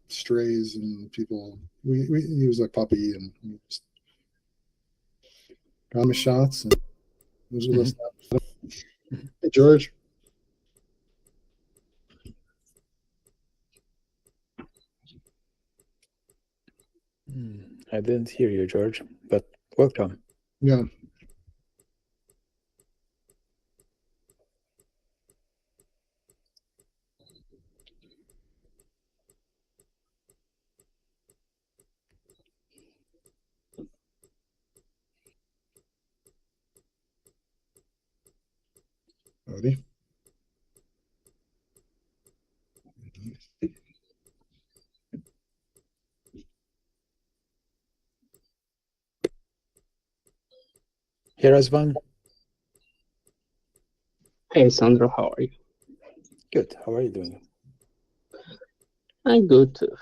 strays and people. He was a puppy, and we just got him his shots, and he was with us now. Hey, George. I didn't hear you, George, but welcome. Yeah. Howdy. Hey, Razvan. Hey, Sandro, how are you? Good. How are you doing? I'm good too.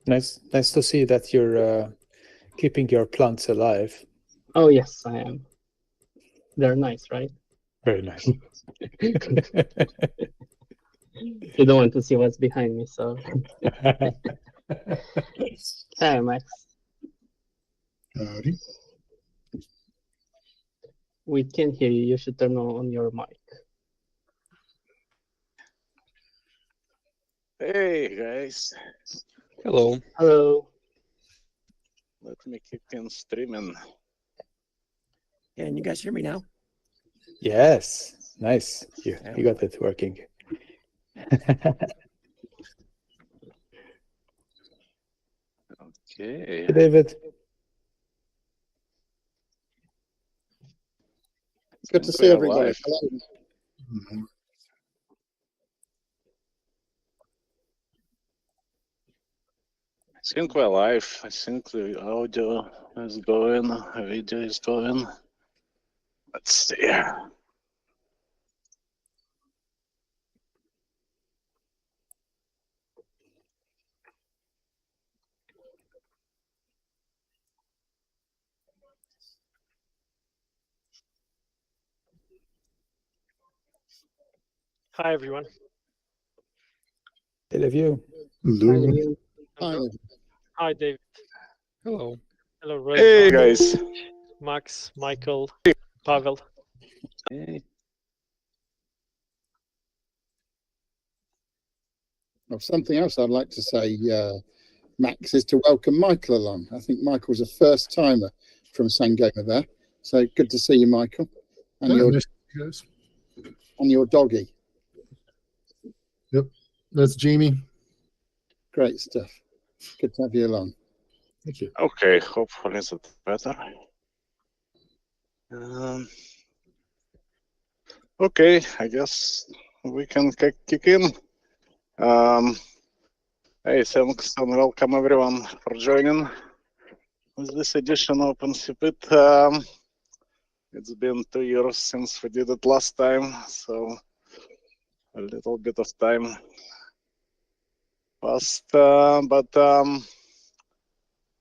Nice to see that you're keeping your plants alive. Oh, yes, I am. They're nice, right? Very nice. You don't want to see what's behind me, so. Hey, Max. Howdy. We can't hear you. You should turn on your mic. Hey, guys. Hello. Hello. Let me kick in streaming. Can you guys hear me now? Yes. Nice. You got it working. Okay. Hey, David. Good to see everybody. Hello. I think we're live. I think the audio is going, video is going. Let's see. Hi, everyone. Hey, Liviu. Lou. Hi. Hi, David. Hello. Hello, Razvan. Hey, guys. Max, Michael, Pavel. Hey. Well, something else I'd like to say, Max, is to welcome Michael along. I think Michael's a first timer from Sangoma there. So good to see you, Michael. And your doggy. Yep. That's Jamie. Great stuff. Good to have you along. Thank you. Okay, hopefully it's better. Okay, I guess we can kick in. Hey, thanks and welcome everyone for joining with this edition of OpenSIPIt. It's been 2 years since we did it last time, so a little bit of time passed, but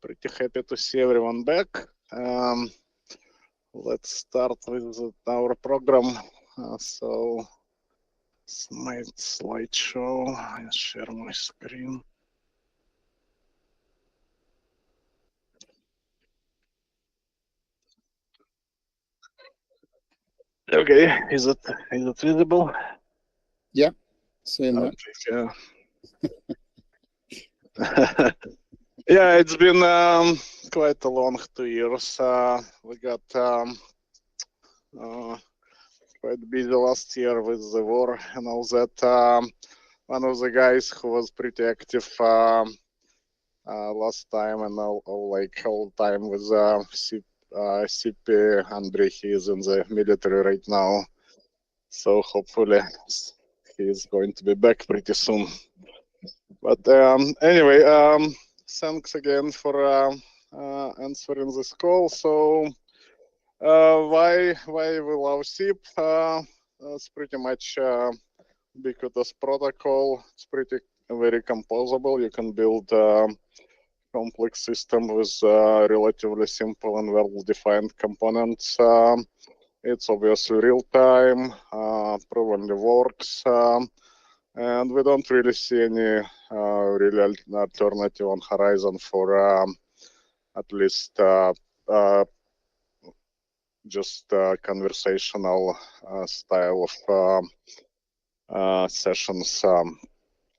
pretty happy to see everyone back. Let's start with our program. So, my slideshow. I share my screen. Okay, is it visible? Yeah, seeing that. Okay, yeah. Yeah, it's been quite a long 2 years. We got quite busy last year with the war and all that. One of the guys who was pretty active last time and all time with SIPI, Andrei, he is in the military right now. So hopefully he is going to be back pretty soon. But anyway, thanks again for answering this call. So why we love SIP? It's pretty much ubiquitous protocol. It's very composable. You can build complex system with relatively simple and well-defined components. It's obviously real-time, provenly works, and we don't really see any real alternative on horizon for at least just conversational style of sessions.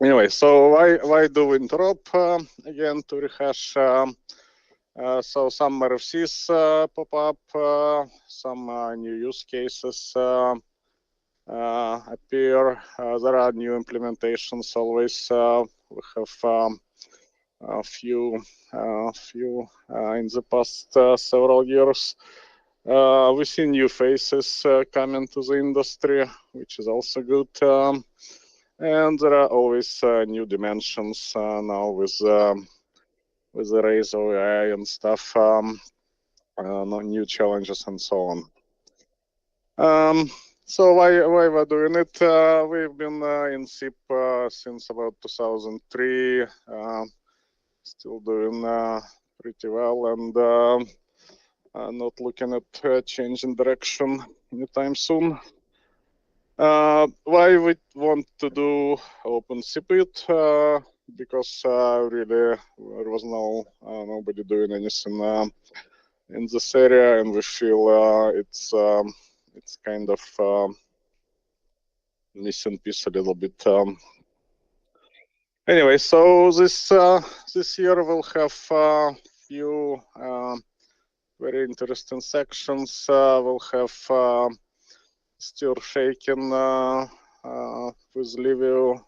Anyway, so why do we interop? Again, to rehash. So some RFCs pop up, some new use cases appear. There are new implementations always. We have a few in the past several years. We see new faces coming to the industry, which is also good. And there are always new dimensions now with the rise of AI and stuff, new challenges and so on. So why we're doing it? We've been in SIP since about 2003, still doing pretty well, and not looking at changing direction anytime soon. Why we want to do OpenSIPIt? Because really there was nobody doing anything in this area, and we feel it's kind of missing piece a little bit. Anyway, so this year we'll have a few very interesting sections. We'll have STIR shaking with Liviu.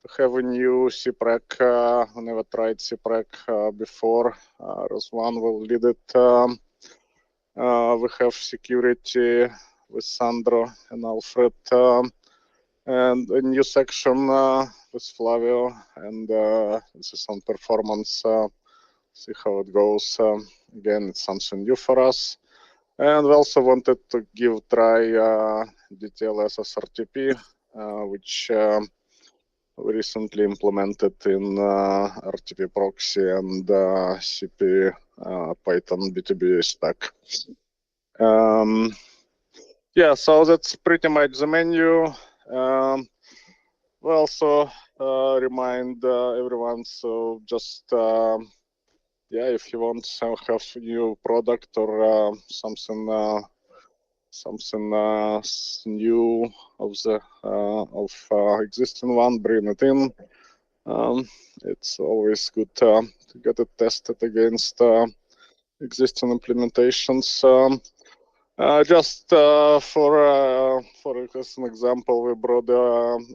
We have a new SIPREC. I never tried SIPREC before. Razvan will lead it. We have security with Sandro and Alfred, and a new section with Flavio, and this is on performance. See how it goes. Again, it's something new for us. And we also wanted to try DTLS SRTP, which we recently implemented in RTP proxy and CP Python B2B stack. Yeah, so that's pretty much the menu. We also remind everyone, so just yeah, if you want to have a new product or something new of existing one, bring it in. It's always good to get it tested against existing implementations. Just for an example, we brought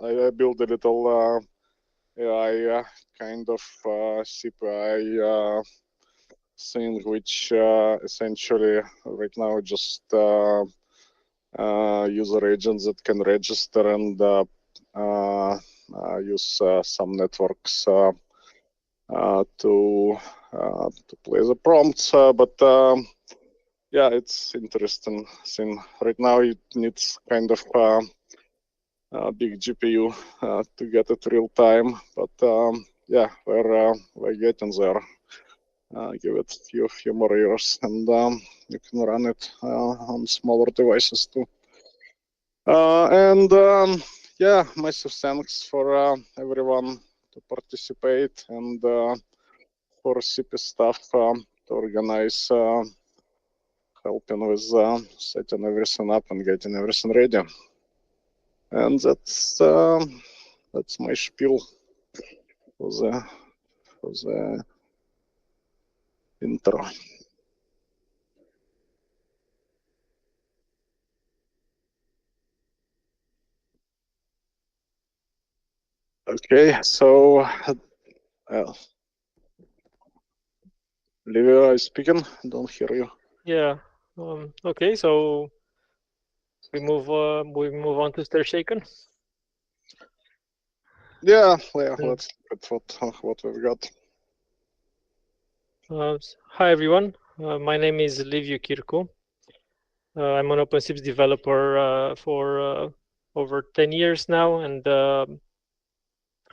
I built a little AI kind of CPI thing, which essentially right now just user agents that can register and use some networks to play the prompts, but yeah, it's interesting thing. Right now it needs kind of a big GPU to get it real time, but yeah, we're getting there. Give it a few more years, and you can run it on smaller devices too. And yeah, massive thanks for everyone to participate, and for CP staff to organize, helping with setting everything up and getting everything ready. And that's my spiel for the intro. Okay, so Liviu is speaking. Don't hear you. Yeah. Okay, so we move on to STIR shaken. Yeah, let's look at what we've got. Hi everyone, my name is Liviu Chircu. I'm an OpenSIPIt developer for over 10 years now, and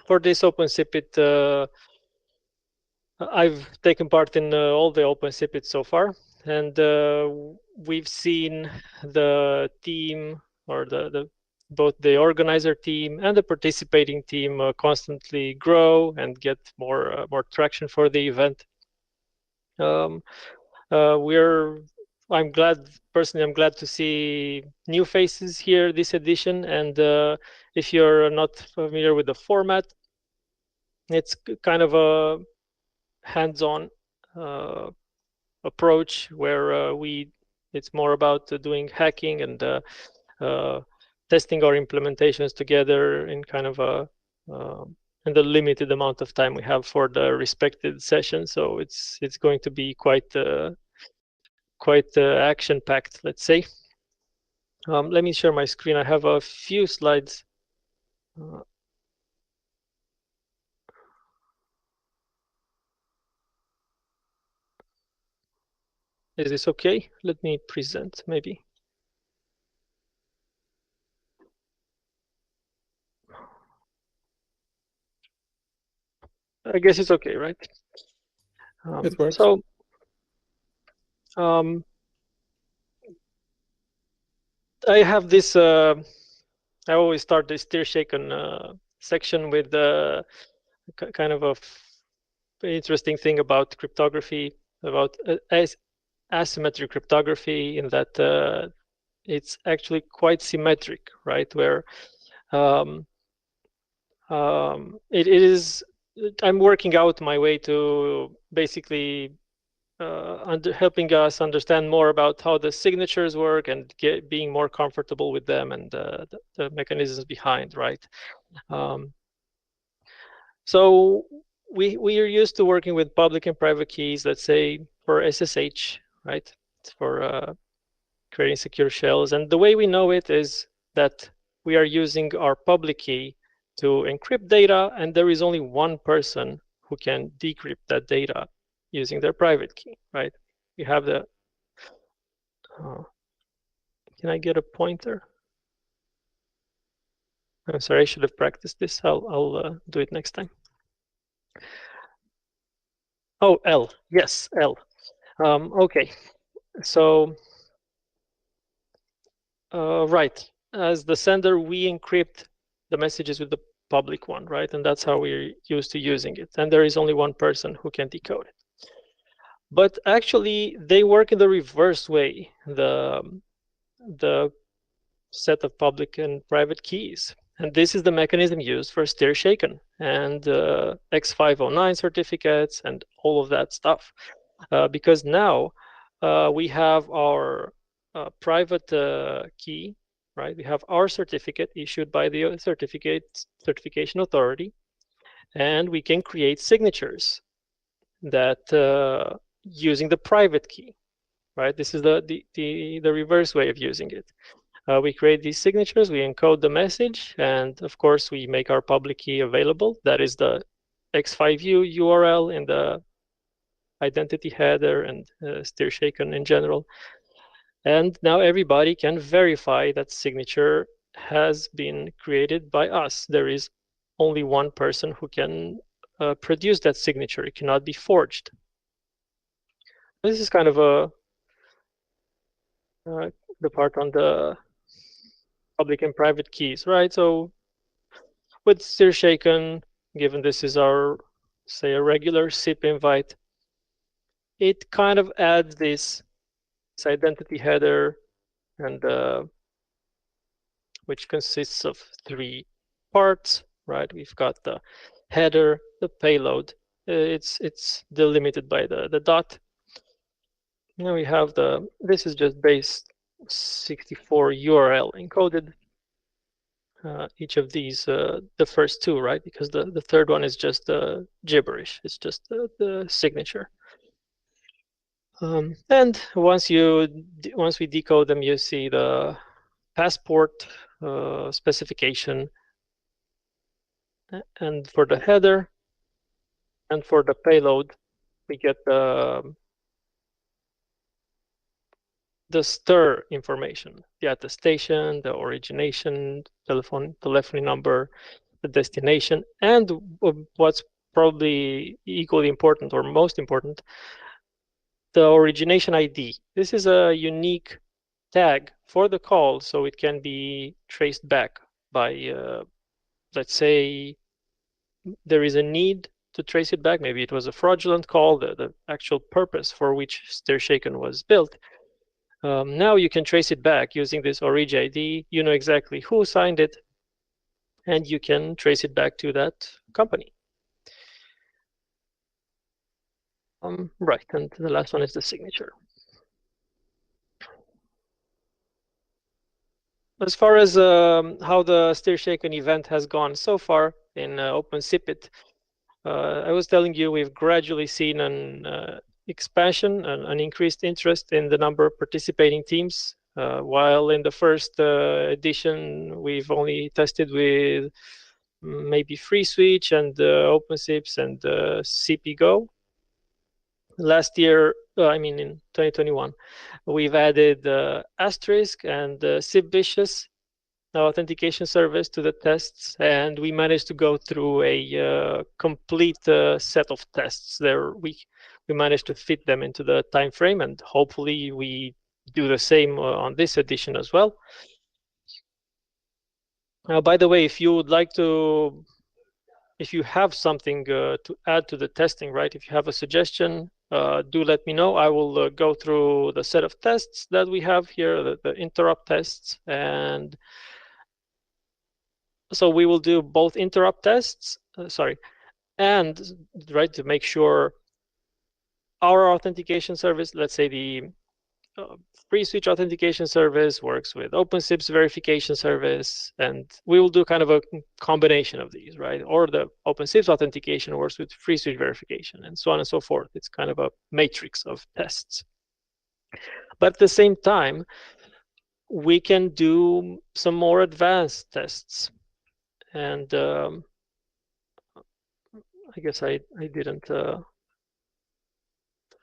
for this OpenSIPIt, I've taken part in all the OpenSIPIt so far, and we've seen the team or the both the organizer team and the participating team constantly grow and get more traction for the event. I'm glad to see new faces here this edition. And if you're not familiar with the format, it's kind of a hands-on approach where it's more about doing hacking and testing our implementations together in kind of in the limited amount of time we have for the respected session. So it's going to be quite action-packed, let's say. Let me share my screen. I have a few slides. Is this okay? Let me present, maybe. I guess it's okay, right? It works. So, I have this. I always start the STIR shaken section with kind of a interesting thing about cryptography, about asymmetric cryptography, in that it's actually quite symmetric, right? Where it is. I'm working out my way to basically helping us understand more about how the signatures work and being more comfortable with them and the mechanisms behind, right? So we are used to working with public and private keys, let's say for SSH, right? It's for creating secure shells. And the way we know it is that we are using our public key to encrypt data, and there is only one person who can decrypt that data using their private key, right? We have the. Can I get a pointer? I'm sorry, I should have practiced this. I'll do it next time. Oh, L. Yes, L. Okay. So, right. As the sender, we encrypt the messages with the public one, right? And that's how we're used to using it. And there is only one person who can decode it. But actually, they work in the reverse way. The set of public and private keys. And this is the mechanism used for STIR shaken and X509 certificates and all of that stuff. Because now we have our private key, right? We have our certificate issued by the certification authority, and we can create signatures that using the private key, right? This is the reverse way of using it. We create these signatures, we encode the message, and of course we make our public key available. That is the X5U URL in the identity header and STIR shaken in general. And now everybody can verify that signature has been created by us. There is only one person who can produce that signature. It cannot be forged. This is kind of the part on the public and private keys, right? So with STIR shaken, given this is our, say, a regular SIP invite, it kind of adds this identity header, and which consists of 3 parts, right? We've got the header, the payload. It's delimited by the dot. Now we have this is just base 64 URL encoded. Each of these, the first 2, right? Because the third one is just gibberish. It's just the signature. And once we decode them, you see the passport specification, and for the header and for the payload, we get the STIR information, the attestation, the origination, telephony number, the destination, and what's probably equally important or most important, the origination ID. This is a unique tag for the call so it can be traced back by, let's say, there is a need to trace it back. Maybe it was a fraudulent call, the actual purpose for which STIR was built. Now you can trace it back using this orig ID. You know exactly who signed it, and you can trace it back to that company. Right, and the last one is the signature. As far as how the STIR event has gone so far in OpenSIPIt, I was telling you we've gradually seen an expansion, an increased interest in the number of participating teams. While in the first edition, we've only tested with maybe FreeSwitch and OpenSIPs and SIPI-Go. Last year, I mean in 2021, we've added Asterisk and SIPVicious authentication service to the tests, and we managed to go through a complete set of tests there. We managed to fit them into the time frame, and hopefully we do the same on this edition as well. By the way, if you would like to, if you have something to add to the testing, right, if you have a suggestion, do let me know. I will go through the set of tests that we have here, the interrupt tests, and so we will do both interrupt tests, and right, to make sure our authentication service, let's say the FreeSwitch authentication service works with OpenSIP's verification service, and we will do kind of a combination of these, right? Or the OpenSIP's authentication works with FreeSwitch verification, and so on and so forth. It's kind of a matrix of tests. But at the same time, we can do some more advanced tests. And I guess I didn't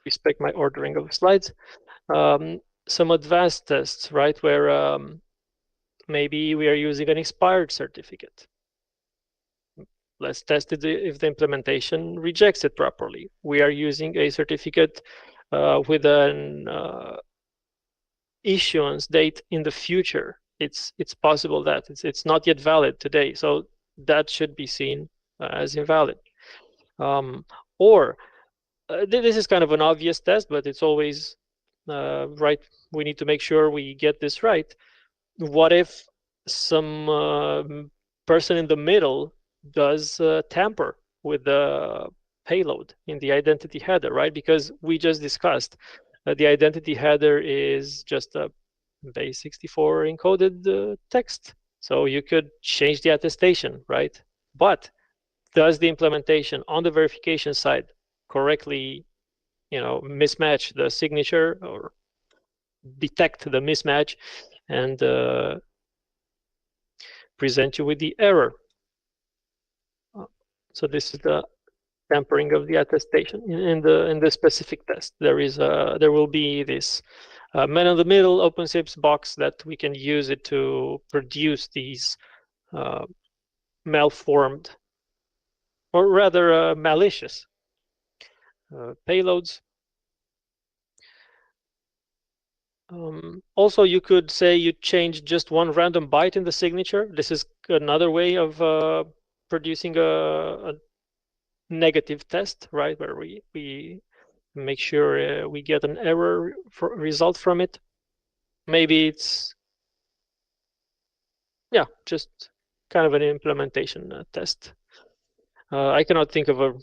respect my ordering of slides. Some advanced tests, right, where maybe we are using an expired certificate. Let's test it if the implementation rejects it properly. We are using a certificate with an issuance date in the future. It's possible that it's not yet valid today, so that should be seen as invalid. Or this is kind of an obvious test, but it's always right. We need to make sure we get this right. What if some person in the middle does tamper with the payload in the identity header, right? Because we just discussed the identity header is just a base64 encoded text. So you could change the attestation, right? But does the implementation on the verification side correctly, mismatch the signature or detect the mismatch and present you with the error? So this is the tampering of the attestation in the specific test. There will be this man in the middle OpenSIPs box that we can use it to produce these malformed, or rather malicious payloads. Also, you could say you change just one random byte in the signature. This is another way of producing a negative test, right, where we make sure we get an error result from it. Maybe it's, yeah, just kind of an implementation test. I cannot think of a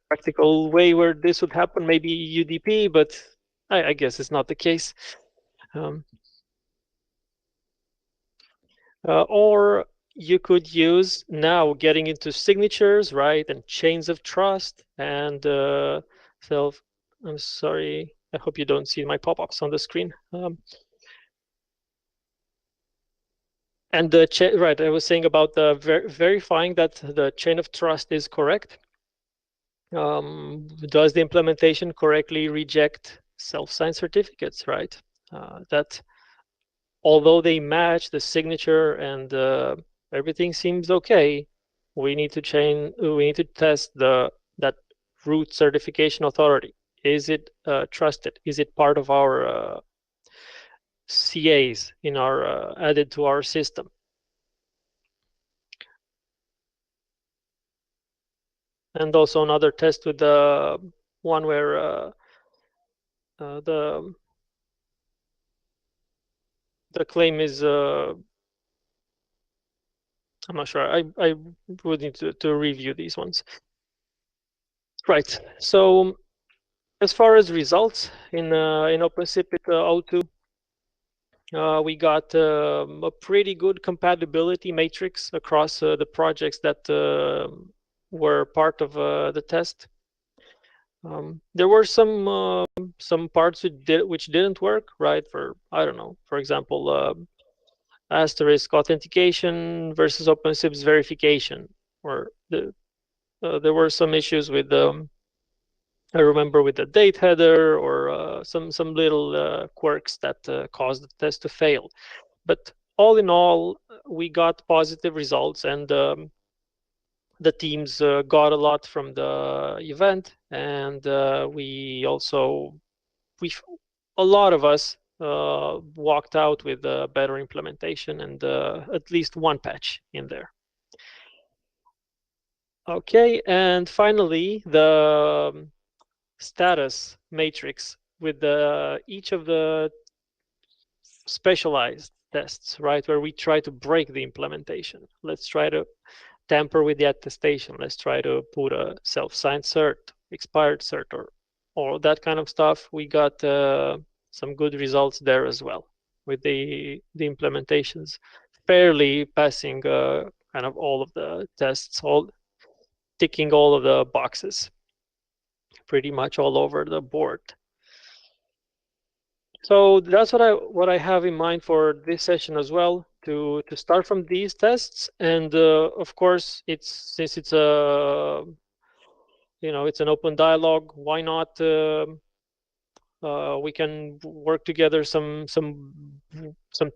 practical way where this would happen. Maybe UDP, but I guess it's not the case. Or you could use, now getting into signatures, right, and chains of trust and I'm sorry, I hope you don't see my pop-ups on the screen. And the right, I was saying about the verifying that the chain of trust is correct. Does the implementation correctly reject self-signed certificates, right? That although they match the signature and everything seems okay, we need to test that root certification authority. Is it trusted? Is it part of our CAs in our added to our system? And also another test with the one where the claim is I'm not sure. I would need to review these ones. Right. So as far as results in OpenSIPIt'02, we got a pretty good compatibility matrix across the projects that were part of the test. There were some parts which didn't work, right? For, I don't know, for example, asterisk authentication versus OpenSIP's verification, or there were some issues with I remember with the date header, or some little quirks that caused the test to fail. But all in all, we got positive results, and the teams got a lot from the event, and we a lot of us walked out with a better implementation and at least one patch in there. Okay, and finally, the status matrix with each of the specialized tests, right, where we try to break the implementation. Let's try to tamper with the attestation. Let's try to put a self-signed cert, expired cert, or that kind of stuff. We got some good results there as well with the implementations, fairly passing kind of all of the tests, ticking all of the boxes, pretty much all over the board. So that's what I have in mind for this session as well, to start from these tests. And of course, since it's a it's an open dialogue, why not we can work together some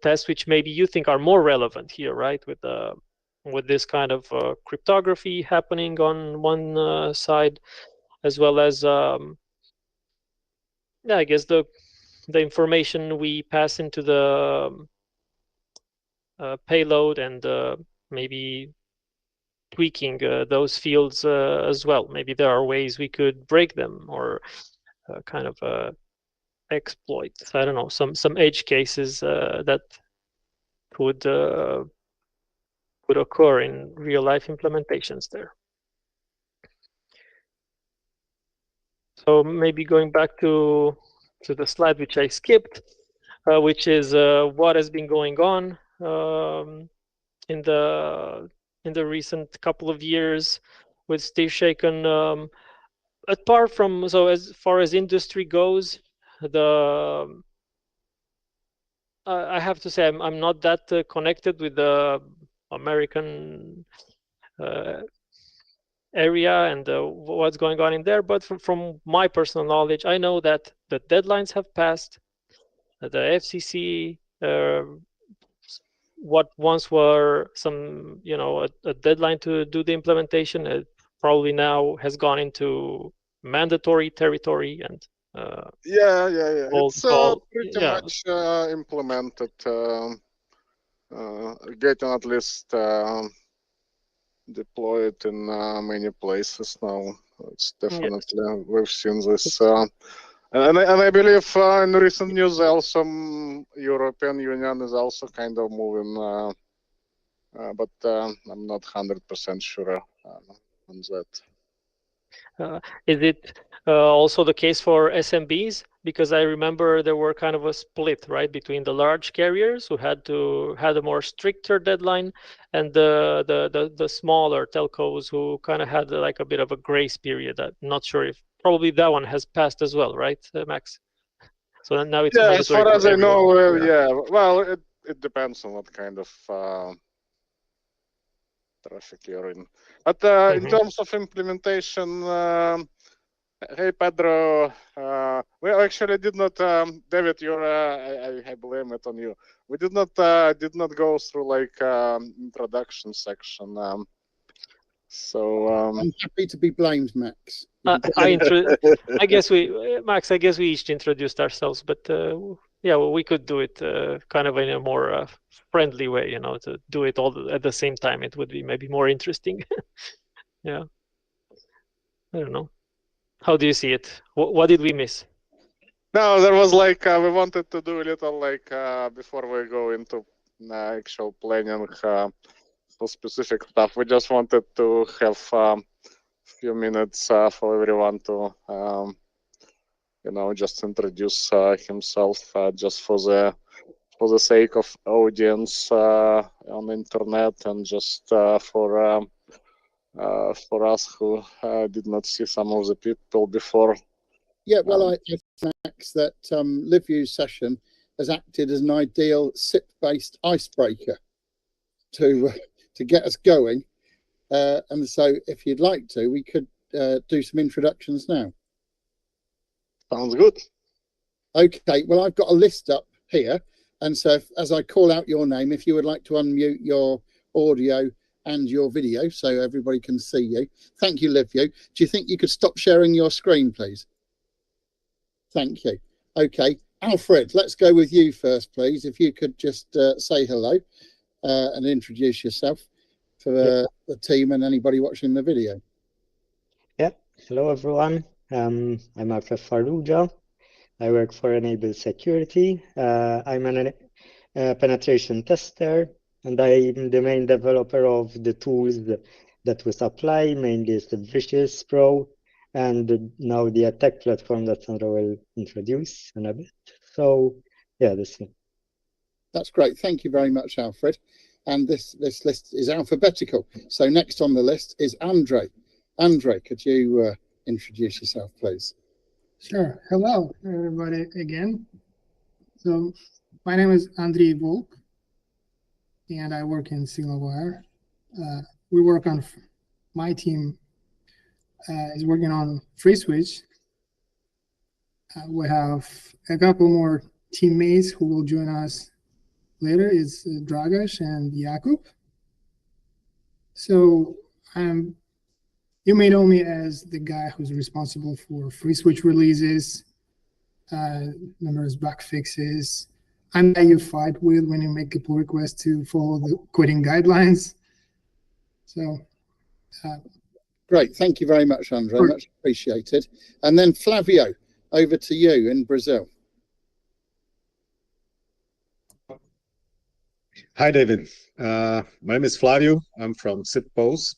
tests which maybe you think are more relevant here, right? With this kind of cryptography happening on one side, as well as yeah, I guess the information we pass into the payload, and maybe tweaking those fields as well. Maybe there are ways we could break them, or kind of exploit, I don't know, some edge cases that could occur in real life implementations there. So maybe going back to the slide which I skipped, which is what has been going on in the recent couple of years with STIR. Apart from, so as far as industry goes, I have to say I'm not that connected with the American area and what's going on in there, but from my personal knowledge, I know that the deadlines have passed. The FCC, what once were some, a deadline to do the implementation, it probably now has gone into mandatory territory, and yeah, it's pretty much implemented, getting at least deployed in many places now. It's definitely, we've seen this, and I believe in recent news also European Union is also kind of moving, but I'm not 100% sure on that. Is it also the case for SMBs? Because I remember there were kind of a split, right, between the large carriers who had a more stricter deadline, and the smaller telcos who kind of had like a bit of a grace period. I'm not sure if probably that one has passed as well, right, Max? So now it's as far as I know, well, it depends on what kind of traffic you're in. But in terms of implementation, hey Pedro, we actually did not, David, I blame it on you. We did not go through like introduction section. So I'm happy to be blamed, Max. I guess Max, I guess we each introduced ourselves, but yeah, well, we could do it kind of in a more friendly way, you know, to do it all at the same time. It would be maybe more interesting. Yeah. I don't know. How do you see it? What did we miss? no, there was like we wanted to do a little like before we go into actual planning for specific stuff. We just wanted to have few minutes for everyone to you know, just introduce himself just for the sake of audience on the internet, and just for us who did not see some of the people before. Yeah, well, I think, Max, that Liviu's session has acted as an ideal SIP-based icebreaker to get us going. And so if you'd like to, we could do some introductions now. Sounds good. Okay, well, I've got a list up here. And so as I call out your name, if you would like to unmute your audio and your video so everybody can see you. Thank you, Liviu. Do you think you could stop sharing your screen, please? Thank you. Okay, Alfred, let's go with you first, please. If you could just say hello and introduce yourself for the team and anybody watching the video. Yeah, hello everyone. I'm Alfred Farrugia. I work for Enable Security. I'm a penetration tester, and I'm the main developer of the tools that we supply, mainly the Vicious Pro, and now the attack platform that Sandro will introduce in a bit. So yeah, That's great. Thank you very much, Alfred. And this list is alphabetical. So next on the list is Andre. Andre, could you introduce yourself, please? Sure. Hello, everybody, again. So my name is Andrei Volk, and I work in SignalWire. We work on, my team is working on FreeSwitch. We have a couple more teammates who will join us later. It's Dragash and Jakub. So you may know me as the guy who's responsible for FreeSwitch releases, numerous bug fixes. I'm the guy you fight with when you make a pull request to follow the coding guidelines. So, great. Thank you very much, Andre. Sure. Much appreciated. And then Flavio, over to you in Brazil. Hi, David. My name is Flavio. I'm from SIP'02,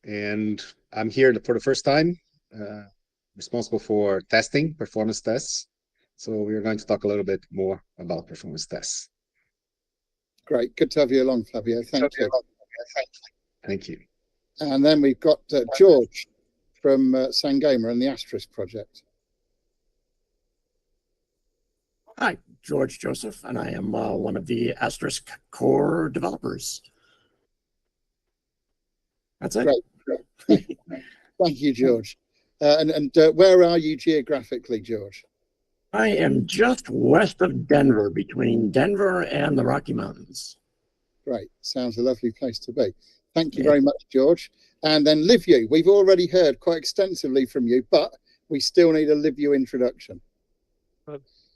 and I'm here for the first time, responsible for testing, performance tests. So we're going to talk a little bit more about performance tests. Great. Good to have you along, Flavio. Thank you. Thank you. And then we've got George from Sangoma and the Asterisk project. Hi, George Joseph, and I am one of the Asterisk core developers. That's it. Great. Thank you, George. And where are you geographically, George? I am just west of Denver, between Denver and the Rocky Mountains. Great. Sounds a lovely place to be. Thank you very much, George. And then Liviu, we've already heard quite extensively from you, but we still need a Liviu introduction.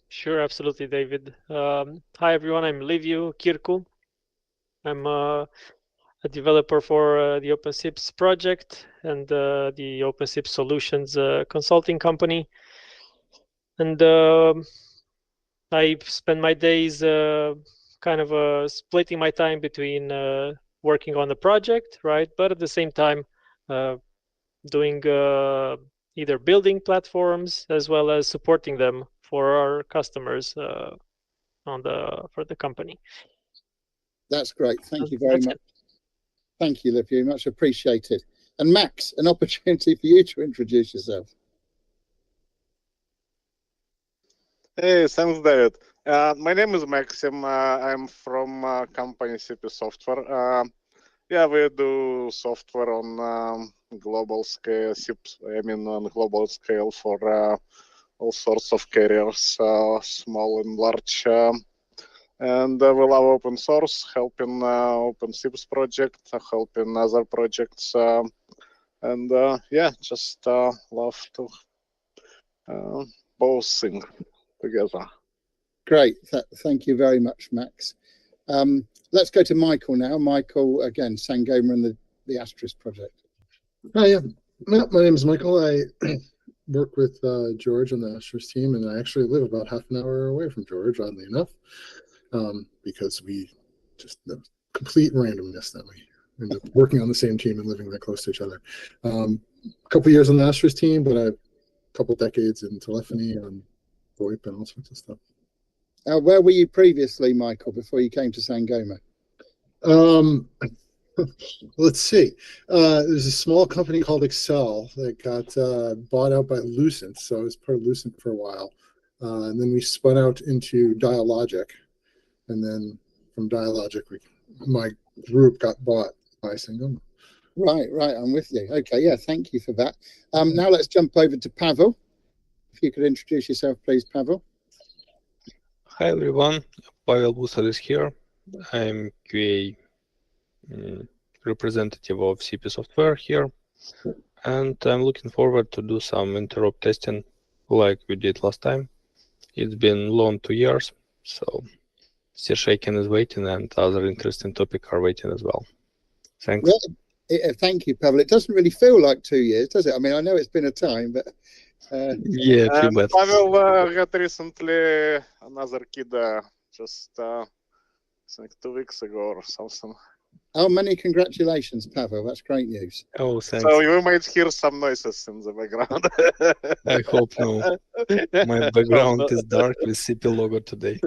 Sure, absolutely, David. Hi, everyone. I'm Liviu Chircu. I'm a developer for the OpenSIPs project and the OpenSIP Solutions consulting company. And I spend my days kind of splitting my time between working on the project, right? But at the same time, doing either building platforms as well as supporting them for our customers for the company. That's great. Thank you very much. Thank you, Liviu. Much appreciated. And Max, an opportunity for you to introduce yourself. Hey, thanks, David. My name is Maksym. I'm from company SIPREC Software. Yeah, we do software on global scale, on global scale for all sorts of carriers, small and large. And we love open source, helping OpenSIP's project, helping other projects, and yeah, just love to both things together. Great, thank you very much, Max. Let's go to Michael now. Michael, again, Sangoma and the Asterisk project. Hi, yeah. My name is Michael. I work with George on the Asterisk team, and I actually live about half an hour away from George, oddly enough, because we just, the complete randomness that we end up working on the same team and living that close to each other. A couple years on the Asterisk team, but a couple decades in telephony and VoIP and all sorts of stuff. Where were you previously, Michael, before you came to Sangoma? Let's see. There's a small company called Excel that got bought out by Lucent, so I was part of Lucent for a while. And then we spun out into Dialogic, and then from Dialogic, my group got bought by Sangoma. Right, I'm with you. Okay, yeah, thank you for that. Now let's jump over to Pavel. If you could introduce yourself, please, Pavel. Hi everyone, Pavel Busal is here. I'm QA representative of SIPIt software here, and I'm looking forward to do some interop testing like we did last time. It's been long 2 years, so Stir Shaken is waiting and other interesting topics are waiting as well. Thanks. Well, thank you, Pavel. It doesn't really feel like 2 years, does it? I mean, I know it's been a time, but yeah, a few months. Pavel got recently another kid, just I think 2 weeks ago or something. Oh, many congratulations, Pavel. That's great news. Oh, thanks. So you might hear some noises in the background. I hope no. My background is dark with SIPIt logo today.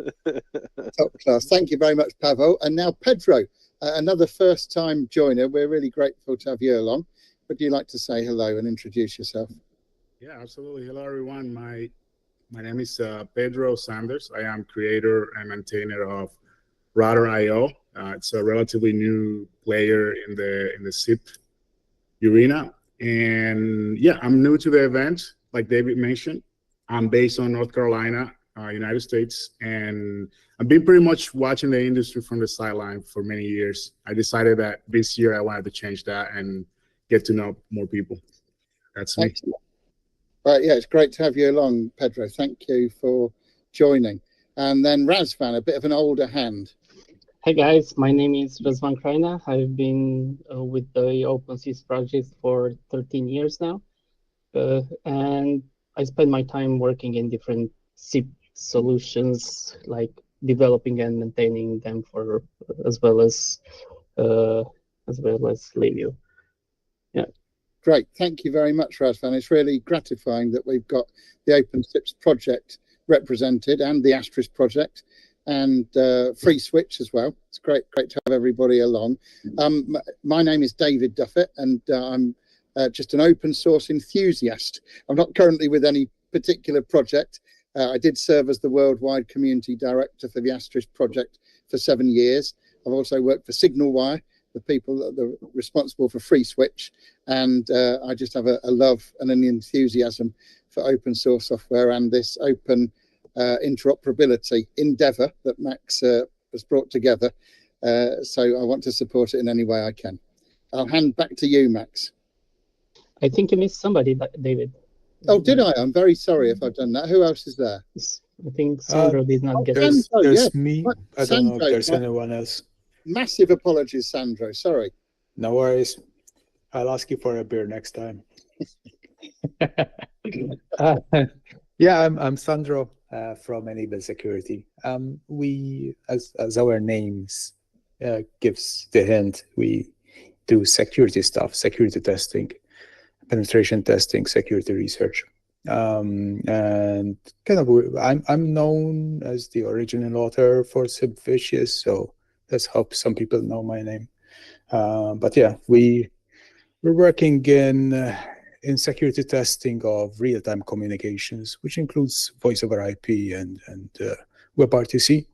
Top class. Thank you very much, Pavel. And now Pedro, another first-time joiner. We're really grateful to have you along. Would you like to say hello and introduce yourself? Yeah, absolutely. Hello, everyone. My name is Pedro Sanders. I am creator and maintainer of Router.io. It's a relatively new player in the SIP arena. And yeah, I'm new to the event, like David mentioned. I'm based on North Carolina, United States, and I've been pretty much watching the industry from the sideline for many years. I decided that this year I wanted to change that and get to know more people. That's me. Excellent. Right, yeah, it's great to have you along, Pedro. Thank you for joining. And then Razvan, a bit of an older hand. Hey guys, my name is Razvan Crainea. I've been with the OpenSIPIt project for 13 years now. And I spend my time working in different SIP solutions, like developing and maintaining them for as well as Liviu. Yeah. Great, thank you very much, Razvan. It's really gratifying that we've got the OpenSIPIt project represented and the Asterisk project and Free Switch as well. It's great to have everybody along. My name is David Duffett, and I'm just an open source enthusiast. I'm not currently with any particular project. I did serve as the worldwide community director for the Asterisk project for 7 years. I've also worked for SignalWire, the people that are responsible for Free Switch, and I just have a love and an enthusiasm for open source software and this open interoperability endeavor that Max has brought together. So I want to support it in any way I can. I'll hand back to you, Max. I think you missed somebody, David. Oh, did I? I'm very sorry if I've done that. Who else is there? I think Sandro did not get There's yes. me. I don't know if there's anyone else. Massive apologies, Sandro. Sorry. No worries. I'll ask you for a beer next time. Yeah, I'm Sandro from Enable Security. We, as our names gives the hint, we do security stuff, security testing, penetration testing, security research, and kind of I'm known as the original author for SIP Fishes, so that's how some people know my name. But yeah, we're working in security testing of real-time communications, which includes voice over IP and WebRTC.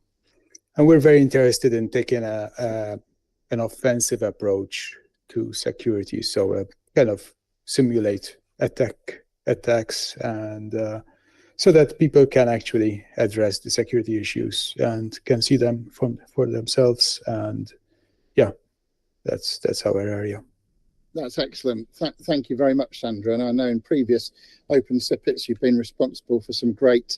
And we're very interested in taking an offensive approach to security, so kind of simulate attacks and so that people can actually address the security issues and can see them for themselves. And yeah, that's our area. That's excellent. Thank you very much, Sandra. And I know in previous OpenSIPITs you've been responsible for some great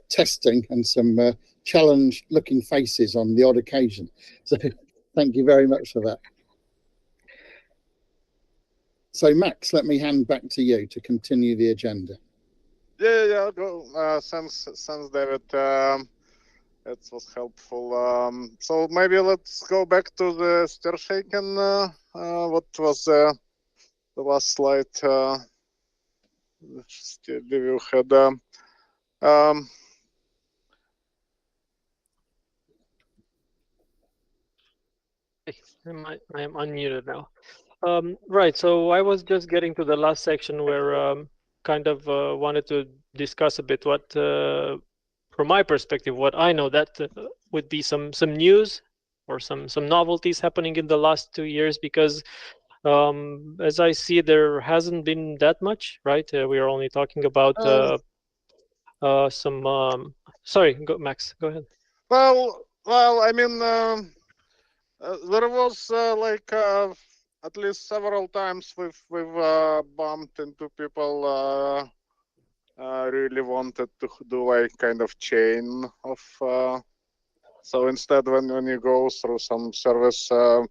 testing and some challenge-looking faces on the odd occasion. So thank you very much for that. So Max, let me hand back to you to continue the agenda. Yeah, go. Thanks, David. It was helpful. So maybe let's go back to the STIR shaken. What was the last slide? Liviu had. I am unmuted now. Right, so I was just getting to the last section where kind of wanted to discuss a bit what, from my perspective, what I know that would be some news or some novelties happening in the last 2 years, because as I see, there hasn't been that much, right? We are only talking about some. Sorry, Max, go ahead. Well, I mean, there was like at least several times we've bumped into people really wanted to do like kind of chain of. So instead, when you go through some service, I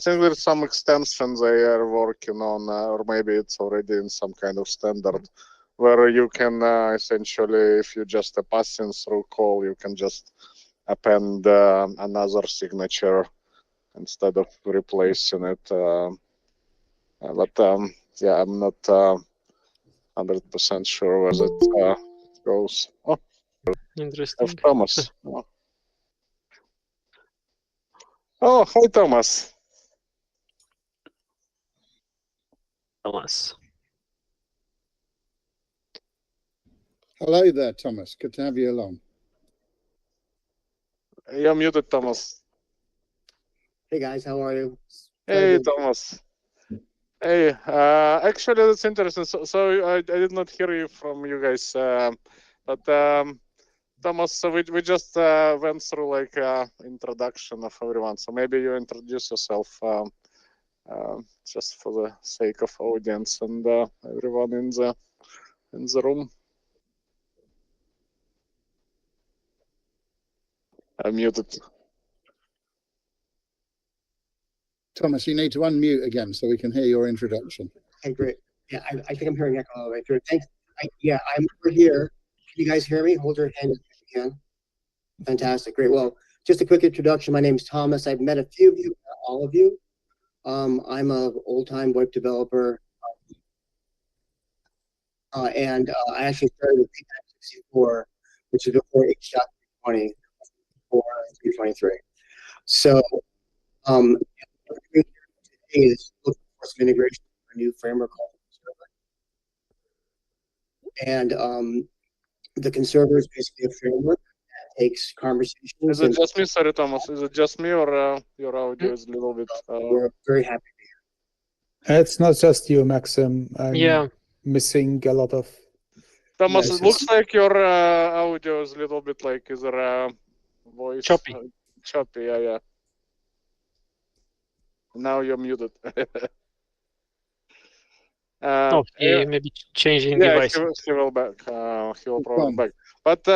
think there's some extensions they are working on, or maybe it's already in some kind of standard, where you can essentially, if you just passing through call, you can just append another signature instead of replacing it. But yeah, I'm not 100% sure where it goes. Oh, interesting. Thomas. Oh, hi, Thomas. Thomas. Hello there, Thomas. Good to have you along. You're muted, Thomas. Hey guys, how are you? Hey, Thomas. Hey, actually, that's interesting. So I did not hear you from you guys, but Thomas, so we just went through like introduction of everyone. So maybe you introduce yourself just for the sake of audience and everyone in the room. I'm muted. Thomas, you need to unmute again so we can hear your introduction. Okay, great. Yeah, I think I'm hearing echo all the way through. Thanks. Yeah, I'm over here. Can you guys hear me? Hold your hand if you can. Fantastic. Great. Well, just a quick introduction. My name is Thomas. I've met a few of you, not all of you. I'm an old-time web developer. And I actually started with P64, which is before H.320, before 323. So today is looking for some integration for a new framework called Conserver. And the Conserver is basically a framework that takes conversations. Is it just me? Sorry, Thomas. Is it just me, or your audio is a little bit? We're very happy to be here. It's not just you, Maksym. I'm missing a lot of. Thomas, it looks like your audio is a little bit like either voice choppy. Choppy, yeah. Now you're muted. Maybe changing device. He will back. He will probably back. But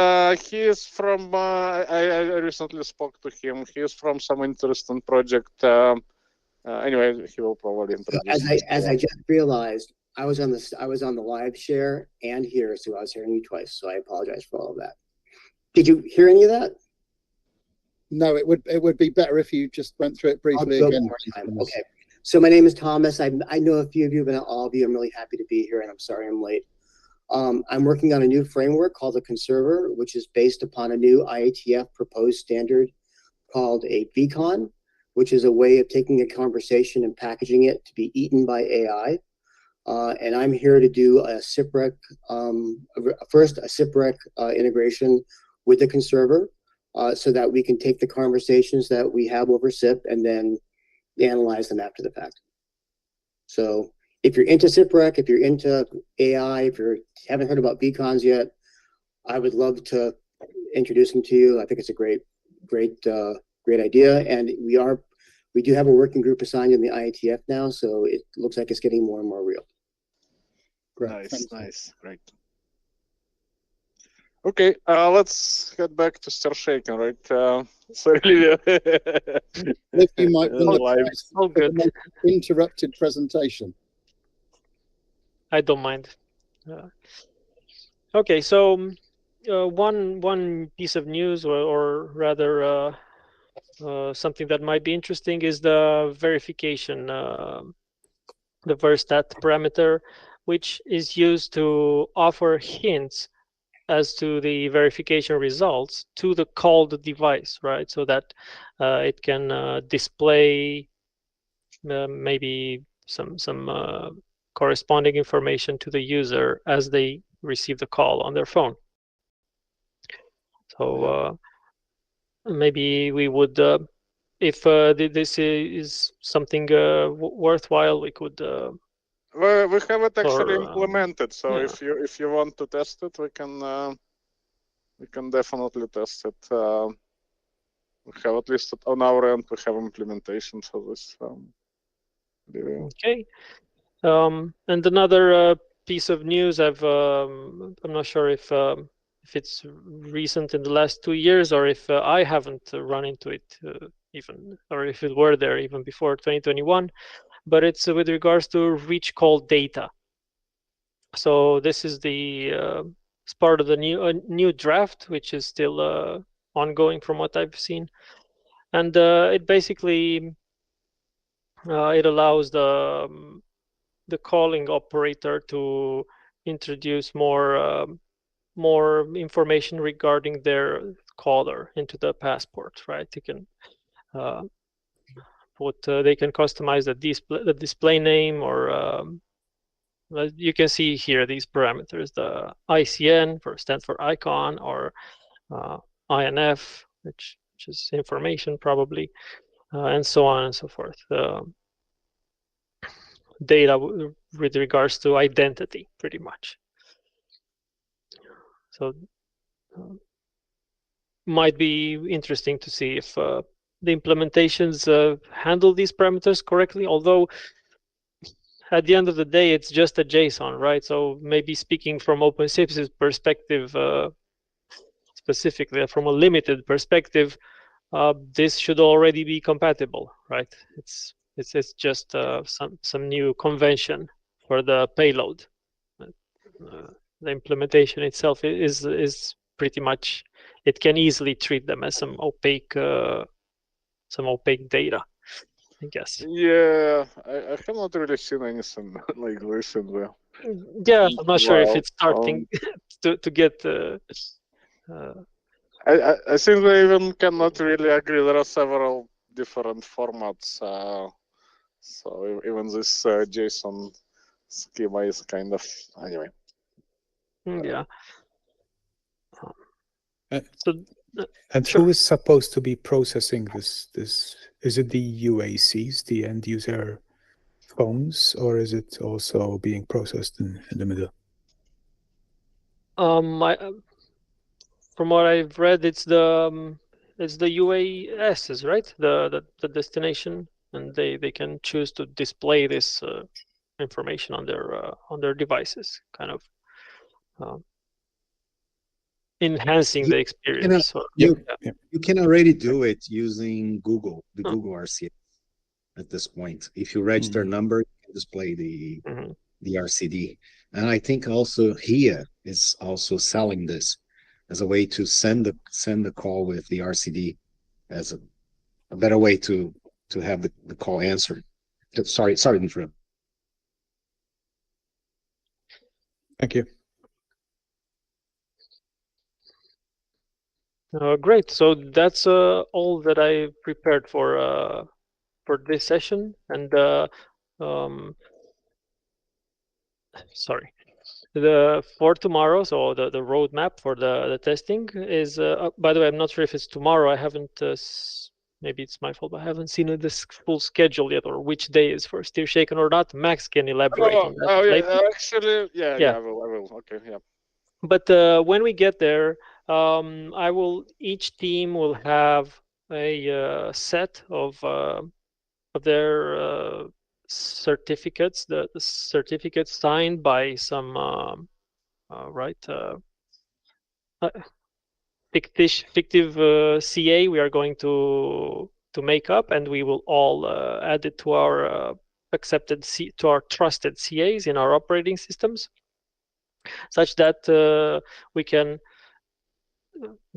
he is from. I recently spoke to him. He is from some interesting project. Anyway, he will probably introduce. As I just realized, I was on the live share and here, so I was hearing you twice. So I apologize for all of that. Did you hear any of that? No, it would be better if you just went through it briefly again. Okay. So my name is Thomas. I know a few of you, but not all of you. I'm really happy to be here, and I'm sorry I'm late. I'm working on a new framework called the Conserver, which is based upon a new IATF proposed standard called a VCon, which is a way of taking a conversation and packaging it to be eaten by AI. And I'm here to do a SIPREC, first a SIPREC integration with the Conserver, so that we can take the conversations that we have over SIP and then analyze them after the fact. So if you're into SIPREC, if you're into AI, if you haven't heard about VCons yet, I would love to introduce him to you. I think it's a great idea, and we do have a working group assigned in the IETF now, so it looks like it's getting more and more real. Great. Nice, great. Okay, let's get back to STIR shaking, right? Sorry, Liviu. If you might want all good. Interrupted presentation. I don't mind. Okay, so one piece of news, or rather something that might be interesting, is the verification, the verstat parameter, which is used to offer hints as to the verification results to the called device, right? So that it can display maybe some corresponding information to the user as they receive the call on their phone. So maybe we would, if this is something worthwhile, we could. Well, we have it actually implemented. So yeah. if you want to test it, we can definitely test it. We have, at least on our end, we have implementation for this. Okay. And another piece of news, I'm not sure if it's recent in the last 2 years, or if I haven't run into it even, or if it were there even before 2021, but it's with regards to reach call data. So this is it's part of the new draft, which is still ongoing from what I've seen, and it basically it allows the calling operator to introduce more information regarding their caller into the passport, right? You can they can customize the display name, or you can see here these parameters: the ICN stands for icon, or INF, which is information probably, and so on and so forth. Data with regards to identity, pretty much. So might be interesting to see if the implementations handle these parameters correctly, although at the end of the day it's just a JSON, right? So maybe speaking from OpenSIP's perspective, specifically from a limited perspective, this should already be compatible, right? It's just some new convention for the payload. The implementation itself is pretty much, it can easily treat them as some opaque data, I guess. Yeah, I have not really seen anything like this in the. Yeah, I'm not sure if it's starting to get. I think they even cannot really agree. There are several different formats, so even this JSON schema is kind of anyway. Yeah. And who is supposed to be processing this? Is it the UACs, the end user phones, or is it also being processed in the middle? From what I've read, it's the UASs, right? The destination, and they can choose to display this information on their devices, kind of enhancing the experience. You can already do it using Google, the Google RCS at this point. If you register a number, you can display the RCD. And I think also here is also selling this as a way to send the call with the RCD, as a better way to have the call answered. Sorry to interrupt. Thank you. Great. So that's all that I prepared for this session, and sorry, for tomorrow. So the roadmap for the testing is. By the way, I'm not sure if it's tomorrow. I haven't. Maybe it's my fault, but I haven't seen this full schedule yet, or which day is for STIR shaken or not. Max can elaborate on that. Oh yeah, actually, yeah, I will. Okay, yeah. But when we get there, each team will have a set of their certificates, the certificates signed by some fictive CA we are going to make up, and we will all add it to our to our trusted CAs in our operating systems, such that we can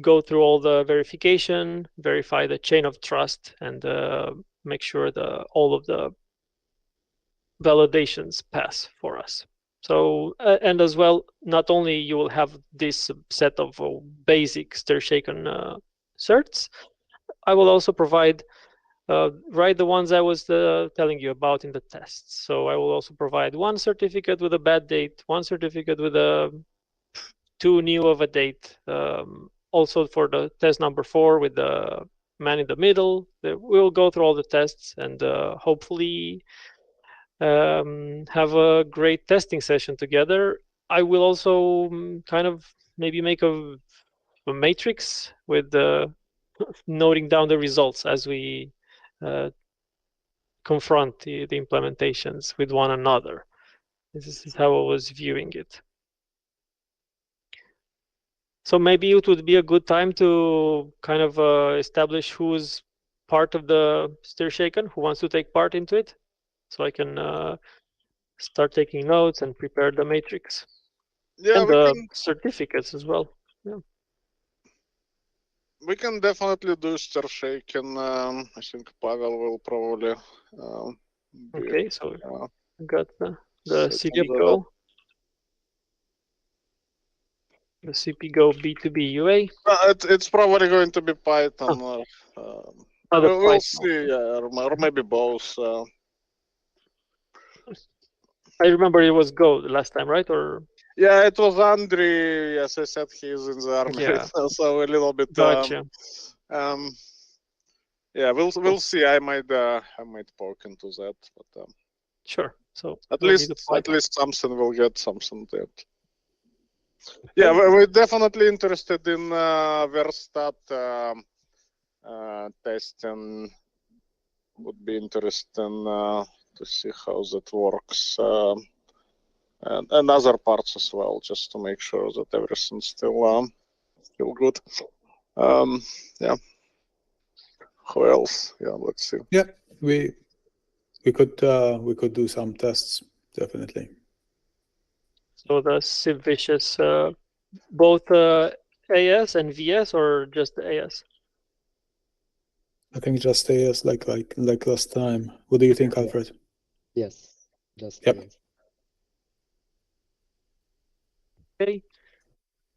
go through all the verification, verify the chain of trust, and make sure all of the validations pass for us. So, and as well, not only you will have this set of basic stir-shaken certs, I will also provide the ones I was telling you about in the tests. So I will also provide one certificate with a bad date, one certificate with a too new of a date. Also for the test number 4 with the man in the middle. We'll go through all the tests and hopefully have a great testing session together. I will also kind of maybe make a matrix with noting down the results as we confront the implementations with one another. This is how I was viewing it. So maybe it would be a good time to kind of establish who's part of the stir shaken, who wants to take part into it, so I can start taking notes and prepare the matrix. Yeah, and the certificates as well. Yeah. We can definitely do stir shaken. I think Pavel will probably. Okay, so we got the CPGO. The CPGO B2B UA. It's probably going to be Python. We'll see, or maybe both. I remember it was Go the last time, right? Or yeah, it was Andriy. As I said, he's in the army, yeah. So a little bit. Gotcha. Yeah, we'll see. I might poke into that, but sure. So at least something will get something there. Yeah, we're definitely interested in Verstat testing. Would be interesting to see how that works, and other parts as well, just to make sure that everything's still good. Yeah. Who else? Yeah, let's see. Yeah, we could do some tests, definitely. So the Civ-Vicious, both AS and VS, or just AS? I think just AS, like last time. What do you think, Alfred? Yes, just yep. AS. Okay.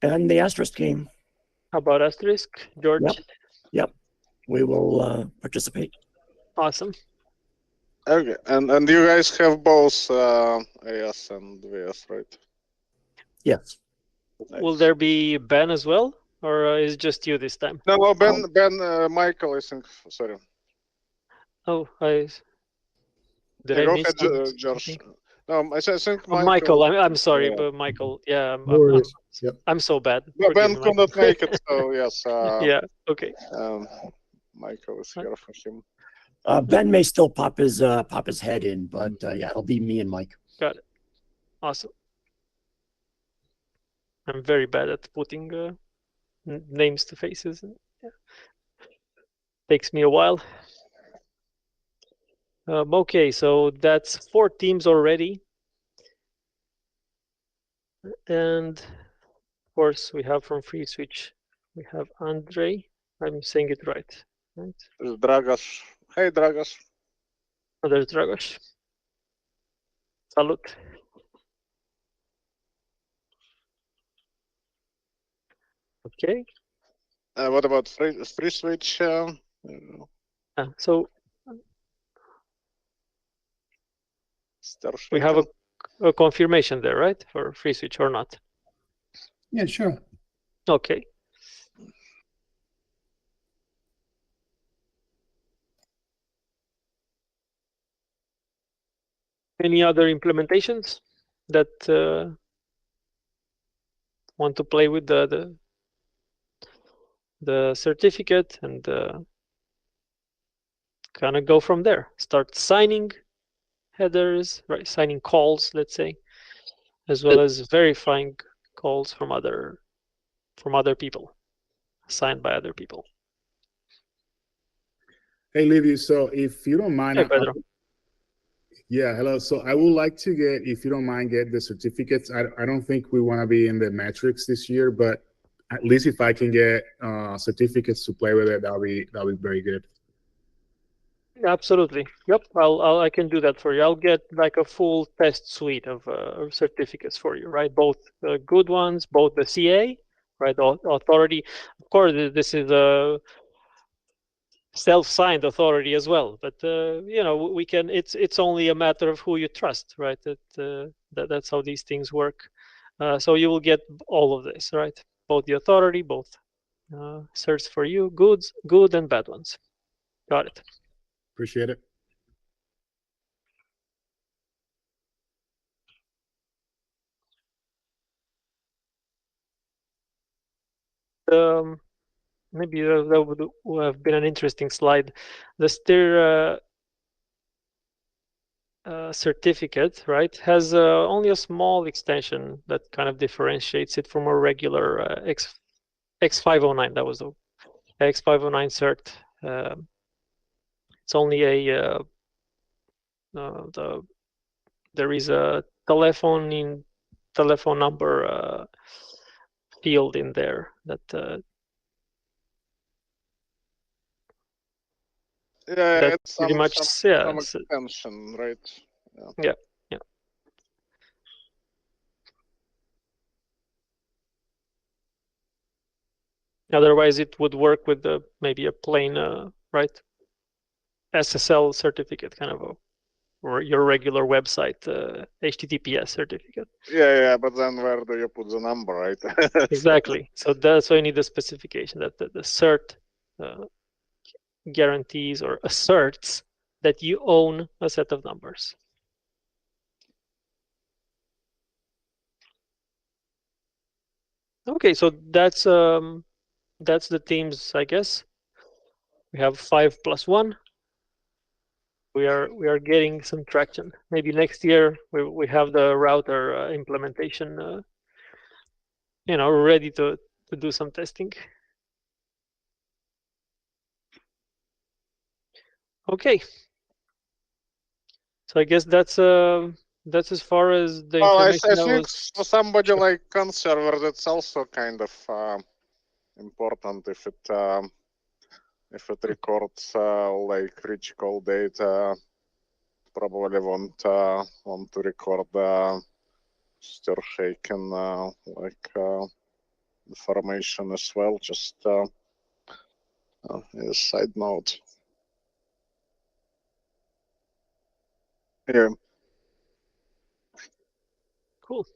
And the Asterisk game. How about Asterisk, George? Yep. We will participate. Awesome. Okay, and you guys have both AS and VS, right? Yes. Nice. Will there be Ben as well, or is it just you this time? No, Ben, Michael, I think. Sorry. Oh, did I go miss ahead, George. No, I think Michael. I'm sorry, but Michael. Yeah, I'm so bad. Ben could not make it, so yes. Yeah. Okay. Michael is here for him. Ben may still pop his head in, but yeah, it'll be me and Mike. Got it. Awesome. I'm very bad at putting names to faces. Yeah. Takes me a while. Okay, so that's 4 teams already. And of course, we have from Free Switch, we have Andrei. I'm saying it right? There's Dragos. Hey, Dragos. Oh, there's Dragos. Salut. Okay. What about Free Switch? So we have a confirmation there, right? For Free Switch or not? Yeah, sure. Okay. Any other implementations that want to play with the certificate and kind of go from there. Start signing headers, right? Signing calls, let's say, as well as verifying calls from other people, signed by other people. Hey, Liviu, so if you don't mind, Hey, Pedro. yeah, hello. So I would like to get, if you don't mind, get the certificates. I don't think we want to be in the metrics this year, but at least if I can get certificates to play with it, that'll be very good. Absolutely. Yep. I can do that for you. I'll get like a full test suite of certificates for you, right? Both good ones, both the CA, right? Authority. Of course, this is a self-signed authority as well, but you know, we can. It's only a matter of who you trust, right? That's how these things work. So you will get all of this, right? Both the authority, both certs for you, good and bad ones. Got it. Appreciate it. Maybe that would have been an interesting slide. The STIR certificate, right, has only a small extension that kind of differentiates it from a regular X509. That was the X509 cert. It's only a there is a telephone number field in there that yeah, that's it's pretty much some extension, right? Yeah. Otherwise, it would work with maybe a plain right SSL certificate, kind of or your regular website HTTPS certificate. Yeah, but then where do you put the number, right? Exactly. So that's why you need the specification that the cert guarantees or asserts that you own a set of numbers. Okay, so that's the teams, I guess. We have 5 + 1. We are getting some traction. Maybe next year we have the router implementation, you know, ready to do some testing. Okay. So I guess that's as far as the information. I think for somebody like conserver, that's also kind of important if it records like rich call data. Probably want to record STIR shaken like information as well. Just as a side note. Yeah. Cool.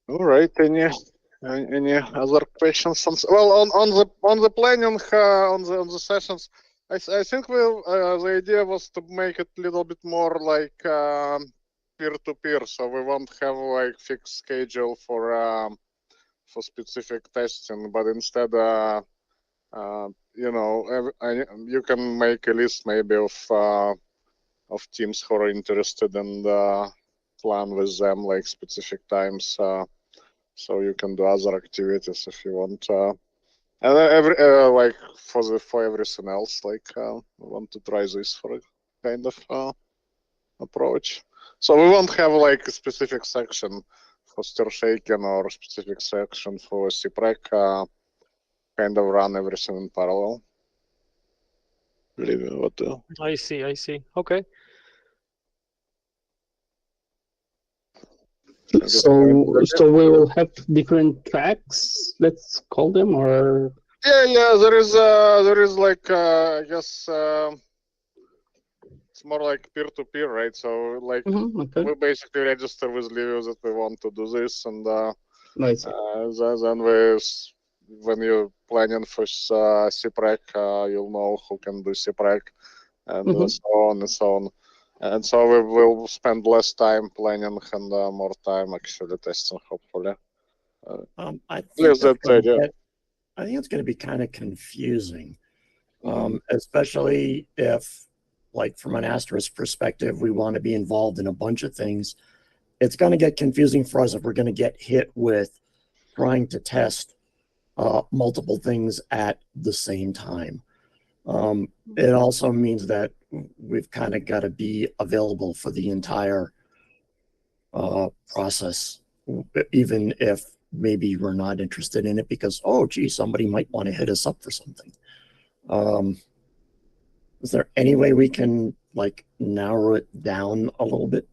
All right. Any other questions? Well, on the planning on the sessions, I think the idea was to make it a little bit more like peer-to-peer, so we won't have like fixed schedule for specific testing, but instead, you know, you can make a list maybe of teams who are interested and plan with them like specific times. So you can do other activities if you want. And every like for everything else, like we want to try this for a kind of approach. So we won't have like a specific section for STIR shaken or a specific section for SIPREC. Kind of run everything in parallel. I see. Okay. So we will have different tracks, let's call them, or yeah. There is like I guess it's more like peer-to-peer, right? So like okay. we basically register with Liviu that we want to do this, and nice. Then when you're planning for SIPREC, you'll know who can do SIPREC, and so on and so on. And so we will spend less time planning and more time actually testing, hopefully. I Yes, think that's the idea. I think it's going to be kind of confusing, especially if, like, from an asterisk perspective, we want to be involved in a bunch of things. It's going to get confusing for us if we're going to get hit with trying to test multiple things at the same time. It also means that we've kind of got to be available for the entire process, even if maybe we're not interested in it because, oh, gee, somebody might want to hit us up for something. Is there any way we can, like, narrow it down a little bit?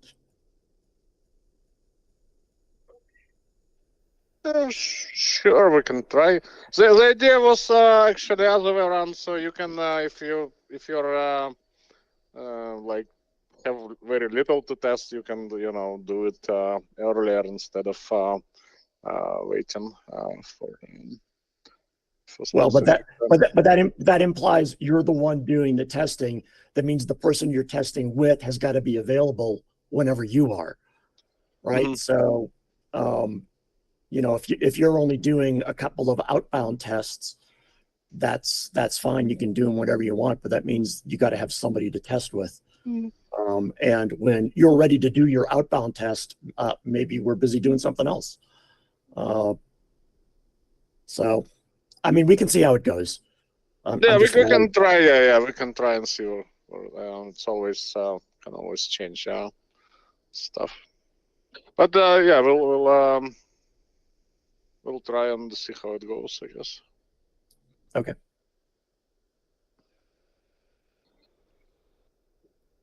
Sure, we can try. The idea was actually other way around. So you can, if you're like have very little to test, you can do it earlier instead of waiting for. Well, but that implies you're the one doing the testing. That means the person you're testing with has got to be available whenever you are, right? So, if you're only doing a couple of outbound tests, that's fine. You can do them whatever you want, but that means you got to have somebody to test with. And when you're ready to do your outbound test, maybe we're busy doing something else. So, I mean, we can see how it goes. Yeah, we can try. Yeah, we can try and see. It's always can always change stuff. But yeah, we'll try and see how it goes, I guess. Okay.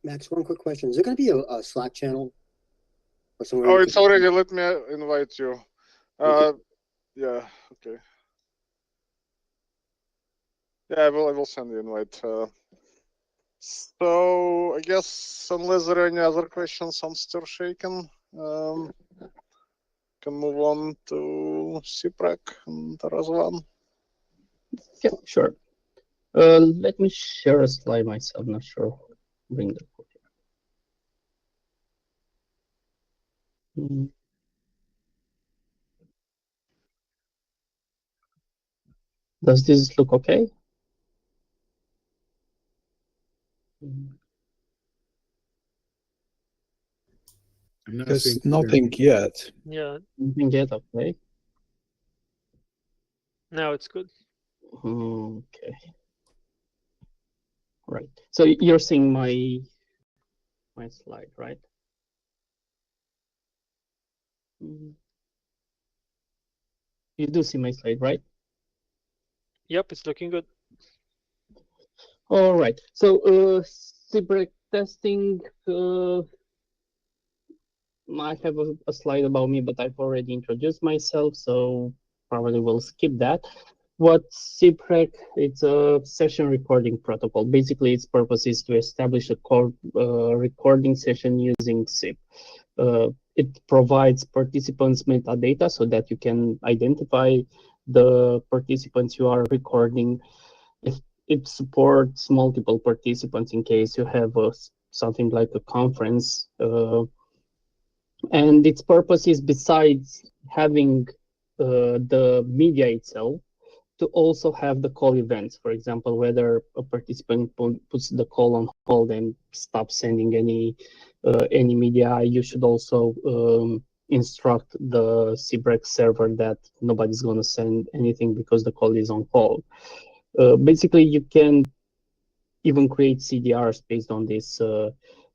Max, one quick question. Is there going to be a Slack channel? Or somewhere Oh, it's already. Let me invite you. Okay. Yeah, okay. Yeah, I will send the invite. So I guess unless there are any other questions on STIR shaken, can move on to SIPREC and Razvan. Yeah, sure. Let me share a slide myself. Not sure. Bring the code here. Does this look okay? Nothing, nothing yet. Yeah. Nothing yet, okay. Now it's good. Okay. Right. So you're seeing my slide, right? You do see my slide, right? Yep, it's looking good. All right. So SIPREC testing. I have a slide about me, but I've already introduced myself, so probably we'll skip that. What SIPREC? It's a session recording protocol. Basically, its purpose is to establish a recording session using SIP. It provides participants metadata so that you can identify the participants you are recording. It supports multiple participants in case you have something like a conference. And its purpose is, besides having the media itself, to also have the call events. For example, whether a participant puts the call on hold and stops sending any media, you should also instruct the SIPREC server that nobody's going to send anything because the call is on hold. Basically, you can even create CDRs based on these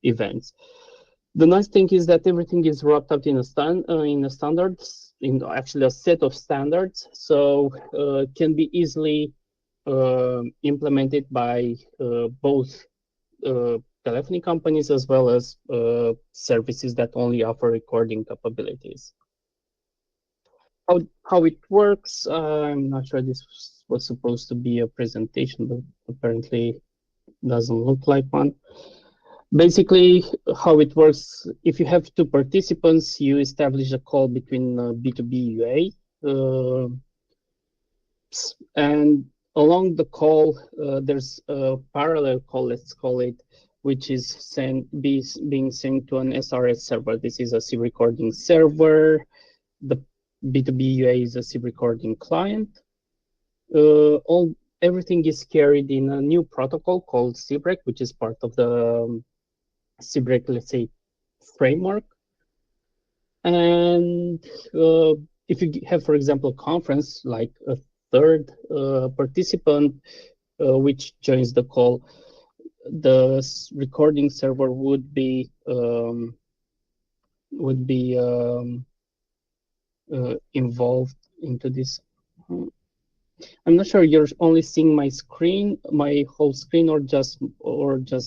events. The nice thing is that everything is wrapped up in a standards, in actually a set of standards, so can be easily implemented by both telephony companies as well as services that only offer recording capabilities. How it works, I'm not sure this was supposed to be a presentation, but apparently doesn't look like one. Basically, how it works, if you have two participants, you establish a call between B2B UA, and along the call, there's a parallel call, let's call it, which is being sent to an SRS server. This is a SIP recording server. The B2B UA is a SIP recording client. Everything is carried in a new protocol called SIPREC, which is part of the SIPREC, let's say, framework. And if you have, for example, a conference, like a third participant which joins the call, the recording server would be involved into this. I'm not sure you're only seeing my screen, my whole screen, or just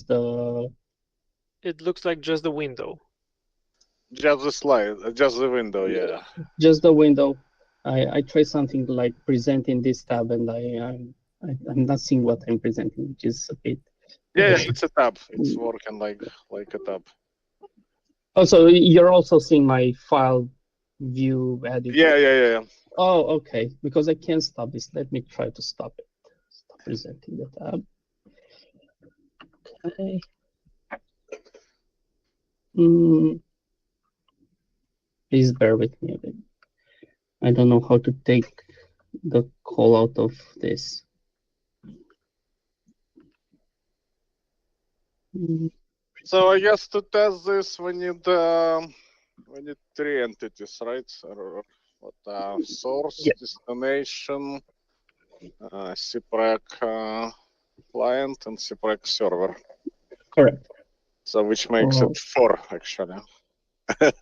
the. It looks like just the window. Just the slide, just the window, yeah. Just the window. I try something like presenting this tab, and I'm not seeing what I'm presenting, which is a bit. Yeah, it's a tab. It's working like a tab. Oh, so you're also seeing my file view editor. Yeah. Oh, okay. Because I can't stop this. Let me try to stop it. Stop presenting the tab. Okay. Please bear with me a bit. I don't know how to take the call out of this. So I guess to test this, we need 3 entities, right? Or what? Source, destination, SIPREC client, and SIPREC server. Correct. So which makes it 4 actually. Yes,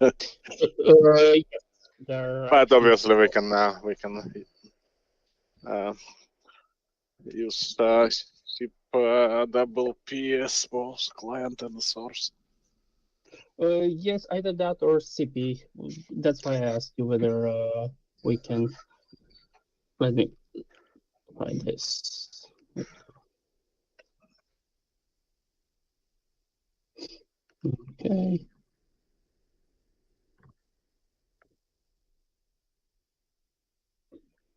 but obviously we can use SIP double P as both client and source. Yes, either that or CP. That's why I asked you whether we can. Let me find this. Okay.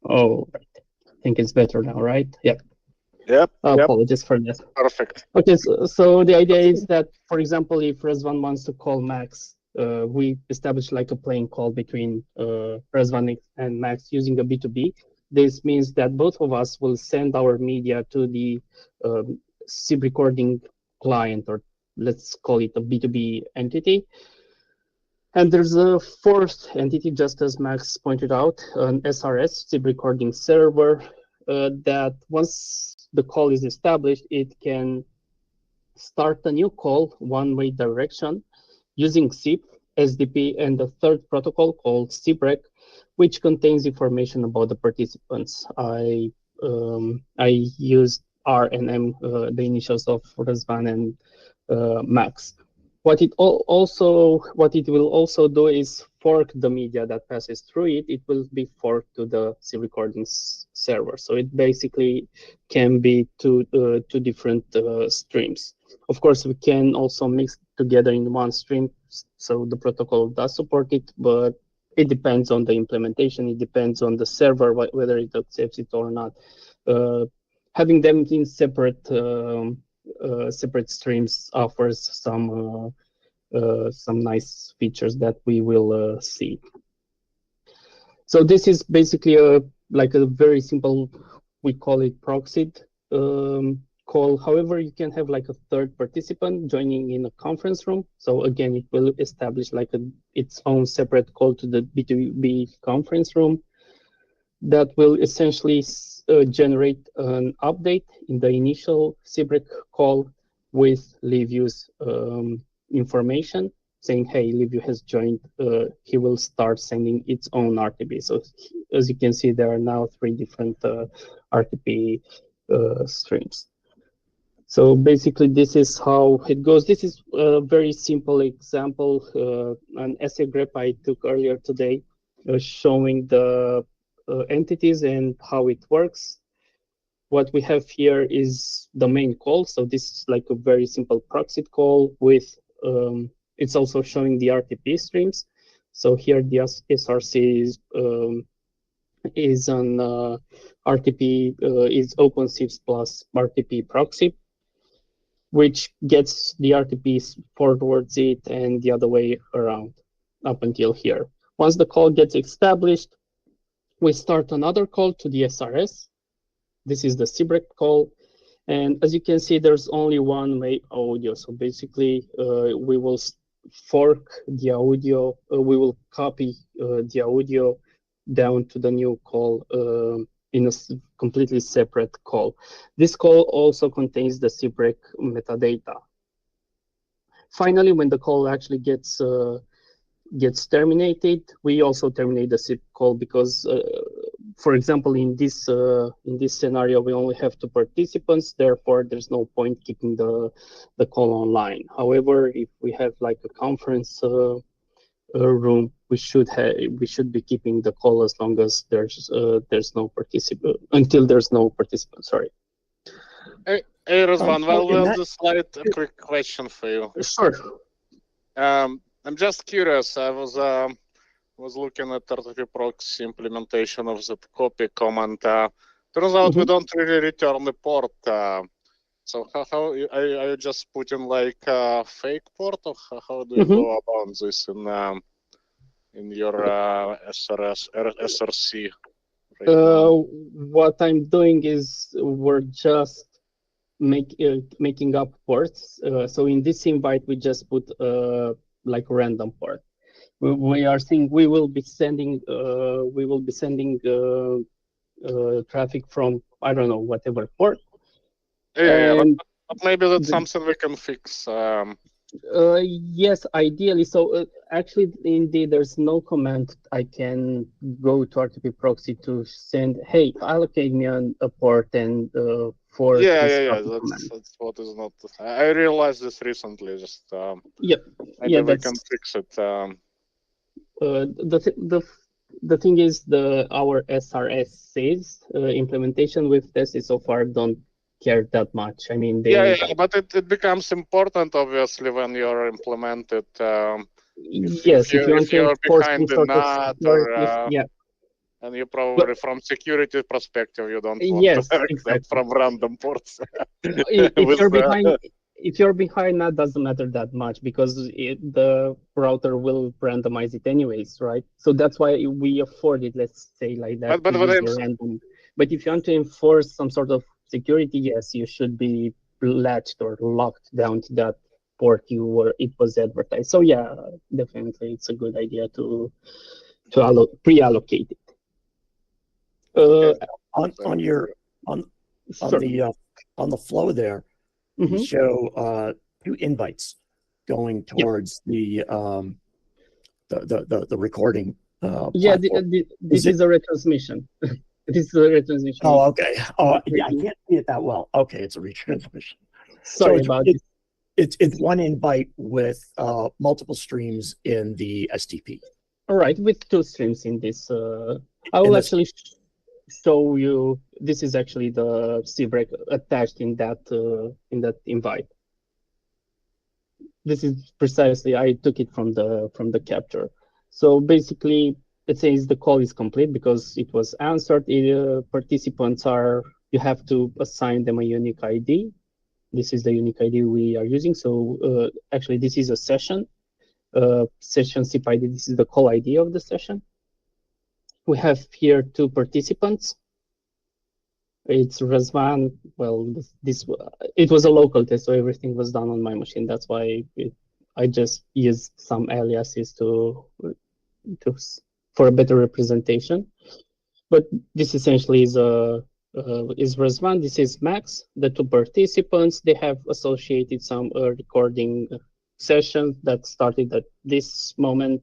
Oh, right. I think it's better now, right? Yep. Yep. Apologies for that. Perfect. Okay, so the idea is that, for example, if Razvan wants to call Max, we establish like a playing call between Razvan and Max using a B2B. This means that both of us will send our media to the SIP recording client, or let's call it a B2B entity. And there's a fourth entity, just as Max pointed out, an SRS, SIP recording server, that once the call is established, it can start a new call one-way direction using SIP, SDP, and the third protocol called SIPREC, which contains information about the participants. I used R and M, the initials of Razvan and Max. What it will also do is fork the media that passes through it. It will be forked to the SIP recording server. So it basically can be two different streams. Of course, we can also mix together in one stream. So the protocol does support it, but it depends on the implementation. It depends on the server, whether it accepts it or not. Having them in separate streams offers some nice features that we will see. So this is basically like a very simple, we call it proxied call. However, you can have like a third participant joining in a conference room. So again, it will establish like its own separate call to the B2B conference room that will essentially generate an update in the initial SIPREC call with Liviu's information, saying, hey, Liviu has joined. He will start sending its own RTP. So as you can see, there are now 3 different RTP streams. So basically, this is how it goes. This is a very simple example, an essay grep I took earlier today, showing the entities and how it works. What we have here is the main call. So this is like a very simple proxy call with, it's also showing the RTP streams. So here the SRC is on RTP, is OpenSIPs plus RTP proxy. which gets the RTPs forwards it and the other way around up until here. Once the call gets established, we start another call to the SRS. This is the SIPREC call. And as you can see, there's only one way audio. So basically, we will fork the audio. We will copy the audio down to the new call in a completely separate call. This call also contains the SIPREC metadata. Finally, when the call actually gets terminated, we also terminate the SIP call because, for example, in this scenario, we only have 2 participants. Therefore, there's no point keeping the call online. However, if we have like a conference room, we should be keeping the call as long as there's no participant, until there's no participant. Sorry. Hey, Razvan, well, just a quick question for you. Sure. I'm just curious. I was looking at RTP proxy implementation of that copy command. Turns out we don't really return the port. So how are you just putting like a fake port, or how do you go about this in your SRC? Right what I'm doing is we're just making up ports. So in this invite, we just put like a random port. We are saying we will be sending traffic from, I don't know, whatever port. Yeah, but maybe that's something we can fix. Yes, ideally. So actually, indeed, there's no command I can go to RTP proxy to send, hey, allocate me on a port and for that's what is not. I realized this recently. Just maybe we can fix it. The thing is, our SRS says implementation with tested so far don't care that much. I mean, but it becomes important obviously when you're implemented. If you're behind the NAT or and you probably from security perspective you don't want to accept from random ports. If you're behind NAT, doesn't matter that much because the router will randomize it anyways, right? So that's why we afford it. Let's say like that. But if you want to enforce some sort of security, yes, you should be latched or locked down to that port it was advertised. So yeah, definitely it's a good idea to pre-allocate it. On the flow there, you show 2 invites going towards the recording. This is a retransmission. This is a retransmission. Oh, okay. Oh, yeah, I can't see it that well. Okay, it's a retransmission. Sorry about it. It's one invite with multiple streams in the STP. All right, with 2 streams in this. I will actually show you. This is actually the SIPREC attached in that invite. This is precisely, I took it from the capture. So basically, it says the call is complete because it was answered. Participants you have to assign them a unique ID. This is the unique ID we are using. So actually, this is a session. Session SIP ID. This is the call ID of the session. We have here 2 participants. It's Razvan. Well, it was a local test, so everything was done on my machine. That's why I just used some aliases for a better representation. But this essentially is Razvan. This is Max. The 2 participants, they have associated some recording session that started at this moment,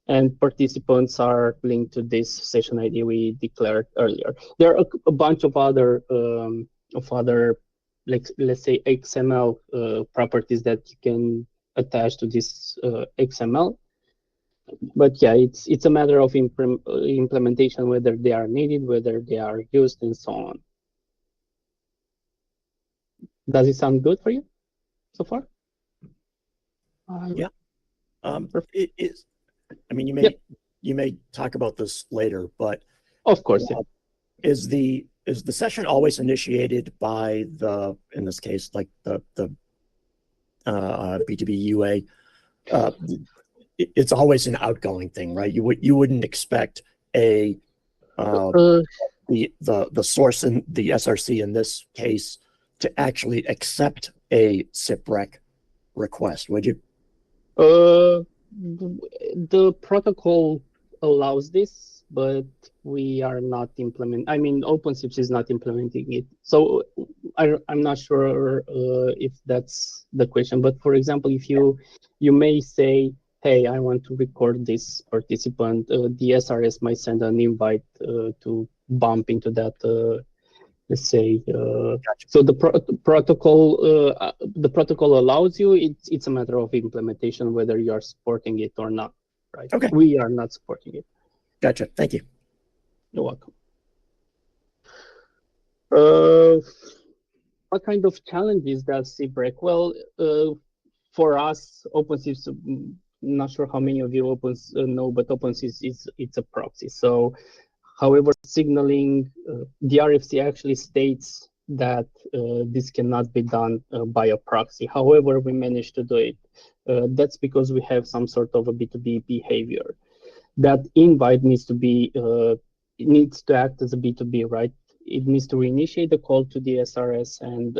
and participants are linked to this session ID we declared earlier. There are a bunch of other like, let's say XML properties that you can attach to this XML. But yeah, it's a matter of implementation, whether they are needed, whether they are used, and so on. Does it sound good for you so far? Yeah. It is. I mean, you may talk about this later, but of course, is the session always initiated by in this case, like the B2B UA, it's always an outgoing thing, right? You wouldn't expect the source in the SRC in this case to actually accept a SIPREC request, would you? The protocol allows this, but we are not implementing. I mean, OpenSIPs is not implementing it, so I'm not sure if that's the question. But for example, if you may say, hey, I want to record this participant, the SRS might send an invite to bump into that. Let's say, Gotcha. so the protocol allows you. It's a matter of implementation whether you are supporting it or not, right? Okay. We are not supporting it. Gotcha. Thank you. You're welcome. What kind of challenges does SIPREC? Well, for us, OpenSIPs, not sure how many of you know, but OpenSIPs it's a proxy. So, however, signaling, the RFC actually states that this cannot be done by a proxy. However, we managed to do it. That's because we have some sort of a B2B behavior. That invite needs to be, it needs to act as a B2B, right? It needs to reinitiate the call to the SRS and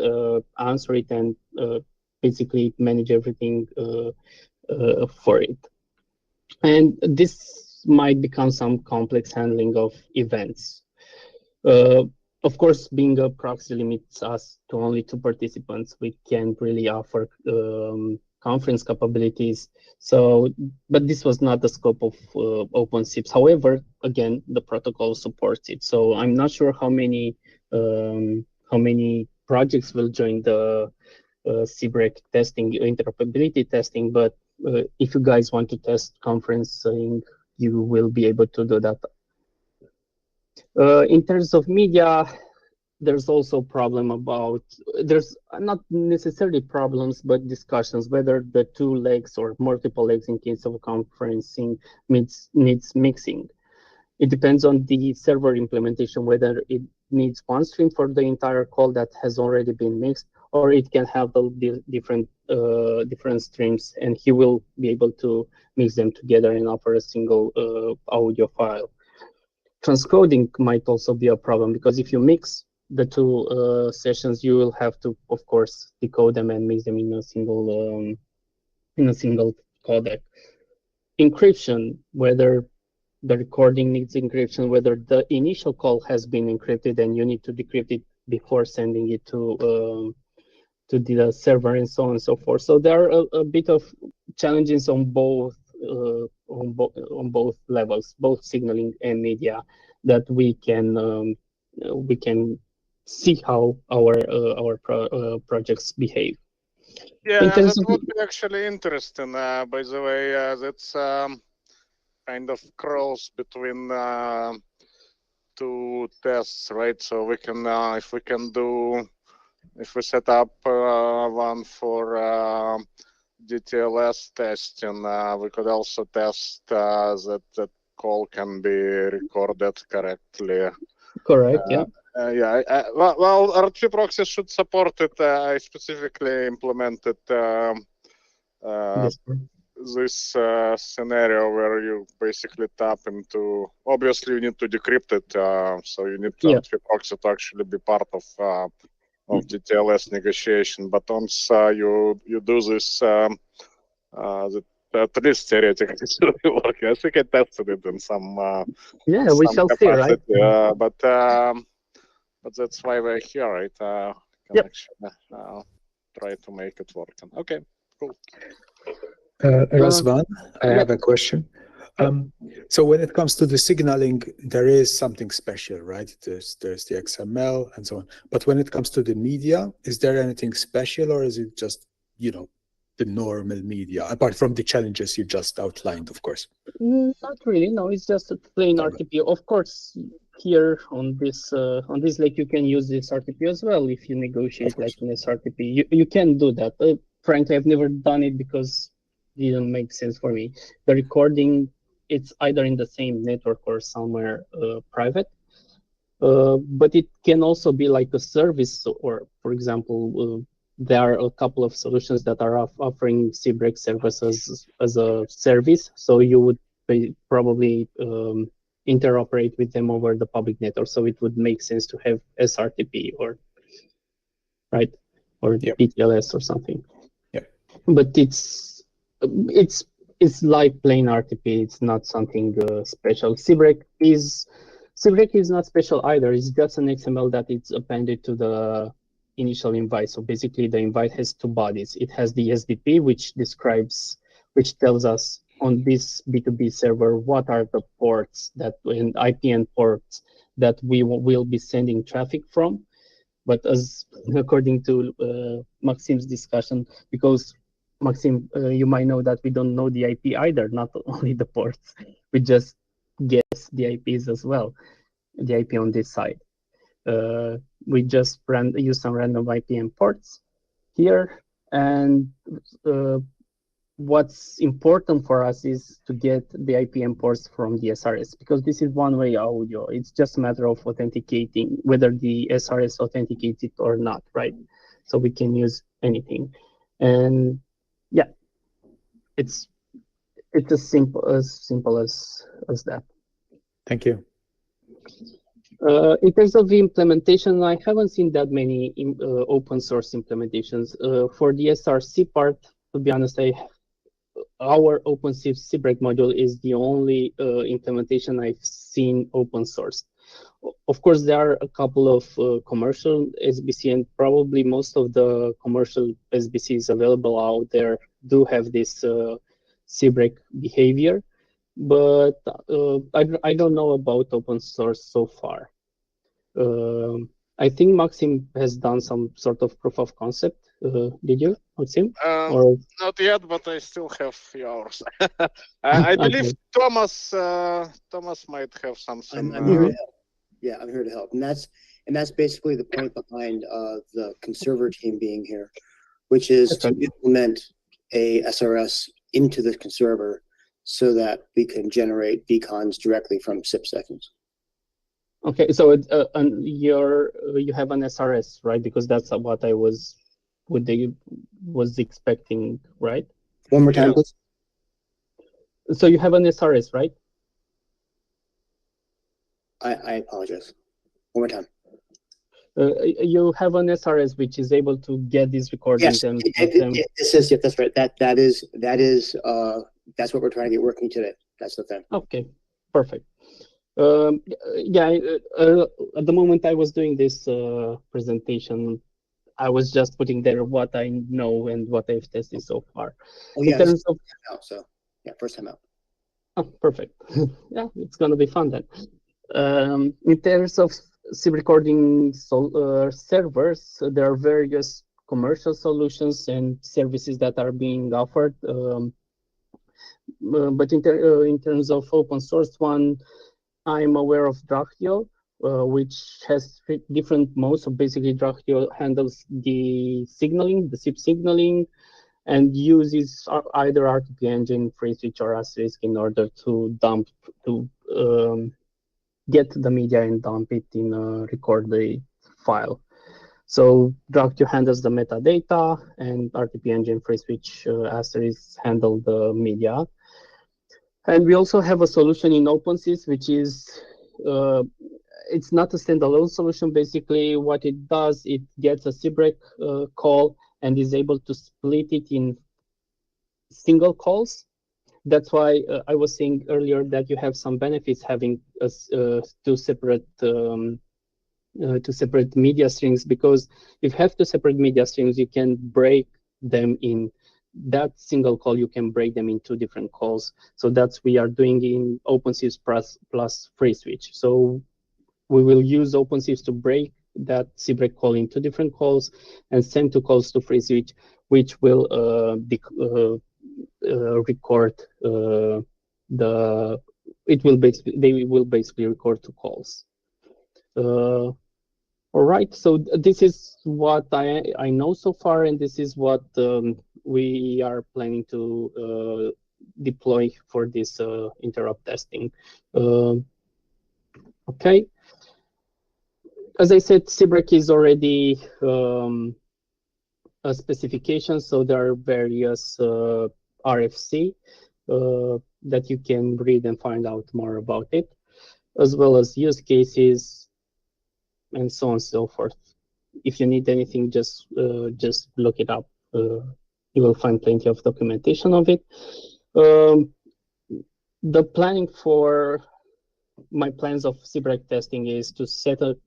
answer it and basically manage everything for it. And this might become some complex handling of events. Of course, being a proxy limits us to only 2 participants. We can't really offer conference capabilities. So, but this was not the scope of OpenSIPs. However, again, the protocol supports it. So I'm not sure how many projects will join the SIPREC testing, interoperability testing. But if you guys want to test conferencing, you will be able to do that. In terms of media, there's also a problem about, there's not necessarily problems, but discussions whether the 2 legs or multiple legs in case of conferencing needs mixing. It depends on the server implementation, whether it needs one stream for the entire call that has already been mixed, or it can have the different streams, and he will be able to mix them together and offer a single audio file. Transcoding might also be a problem, because if you mix the 2 sessions, you will have to, of course, decode them and mix them in a single codec. Encryption, whether the recording needs encryption, whether the initial call has been encrypted and you need to decrypt it before sending it to the server, and so on and so forth. So there are a bit of challenges on both levels, both signaling and media, that we can see how our projects behave. Yeah, that would be actually interesting. By the way, that's kind of cross between 2 tests, right? So we can, if we set up one for DTLS testing, we could also test that the call can be recorded correctly. Correct, yeah. Well, R3 proxy should support it. I specifically implemented this scenario where you basically tap into, obviously you need to decrypt it, so you need R3 proxy to actually be part of DTLS negotiation. But once you do this, at least theoretically it should be working. I think I tested it in some we shall capacity, see, right? But that's why we're here, right? Can actually try to make it working. Okay, cool. Razvan, I have a question. So when it comes to the signaling, there is something special, right? There's the XML and so on. But when it comes to the media, is there anything special, or is it just, the normal media, apart from the challenges you just outlined, of course? Not really, no. It's just a plain RTP. Of course, here on this lake, you can use this RTP as well if you negotiate like in this RTP. You can do that. Frankly, I've never done it because it didn't make sense for me. The recording, it's either in the same network or somewhere private. But it can also be like a service, or for example, there are a couple of solutions that are offering SIPREC services as a service. So you would probably interoperate with them over the public network. So it would make sense to have SRTP or DTLS or something. But it's like plain RTP. It's not something special. SIPREC is not special either. It's just an XML that it's appended to the initial invite. So basically, the invite has two bodies. It has the SDP, which tells us on this B2B server what are the ports and IPN ports that we will be sending traffic from. But as according to Maksym's discussion, because Maksym, you might know that we don't know the IP either, not only the ports. We just guess the IPs as well, the IP on this side. We just use some random IPN ports here, and what's important for us is to get the IPN ports from the SRS, because this is one-way audio. It's just a matter of authenticating whether the SRS authenticates it or not, right? So we can use anything, and yeah, it's as simple as that. Thank you. In terms of the implementation, I haven't seen that many open source implementations. For the SRC part, to be honest, our OpenSIPREC module is the only implementation I've seen open source. Of course, there are a couple of commercial SBC, and probably most of the commercial SBCs available out there do have this SIPREC behavior, but I don't know about open source so far. I think Maksym has done some sort of proof of concept. Did you, Maksym? Not yet, but I still have a few hours. I believe Thomas might have something. I'm here to help. Yeah, I'm here to help, and that's basically the point behind the conserver team being here, which is to implement a SRS into the conserver so that we can generate beacons directly from SIP seconds. Okay, so you have an SRS, right? Because that's what I was expecting, right? One more time, please. So you have an SRS, right? I apologize. One more time. You have an SRS which is able to get these recordings. Yes, that's right. That's what we're trying to get working today. That's the thing. Okay, perfect. Yeah, at the moment I was doing this presentation, I was just putting there what I know and what I've tested so far. Oh yeah, first time out. Oh, perfect. Yeah, it's gonna be fun then. In terms of SIP recording servers, there are various commercial solutions and services that are being offered. But in terms of open source one, I'm aware of Dractio, which has different modes. So basically, Dractio handles the signaling, the SIP signaling, and uses either RTP engine, FreeSwitch, or Asterisk in order to get the media and dump it in a recorded file. So Dractio handles the metadata, and RTP engine, FreeSwitch, Asterisk handle the media. And we also have a solution in OpenSys, which is, it's not a standalone solution. Basically, what it does, it gets a SIPREC call and is able to split it in single calls. That's why I was saying earlier that you have some benefits having two separate media streams, because if you have two separate media streams, you can break them in that single call. You can break them in two different calls. So that's we are doing in OpenSIPs plus FreeSwitch. So we will use OpenSIPs to break that SIPREC call into different calls and send two calls to FreeSwitch, which will record they will basically record two calls. All right, so this is what I know so far, and this is what we are planning to deploy for this interrupt testing. Okay. As I said, SIPREC is already specifications. So there are various RFC that you can read and find out more about it, as well as use cases and so on and so forth. If you need anything, just look it up. You will find plenty of documentation of it. The planning for my plans of SIPREC testing is to set up,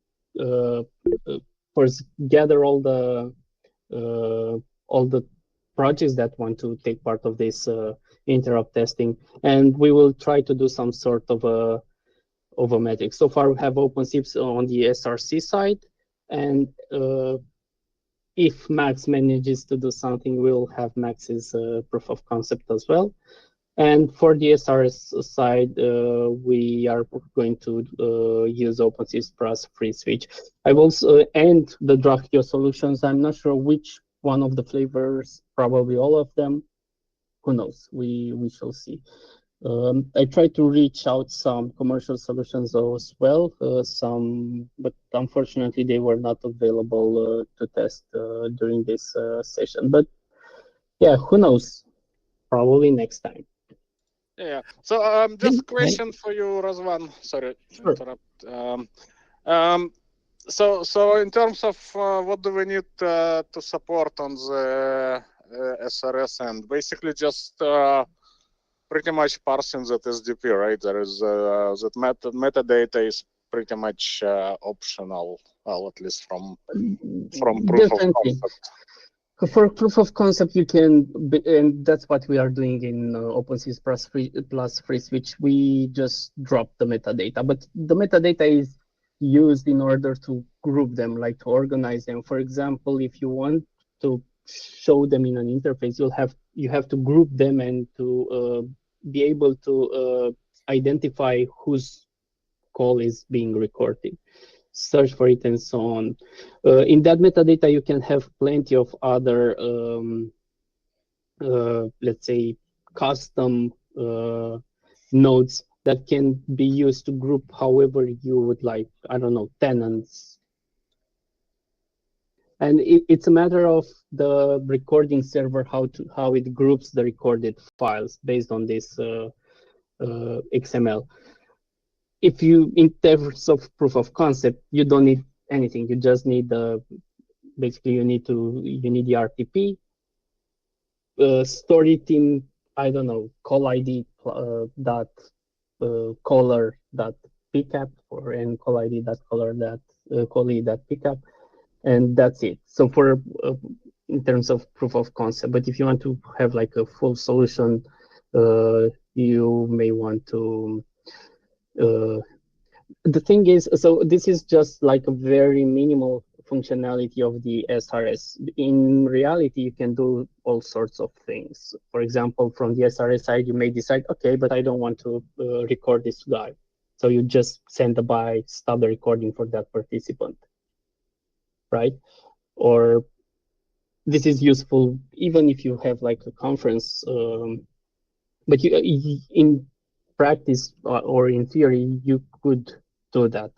first gather all the projects that want to take part of this interop testing, and we will try to do some sort of a metric. So far, we have OpenSIPs on the SRC side, and if Max manages to do something, we'll have Max's proof of concept as well. And for the SRS side, we are going to use OpenSIPs plus free switch. I will end the Dractio solutions. I'm not sure which one of the flavors, probably all of them. Who knows? We shall see. I tried to reach out some commercial solutions as well, but unfortunately they were not available to test during this session. But yeah, who knows? Probably next time. Yeah. So just a question for you, Razvan. Sorry to interrupt. So in terms of what do we need to support on the SRS end? Basically just pretty much parsing that SDP, right? There is that metadata is pretty much optional, well, at least from proof of concept. For proof of concept, you can, and that's what we are doing in OpenSIPs plus free switch. We just drop the metadata, but the metadata is used in order to group them, like to organize them. For example, if you want to show them in an interface, you have to group them and to be able to identify whose call is being recorded, search for it, and so on. In that metadata, you can have plenty of other, let's say, custom nodes that can be used to group however you would like. I don't know, tenants. And it's a matter of the recording server how it groups the recorded files based on this XML. If you, in terms of proof of concept, you don't need anything. You just need basically you need the RTP, store it in, I don't know, call ID dot caller dot pickup and call ID dot caller dot call ID dot pickup, and that's it. So for in terms of proof of concept, but if you want to have like a full solution, you may want to. The thing is, so this is just like a very minimal functionality of the SRS. In reality, you can do all sorts of things. For example, from the SRS side, you may decide, okay, but I don't want to record this guy. So you just send a by, stop the recording for that participant, right? Or this is useful even if you have like a conference, but in practice or in theory, you could do that.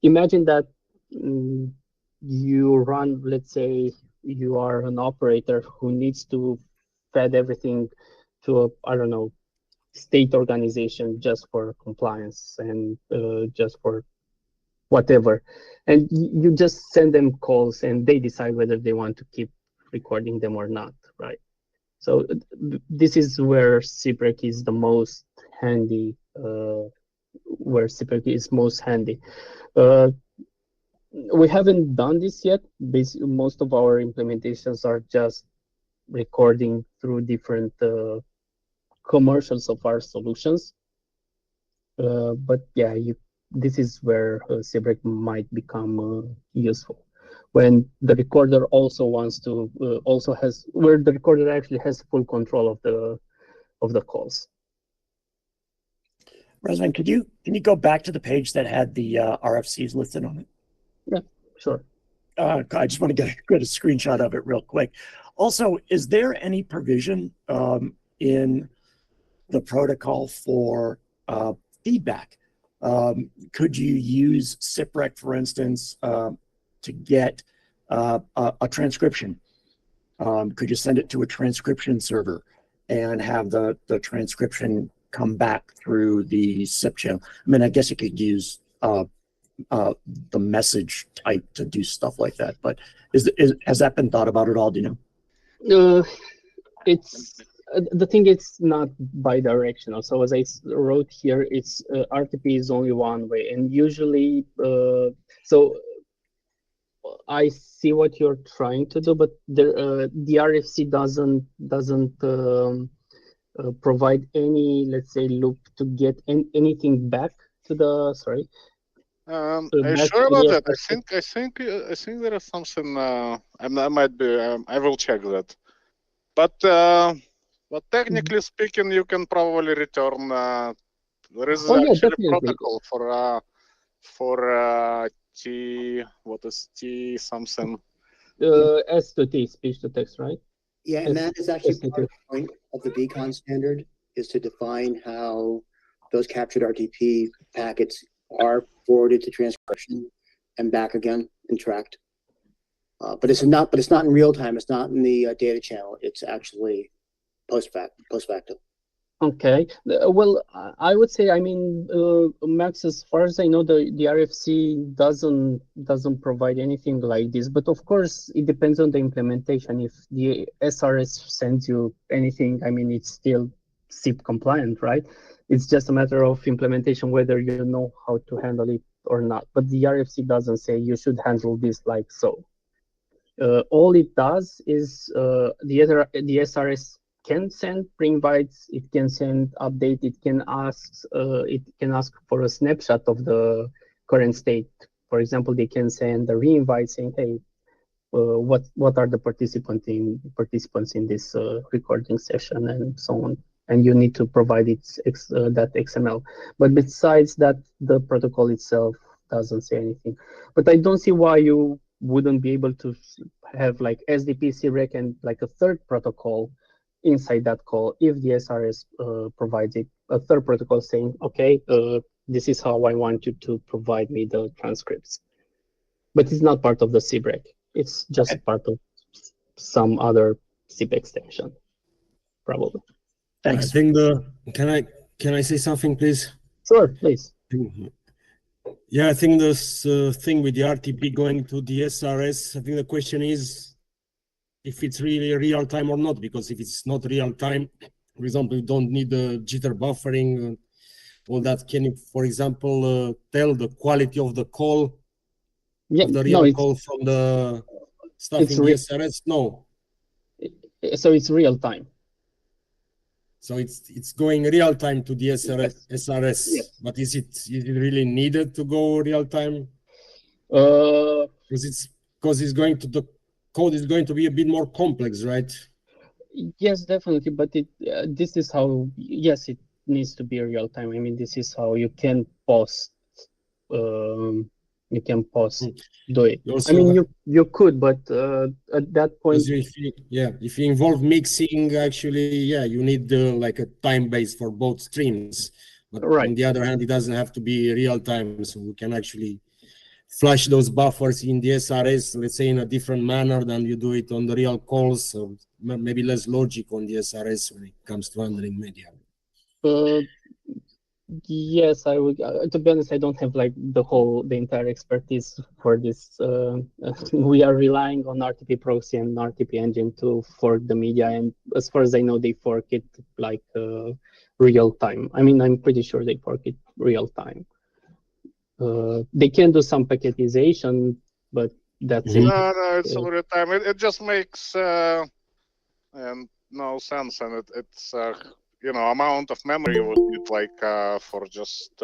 Imagine that you run, let's say you are an operator who needs to fed everything to a, I don't know, state organization just for compliance and just for whatever. And you just send them calls and they decide whether they want to keep recording them or not, right? So this is where SIPREC is the most handy, We haven't done this yet. Most of our implementations are just recording through different commercials of our solutions. But yeah, this is where SIPREC might become useful. When the recorder also wants to, where the recorder actually has full control of the calls. Razvan, can you go back to the page that had the RFCs listed on it? Yeah, sure. I just want to get a screenshot of it real quick. Also, is there any provision in the protocol for feedback? Could you use SIPREC, for instance, to get a transcription Could you send it to a transcription server and have the transcription come back through the SIP channel? I mean, I guess you could use the message type to do stuff like that, but has that been thought about at all? Do you know? It's the thing. It's not bi-directional. So as I wrote here, it's RTP is only one way, and usually, so I see what you're trying to do, but the RFC doesn't provide any, let's say, loop to get anything back to the Are you sure about that? I think there is something. I might be. I will check that. But technically speaking, you can probably return. There is actually a protocol for T. What is T something? S2T, speech to text, right? Yeah, and that is actually part of the point of the beacon standard, is to define how those captured RTP packets are forwarded to transcription and back again and tracked. But it's not in real time. It's not in the data channel. It's actually post facto. Okay. Well, I would say, I mean, Max, as far as I know, the RFC doesn't provide anything like this. But of course, it depends on the implementation. If the SRS sends you anything, I mean, it's still SIP compliant, right? It's just a matter of implementation, whether you know how to handle it or not. But the RFC doesn't say you should handle this like so. All it does is the SRS can send pre-invites, it can send update, it can ask for a snapshot of the current state. For example, they can send a re-invite saying, hey, what are the participants in this recording session and so on. And you need to provide that XML. But besides that, the protocol itself doesn't say anything. But I don't see why you wouldn't be able to have like SDP, SIPREC, and like a third protocol inside that call if the SRS provides it, a third protocol saying, okay, this is how I want you to provide me the transcripts. But it's not part of the SIPREC. It's just part of some other SIP extension, probably. Thanks. I think can I say something, please? Sure, please. Yeah, I think this thing with the RTP going to the SRS, I think the question is if it's really real time or not, because if it's not real time, for example, you don't need the jitter buffering, all that. Can you, for example, tell the quality of the call, of the real call from the stuff in the SRS? No. So it's real time. So it's going real time to the SRS, yes. But is it really needed to go real time? Because it's going to, the code is going to be a bit more complex, right? Yes, definitely. But this is how, yes, it needs to be real time. I mean, this is how you can post. You can post do it. I mean, you could, but at that point, if you involve mixing, actually, you need like a time base for both streams. But on the other hand, it doesn't have to be real time, so we can actually flash those buffers in the SRS, let's say, in a different manner than you do it on the real calls. So maybe less logic on the SRS when it comes to handling media. Yes, I would. To be honest, I don't have like the entire expertise for this. We are relying on RTP proxy and RTP engine to fork the media, and as far as I know, they fork it like real time. I mean, I'm pretty sure they fork it real time. They can do some packetization, but that's it. No, it's real time. It just makes no sense, and it's amount of memory you would need like for just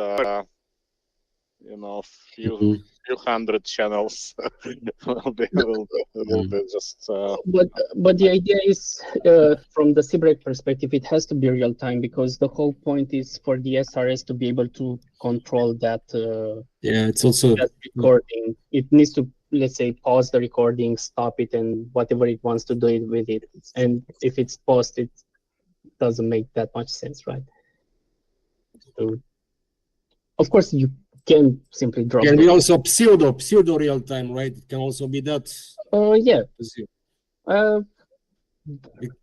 few hundred channels. will be just. But the idea is, from the SIPREC perspective, it has to be real time because the whole point is for the SRS to be able to control that. It's also that recording. It needs to, let's say, pause the recording, stop it, and whatever it wants to do it with it. And if it's paused, it doesn't make that much sense, right? So, of course, you can simply drop. Can be also pseudo real time, right? It can also be that. Yeah.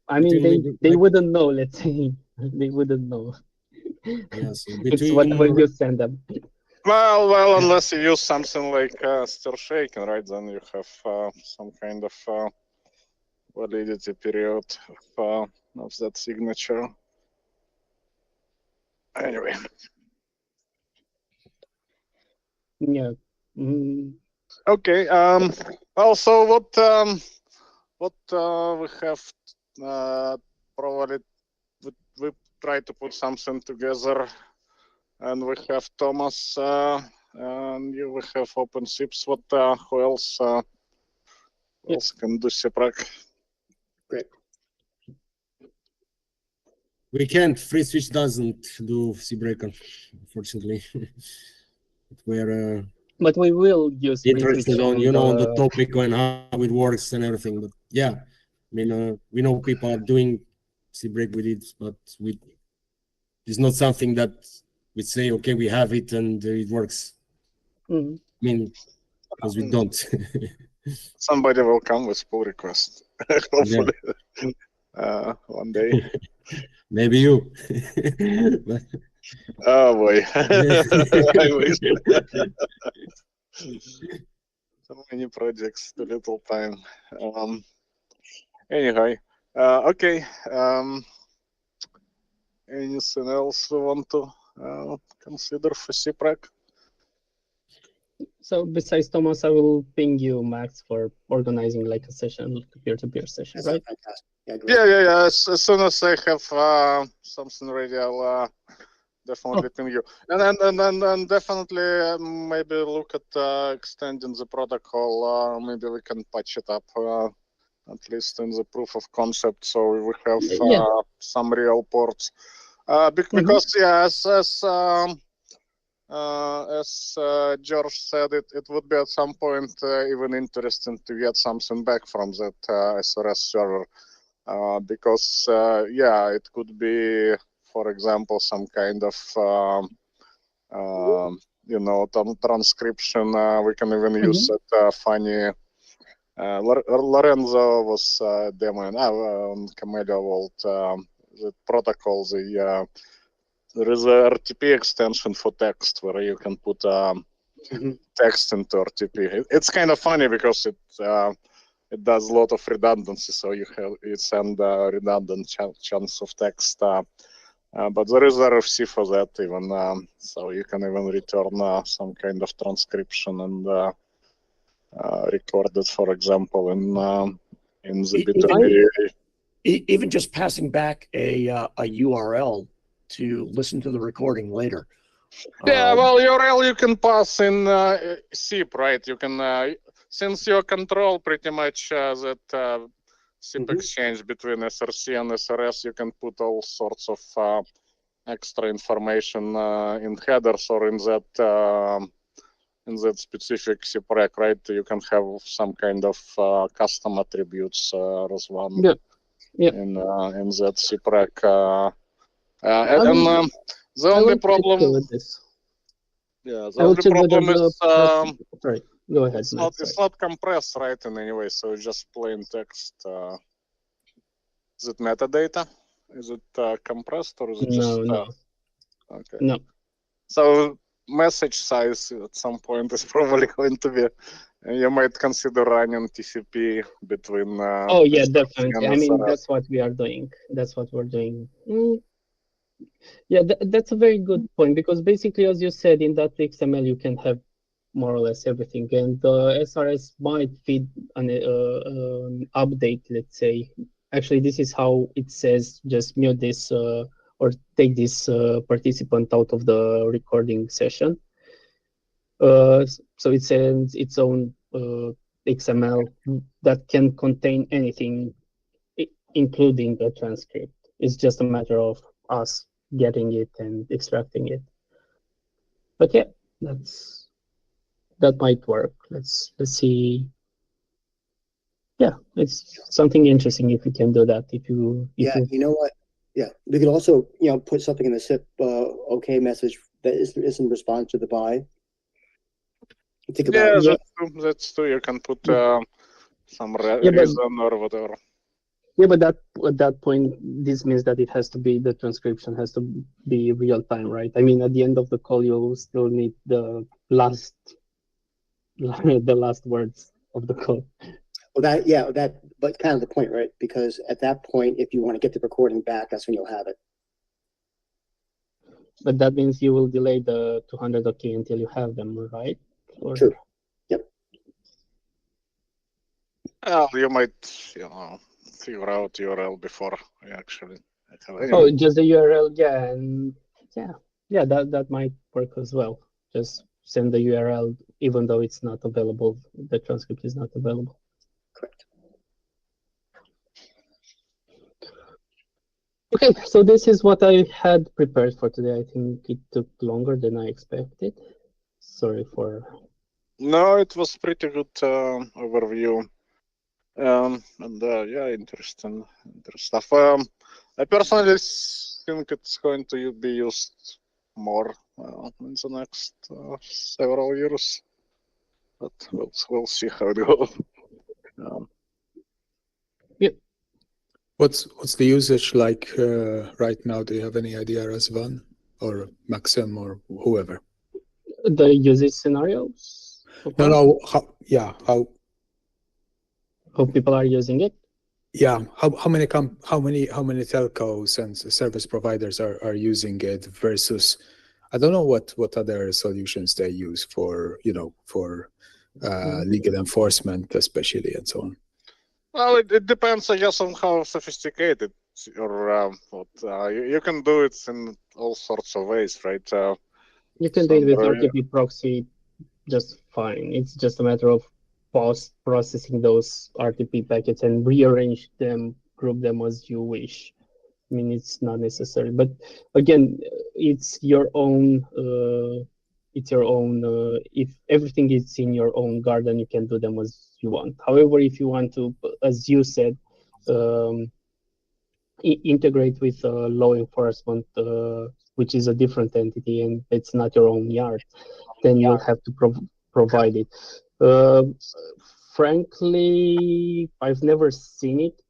I mean, they wouldn't know. Let's say they wouldn't know. Yeah, so It's whatever you send them. Well, unless you use something like STIR shaking, right? Then you have some kind of validity period of that signature. Anyway. Yeah. Okay. Also, what we have probably we try to put something together, and we have Thomas, and we have OpenSIPs. What who else? Who else can do SIPREC? Great. We can't. FreeSwitch doesn't do SIPREC, unfortunately. We're but we will use interested on on the topic and how it works and everything. But yeah, I mean, we know people are doing SIPREC with it, but it's not something that we say, okay, we have it and it works. Mm-hmm. I mean, because we don't. Somebody will come with pull request. Hopefully, one day. Maybe you. Oh boy. I wish. So many projects, too little time. Anyway, okay. Anything else we want to consider for SIPREC? So besides Thomas, I will ping you, Max, for organizing like a session, peer-to-peer session, right? Fantastic. Yeah. As soon as I have something ready, I'll definitely ping you. And definitely maybe look at extending the protocol. Maybe we can patch it up at least in the proof of concept, so we have some real ports. Because as George said, it would be at some point even interesting to get something back from that SRS server, because it could be, for example, some kind of transcription. We can even use that funny. Lorenzo was demoing on Camellia Vault the protocol. There is a RTP extension for text where you can put text into RTP. It's kind of funny because it does a lot of redundancy, so you send redundant chunks of text. But there is RFC for that even, so you can even return some kind of transcription and record it, for example, in the bit. Even just passing back a URL to listen to the recording later. Yeah, well, URL you can pass in SIP, right? You can, since you control pretty much that SIP exchange between SRC and SRS, you can put all sorts of extra information in headers or in that specific SIPREC, right? You can have some kind of custom attributes, Razvan, in that SIPREC. And the only problem with this. Yeah, the only problem is sorry, go ahead. It's not compressed, right, in any way, so it's just plain text. Is it metadata? Is it compressed or is it just no? Okay. No. So message size at some point is probably going to be. You might consider running TCP between. Oh yeah, definitely. I mean, that's what we are doing. That's what we're doing. Yeah, that's a very good point, because basically, as you said, in that XML you can have more or less everything, and SRS might feed an update, let's say. Actually, this is how it says, just mute this or take this participant out of the recording session. So it sends its own XML that can contain anything, including a transcript. It's just a matter of us getting it and extracting it. But yeah, that might work. Let's see. Yeah, it's something interesting if you can do that. You know what? Yeah, we could also put something in the SIP OK message that is in response to the buy. Think about that's true. You can put some reason or whatever. Yeah, but at that point, this means that it has to be, the transcription has to be real time, right? I mean, at the end of the call, you still need the last words of the call. Well, but kind of the point, right? Because at that point, if you want to get the recording back, that's when you'll have it. But that means you will delay the 200 OK until you have them, right? True. Yep. Well, you might, figure out URL before you actually. Oh, just the URL, yeah, and yeah, that might work as well. Just send the URL even though it's not available. The transcript is not available. Correct. Okay, so this is what I had prepared for today. I think it took longer than I expected. Sorry for. No, it was pretty good overview. And yeah, interesting stuff. I personally think it's going to be used more in the next several years, but we'll see how it goes. Yeah. What's the usage like right now? Do you have any idea, Razvan or Maksym or whoever? The usage scenarios? No. How people are using it? Yeah, how many telcos and service providers are using it versus, I don't know what other solutions they use for legal enforcement especially and so on. Well, it depends, I guess, on how sophisticated or what you can do it in all sorts of ways, right? You can do it with RTP proxy just fine. It's just a matter of processing those RTP packets and rearrange them, group them as you wish. I mean, it's not necessary, but again, it's your own. If everything is in your own garden, you can do them as you want. However, if you want to, as you said, integrate with law enforcement, which is a different entity and it's not your own yard, then you'll have to provide it. Frankly, I've never seen it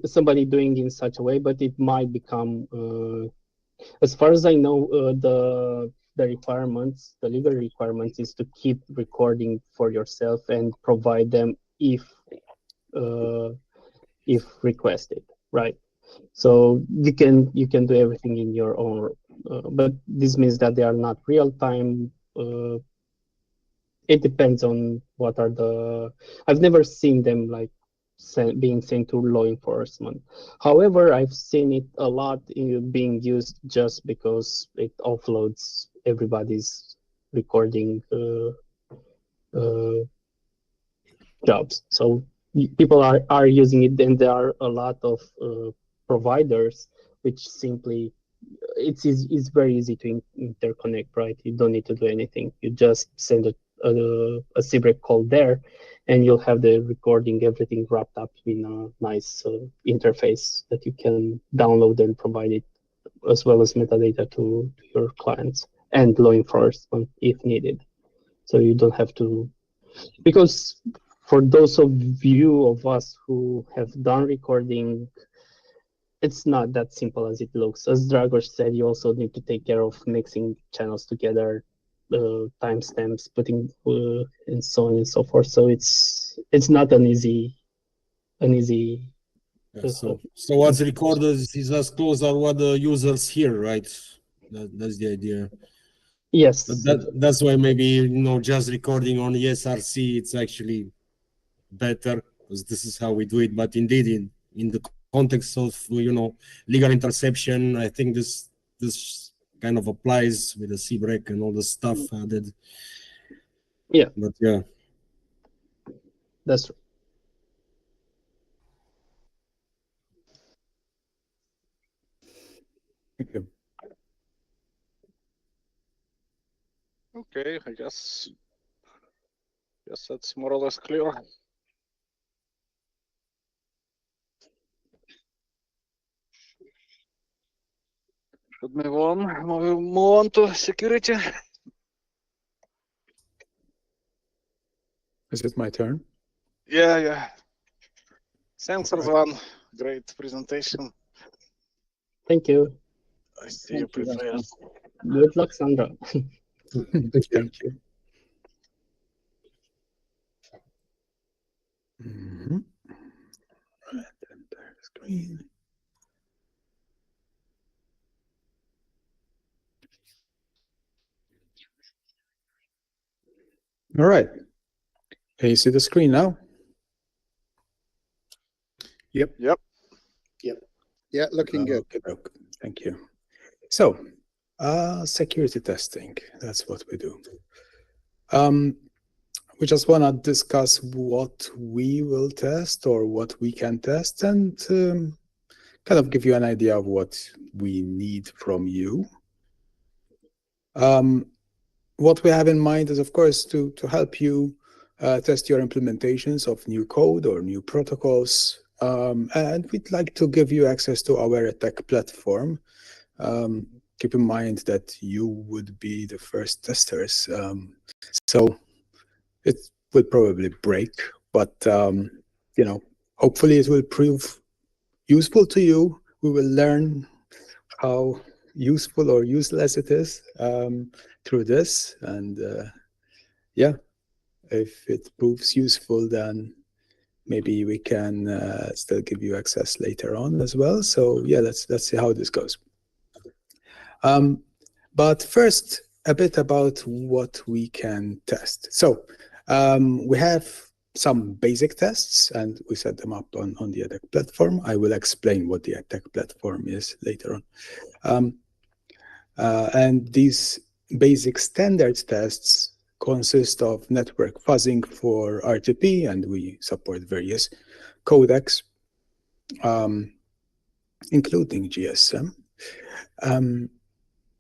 somebody doing in such a way, but it might become, as far as I know, the requirements, the legal requirements, is to keep recording for yourself and provide them if requested, right? So you can do everything in your own, but this means that they are not real time. It depends on what are the. I've never seen them like being sent to law enforcement. However, I've seen it a lot being used just because it offloads everybody's recording jobs. So people are using it, and there are a lot of providers which simply it's very easy to interconnect, right? You don't need to do anything. You just send a SIPREC call there, and you'll have the recording, everything wrapped up in a nice interface that you can download and provide it, as well as metadata to your clients and law enforcement if needed. So you don't have to, because for those of us who have done recording, it's not that simple as it looks. As Dragos said, you also need to take care of mixing channels together, timestamps, putting and so on and so forth. So it's not an easy. Yeah, so what's recorded is as close as what the users hear, right? That's the idea. Yes. That's why maybe just recording on the SRC it's actually better, because this is how we do it. But indeed, in the context of legal interception, I think this kind of applies with the SIPREC and all the stuff added. Yeah. But yeah, that's true. Thank you. Okay, I guess that's more or less clear. Should move on to security. Is it my turn? Yeah. Thanks, Razvan. Great presentation. Thank you. I see you prepared. Good luck, Sandro. Thank you. Entire screen. All right. Can you see the screen now? Yep. Yep. Yeah, looking good. Okay. Thank you. So, security testing, that's what we do. We just want to discuss what we will test or what we can test and kind of give you an idea of what we need from you. What we have in mind is, of course, to help you test your implementations of new code or new protocols. And we'd like to give you access to our tech platform. Keep in mind that you would be the first testers. So it will probably break, but you know, hopefully it will prove useful to you. We will learn how useful or useless it is through this. And yeah, if it proves useful, then maybe we can still give you access later on as well. So yeah, let's see how this goes. But first, a bit about what we can test. So we have some basic tests, and we set them up on the attack platform. I will explain what the attack platform is later on. And these basic standard tests consist of network fuzzing for RTP, and we support various codecs, including GSM,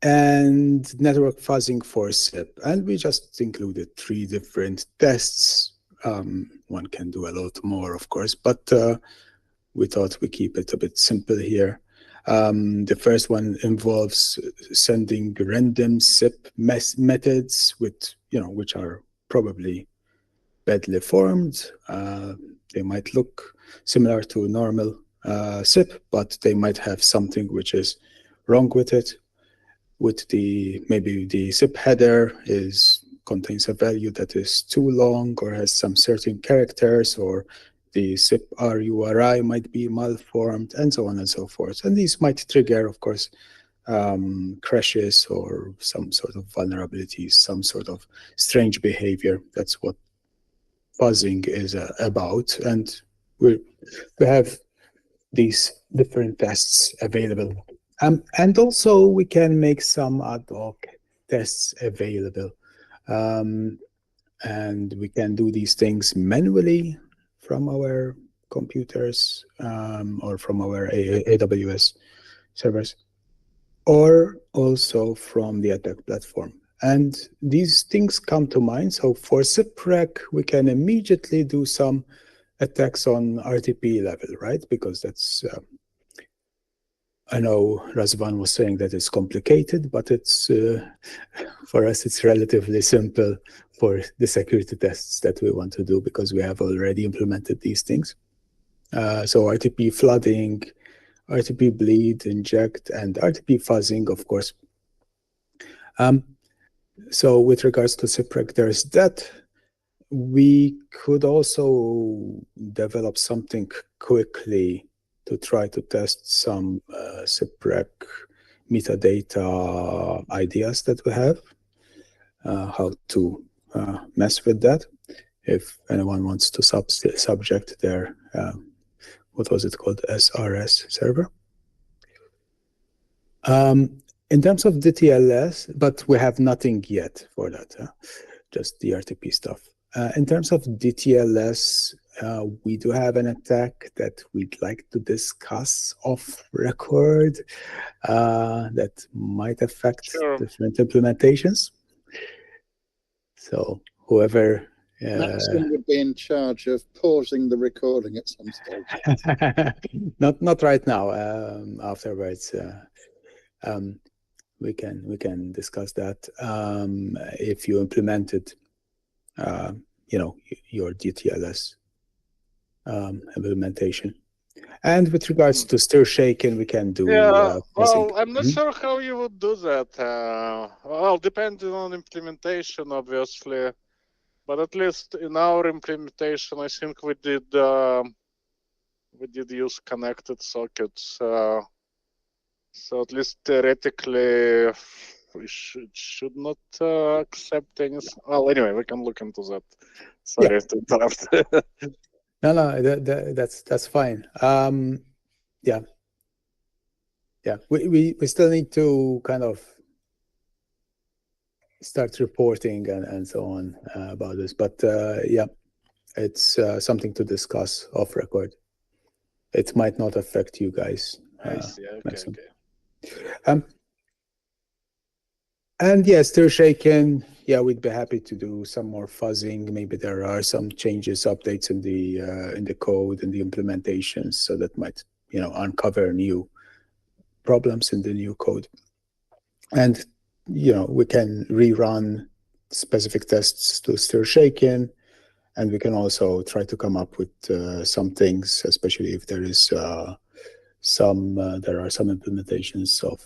and network fuzzing for SIP. And we just included 3 different tests. One can do a lot more, of course, but we thought we keep it a bit simple here. The first one involves sending random SIP methods with, which are probably badly formed. They might look similar to normal SIP, but they might have something which is wrong with it. With maybe the SIP header contains a value that is too long or has some certain characters, or the SIP RURI might be malformed, and so on and so forth. And these might trigger, of course, crashes or some sort of vulnerabilities, some sort of strange behavior. That's what fuzzing is about. And we have these different tests available. And also we can make some ad hoc tests available. And we can do these things manually from our computers or from our AWS servers, or also from the attack platform. And these things come to mind. So for SIPREC, we can immediately do some attacks on RTP level, right? Because that's, I know Razvan was saying that it's complicated, but it's for us, it's relatively simple for the security tests that we want to do, because we have already implemented these things. So RTP flooding, RTP bleed, inject, and RTP fuzzing, of course. So with regards to SIPREC, there's that. We could also develop something quickly to try to test some SIPREC metadata ideas that we have, how to mess with that. If anyone wants to subject their, what was it called, SRS server. In terms of DTLS, but we have nothing yet for that, just the RTP stuff. In terms of DTLS, we do have an attack that we'd like to discuss off record that might affect different implementations. So whoever... Maksym would be in charge of pausing the recording at some stage. Not right now. Afterwards, we can discuss that. If you implemented, your DTLS implementation. And with regards to stir shaken, we can do well, I'm not sure how you would do that. Well, depending on implementation, obviously, but at least in our implementation, I think we did use connected sockets. So at least theoretically, we should not accept any. Well, anyway, we can look into that. Sorry to interrupt. No, that's fine. Yeah, we still need to kind of start reporting and so on about this, but yeah, it's something to discuss off record. It might not affect you guys. I see. Okay. And yeah, stir shaken. Yeah, we'd be happy to do some more fuzzing. Maybe there are some changes, updates in the code and the implementations, so that might uncover new problems in the new code. And we can rerun specific tests to stir shaken, and we can also try to come up with some things, especially if there is there are some implementations of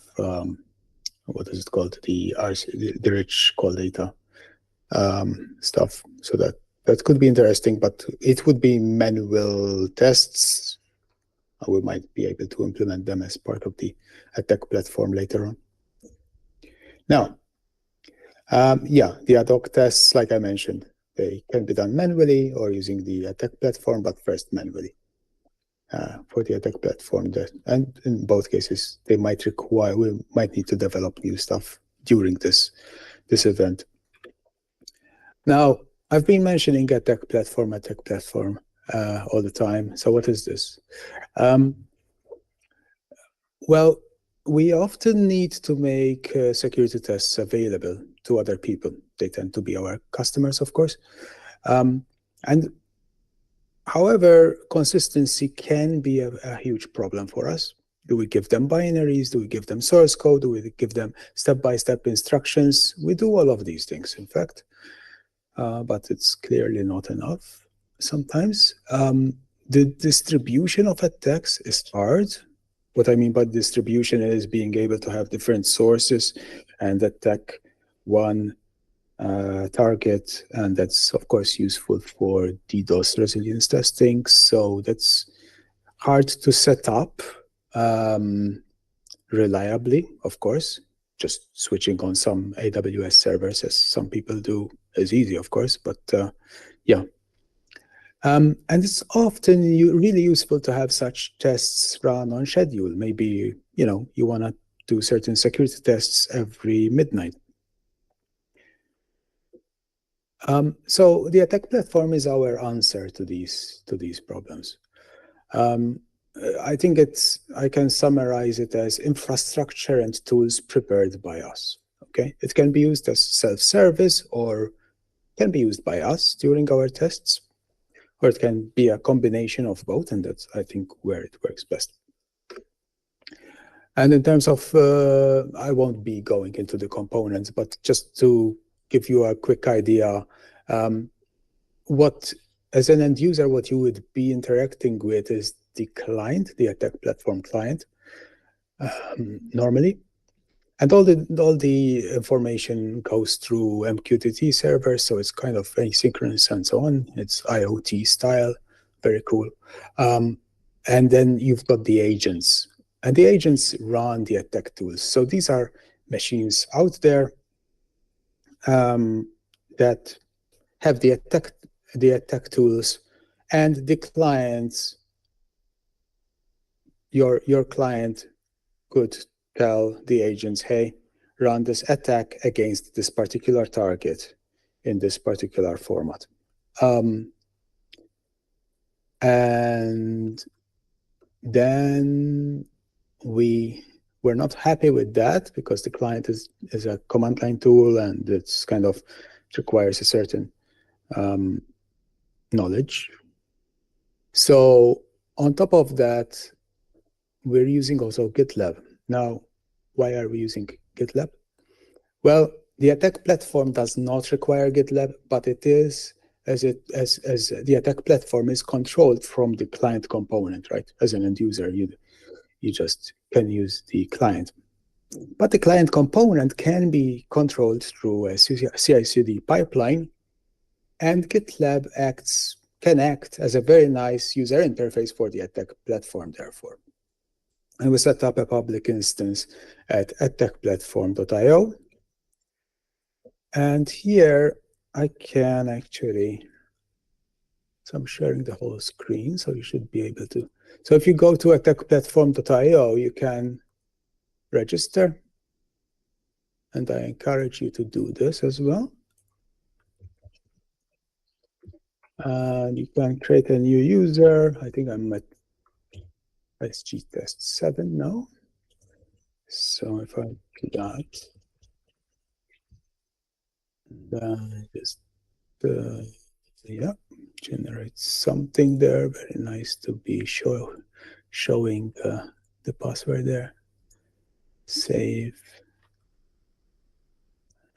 what is it called, the rich call data stuff. So that could be interesting, but it would be manual tests. We might be able to implement them as part of the attack platform later on. Now, yeah, the ad hoc tests, like I mentioned, they can be done manually or using the attack platform, but first manually for the attack platform. And in both cases, we might need to develop new stuff during this event. Now, I've been mentioning attack platform all the time. So what is this? Well, we often need to make security tests available to other people. They tend to be our customers, of course. And however, consistency can be a huge problem for us. Do we give them binaries? Do we give them source code? Do we give them step-by-step instructions? We do all of these things, in fact, but it's clearly not enough sometimes. The distribution of attacks is hard. What I mean by distribution is being able to have different sources and attack one target, and that's of course useful for DDoS resilience testing. So that's hard to set up reliably, of course. Just switching on some AWS servers, as some people do, is easy, of course, but yeah. And it's often really useful to have such tests run on schedule. Maybe, you want to do certain security tests every midnight. So the attack platform is our answer to these problems. I think I can summarize it as infrastructure and tools prepared by us. Okay, it can be used as self-service or can be used by us during our tests, or it can be a combination of both, and that's, I think, where it works best. And in terms of, I won't be going into the components, but just to give you a quick idea, as an end user, what you would be interacting with is the client, the attack platform client, normally. And all the information goes through MQTT servers, so it's kind of asynchronous and so on. It's IoT style, very cool. And then you've got the agents, and the agents run the attack tools. So these are machines out there that have the attack tools, and the clients. Your client could tell the agents, hey, run this attack against this particular target in this particular format. And then we're not happy with that because the client is a command line tool, and it's kind of requires a certain knowledge. So on top of that, we're using also GitLab. Now, why are we using GitLab? Well, the attack platform does not require GitLab, but it is as the attack platform is controlled from the client component, right? As an end user, you just can use the client. But the client component can be controlled through a CI/CD pipeline, and GitLab can act as a very nice user interface for the attack platform, therefore. And we set up a public instance at attackplatform.io. And here I can actually, so I'm sharing the whole screen, so you should be able to. So if you go to attackplatform.io, you can register. And I encourage you to do this as well. And you can create a new user. I think I'm at SG test 7 now. So if I do that, then just yeah, generate something there. Very nice to be showing the password there. Save.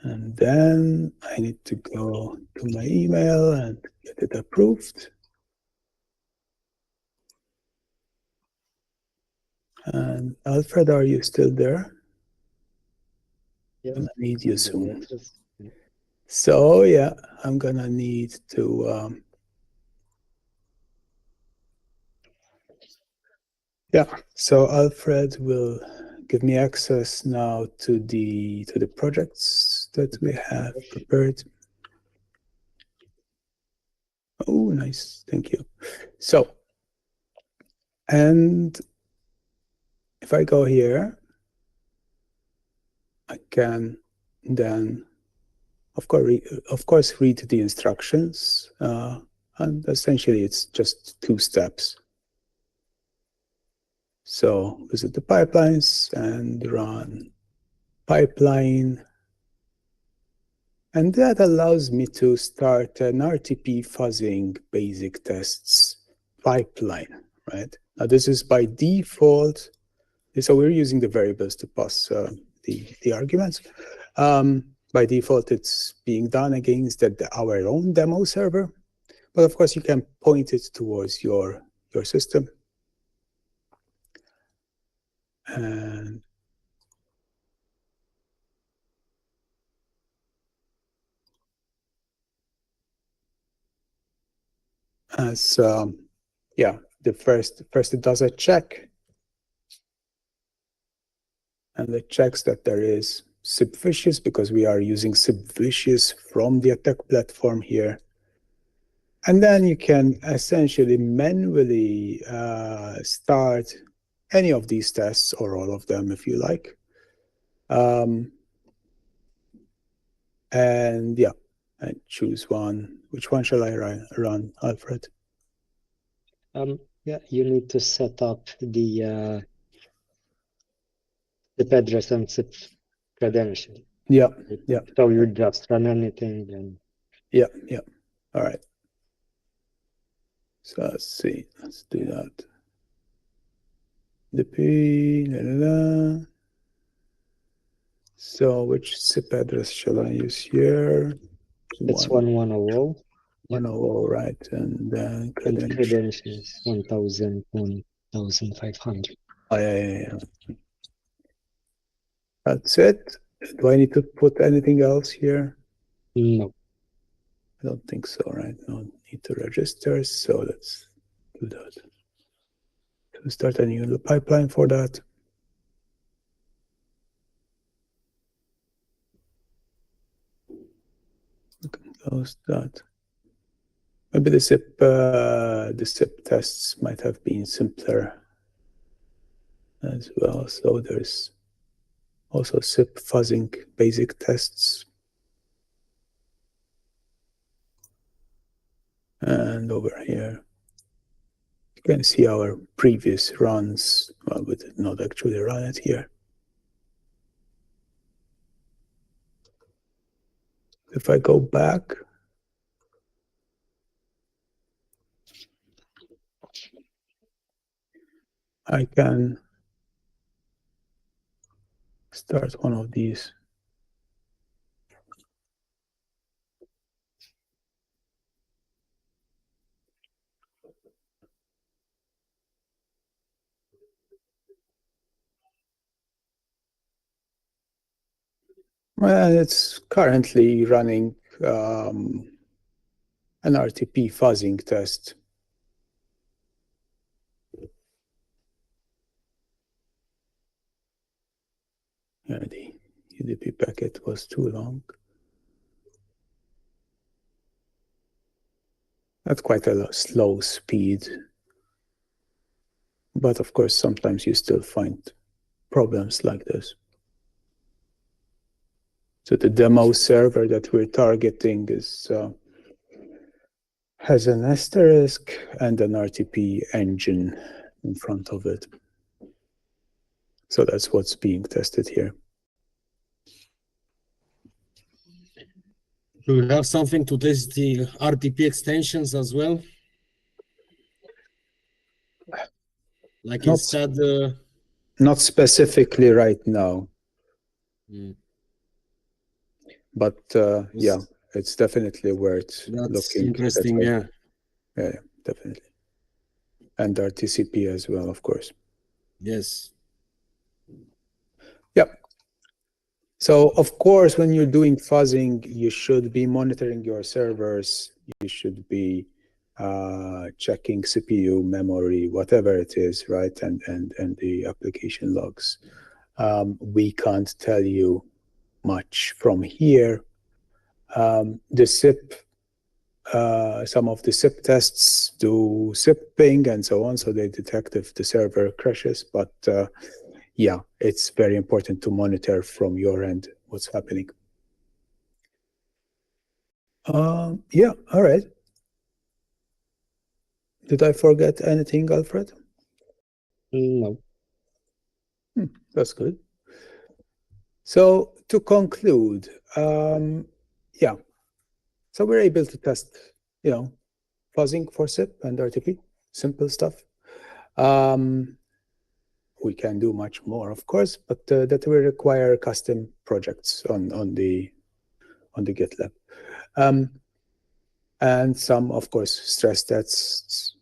And then I need to go to my email and get it approved. And Alfred, are you still there? Yeah. I need you soon. So yeah, I'm gonna need to yeah. So Alfred will give me access now to the projects that we have prepared. Oh, nice, thank you. So, and if I go here, I can then, of course, read the instructions, and essentially it's just 2 steps. So visit the pipelines and run pipeline. And that allows me to start an RTP fuzzing basic tests pipeline, right? Now this is by default. So we're using the variables to pass the arguments. By default, it's being done against our own demo server. But of course, you can point it towards your system. And as yeah, first it does a check, and it checks that there is SIPVicious, because we are using SIPVicious from the attack platform here. And then you can essentially manually start any of these tests, or all of them if you like. And yeah, and choose one. Which one shall I run, Alfred? Yeah, you need to set up the address and SIP credential. Yeah, yeah. So you just run anything and. Yeah, yeah. All right. So let's see. Let's do that. The P. So which SIP address shall I use here? It's 1100. 100, right? And then credentials 1000, 1500. Oh, yeah. That's it. Do I need to put anything else here? No. I don't think so, right? No need to register. So let's do that. So start a new pipeline for that. Close that. Maybe the SIP tests might have been simpler as well. So there's also SIP fuzzing basic tests. And over here, you can see our previous runs. Well, we did not actually run it here. If I go back, I can start one of these. Well, it's currently running an RTP fuzzing test. Yeah, the UDP packet was too long. At quite a slow speed. But of course, sometimes you still find problems like this. So the demo server that we're targeting is has an asterisk and an RTP engine in front of it. So that's what's being tested here. Do you have something to test the RTP extensions as well? Like instead... Not specifically right now. But yeah, it's definitely worth looking. That's interesting, yeah. Yeah, definitely. And RTCP as well, of course. Yes. Yep. So, of course, when you're doing fuzzing, you should be monitoring your servers. You should be checking CPU, memory, whatever it is, right? And the application logs. We can't tell you much from here. The SIP, some of the SIP tests do SIP ping and so on, so they detect if the server crashes. But yeah, it's very important to monitor from your end what's happening. Yeah, all right. Did I forget anything, Alfred? No. That's good. So to conclude, yeah, so we're able to test, fuzzing for SIP and RTP, simple stuff. We can do much more, of course, but that will require custom projects on the GitLab. And some, of course, stress tests,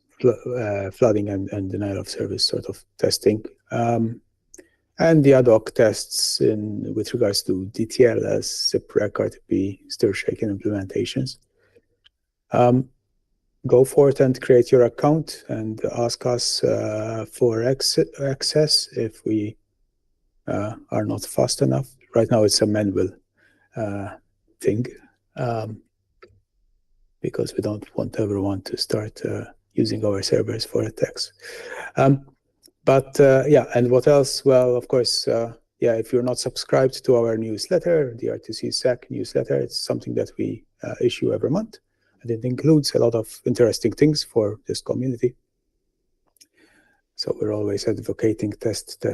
flooding and denial of service sort of testing. And the ad hoc tests with regards to DTLS, SIPREC, RTP, STIR shaken implementations. Go forth and create your account and ask us for access if we are not fast enough. Right now it's a manual thing because we don't want everyone to start using our servers for attacks. But yeah, and what else? Well, of course, yeah, if you're not subscribed to our newsletter, the RTC SAC newsletter, it's something that we issue every month. And it includes a lot of interesting things for this community. So we're always advocating test.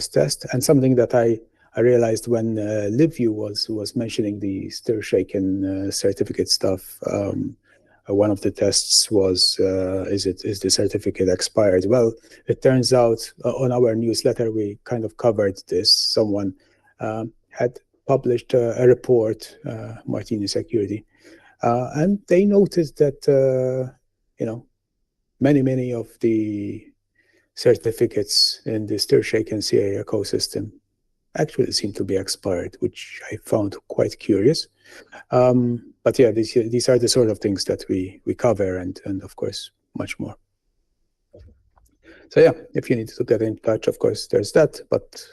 And something that I realized when Liviu was mentioning the STIR shaken certificate stuff, one of the tests was, is the certificate expired? Well, it turns out on our newsletter, we kind of covered this. Someone had published a report, Martini Security, and they noticed that, many of the certificates in the STIR shaken CA ecosystem actually seem to be expired, which I found quite curious. But yeah, these are the sort of things that we cover and of course, much more. So yeah, if you need to get in touch, of course, there's that, but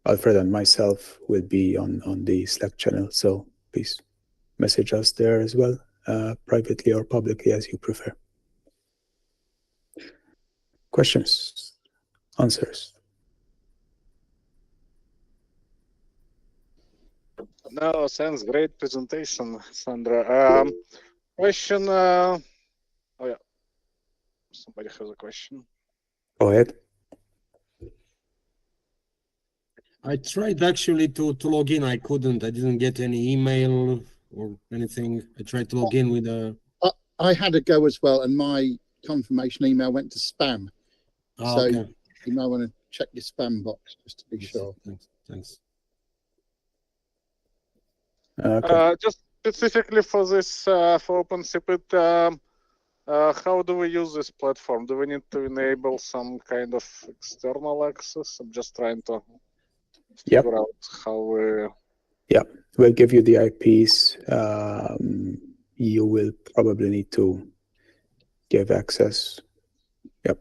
Alfred and myself will be on the Slack channel, so please message us there as well, privately or publicly as you prefer. Questions, answers? No, thanks. Great presentation, Sandra. Question. Oh yeah, somebody has a question. Go ahead. I tried actually to log in. I couldn't. I didn't get any email or anything. I tried to log in with a... I had a go as well, and my confirmation email went to spam. So okay. You might want to check your spam box just to be sure. Thanks. Okay. Just specifically for this, for OpenSIPIt, how do we use this platform? Do we need to enable some kind of external access? I'm just trying to figure out how we Yeah, we'll give you the IPs. You will probably need to give access. Yep.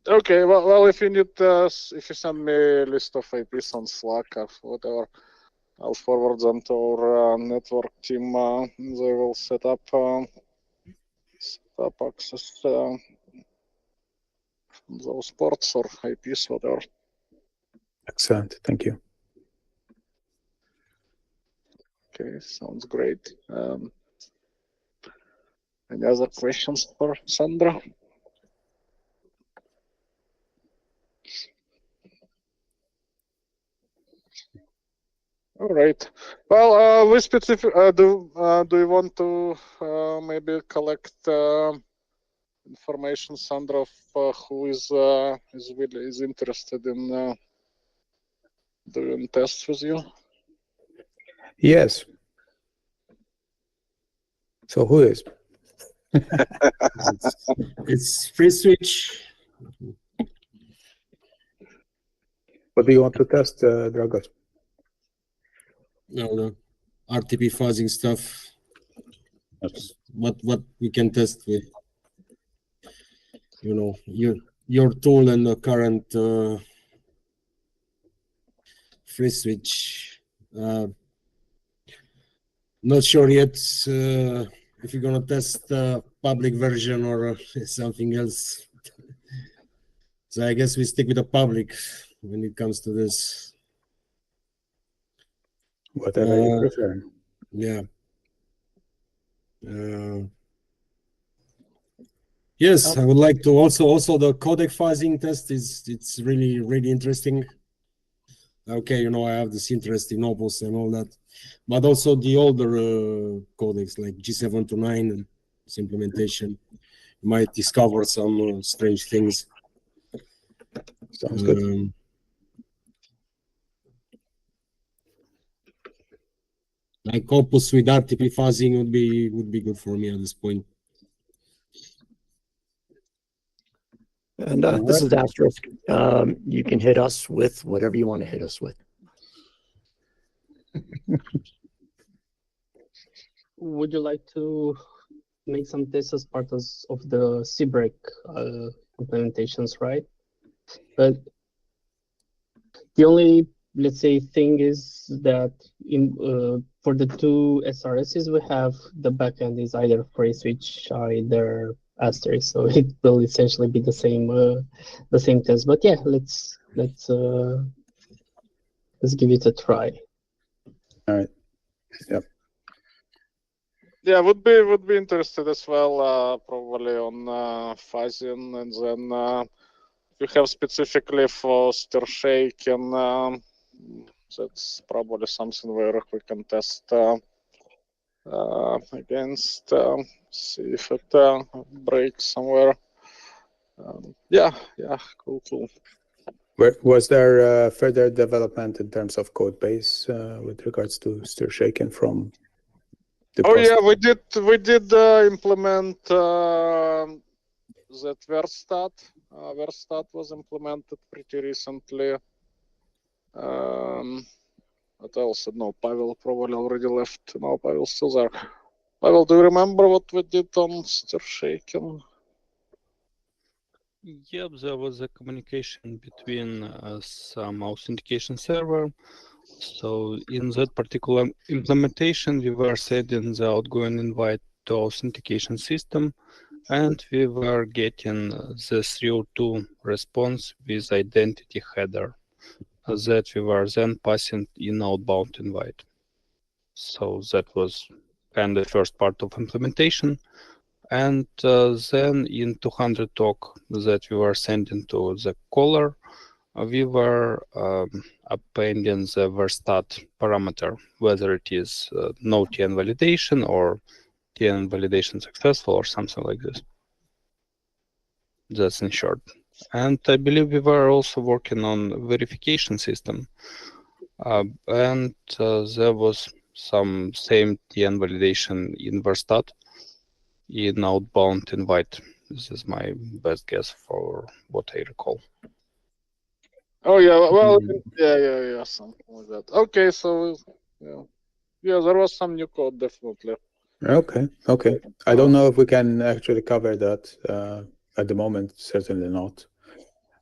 Okay, well, if you need, if you send me a list of IPs on Slack or whatever, I'll forward them to our network team. They will set up access those ports or IPs, whatever. Excellent. Thank you. Okay, sounds great. Any other questions for Sandra? All right. Well, we specific. Do you want to maybe collect information, Sandra, of who is interested in doing tests with you? Yes. So who is? It's free switch. What do you want to test, Dragos? No, the RTP fuzzing stuff. That's what we can test with, you know, your tool and the current free switch. Not sure yet if you're gonna test public version or something else. So I guess we stick with the public when it comes to this. Whatever you prefer. Yeah. Yes, I would like to also the codec fuzzing test it's really interesting. Okay, you know, I have this interest in Opus and all that, but also the older codecs like G729 and its implementation, you might discover some strange things. Sounds good. Like Opus with RTP fuzzing would be good for me at this point. And this is Asterisk. You can hit us with whatever you want to hit us with. Would you like to make some tests as part of the SIPREC implementations, right? But the only, let's say, thing is that for the two SRSs we have, the backend is either free switch, either asterisk, so it will essentially be the same test. But yeah, let's give it a try. All right. Yep. Yeah, would be interested as well, probably on fuzzing, and then you have specifically for stir shake, and that's probably something where we can test against, see if it breaks somewhere. Yeah, cool. Was there further development in terms of code base with regards to stir shaken from the process? Yeah, we did implement that Verstat. Verstat was implemented pretty recently. What else? No, Pavel probably already left. No, Pavel's still there. Pavel, do you remember what we did on stir shaken? Yep, there was a communication between some authentication server. So in that particular implementation, we were sending the outgoing invite to authentication system, and we were getting the 302 response with identity header that we were then passing in outbound invite. So that was kind of the first part of implementation. And then in 200 talk that we were sending to the caller, we were appending the Verstat parameter, whether it is no TN validation or TN validation successful or something like this. That's in short. And I believe we were also working on verification system. And there was some same TN validation in Verstat in outbound invite. This is my best guess for what I recall. Oh yeah, well, yeah, something like that. Okay, so Yeah, there was some new code, definitely. Okay. I don't know if we can actually cover that at the moment, certainly not.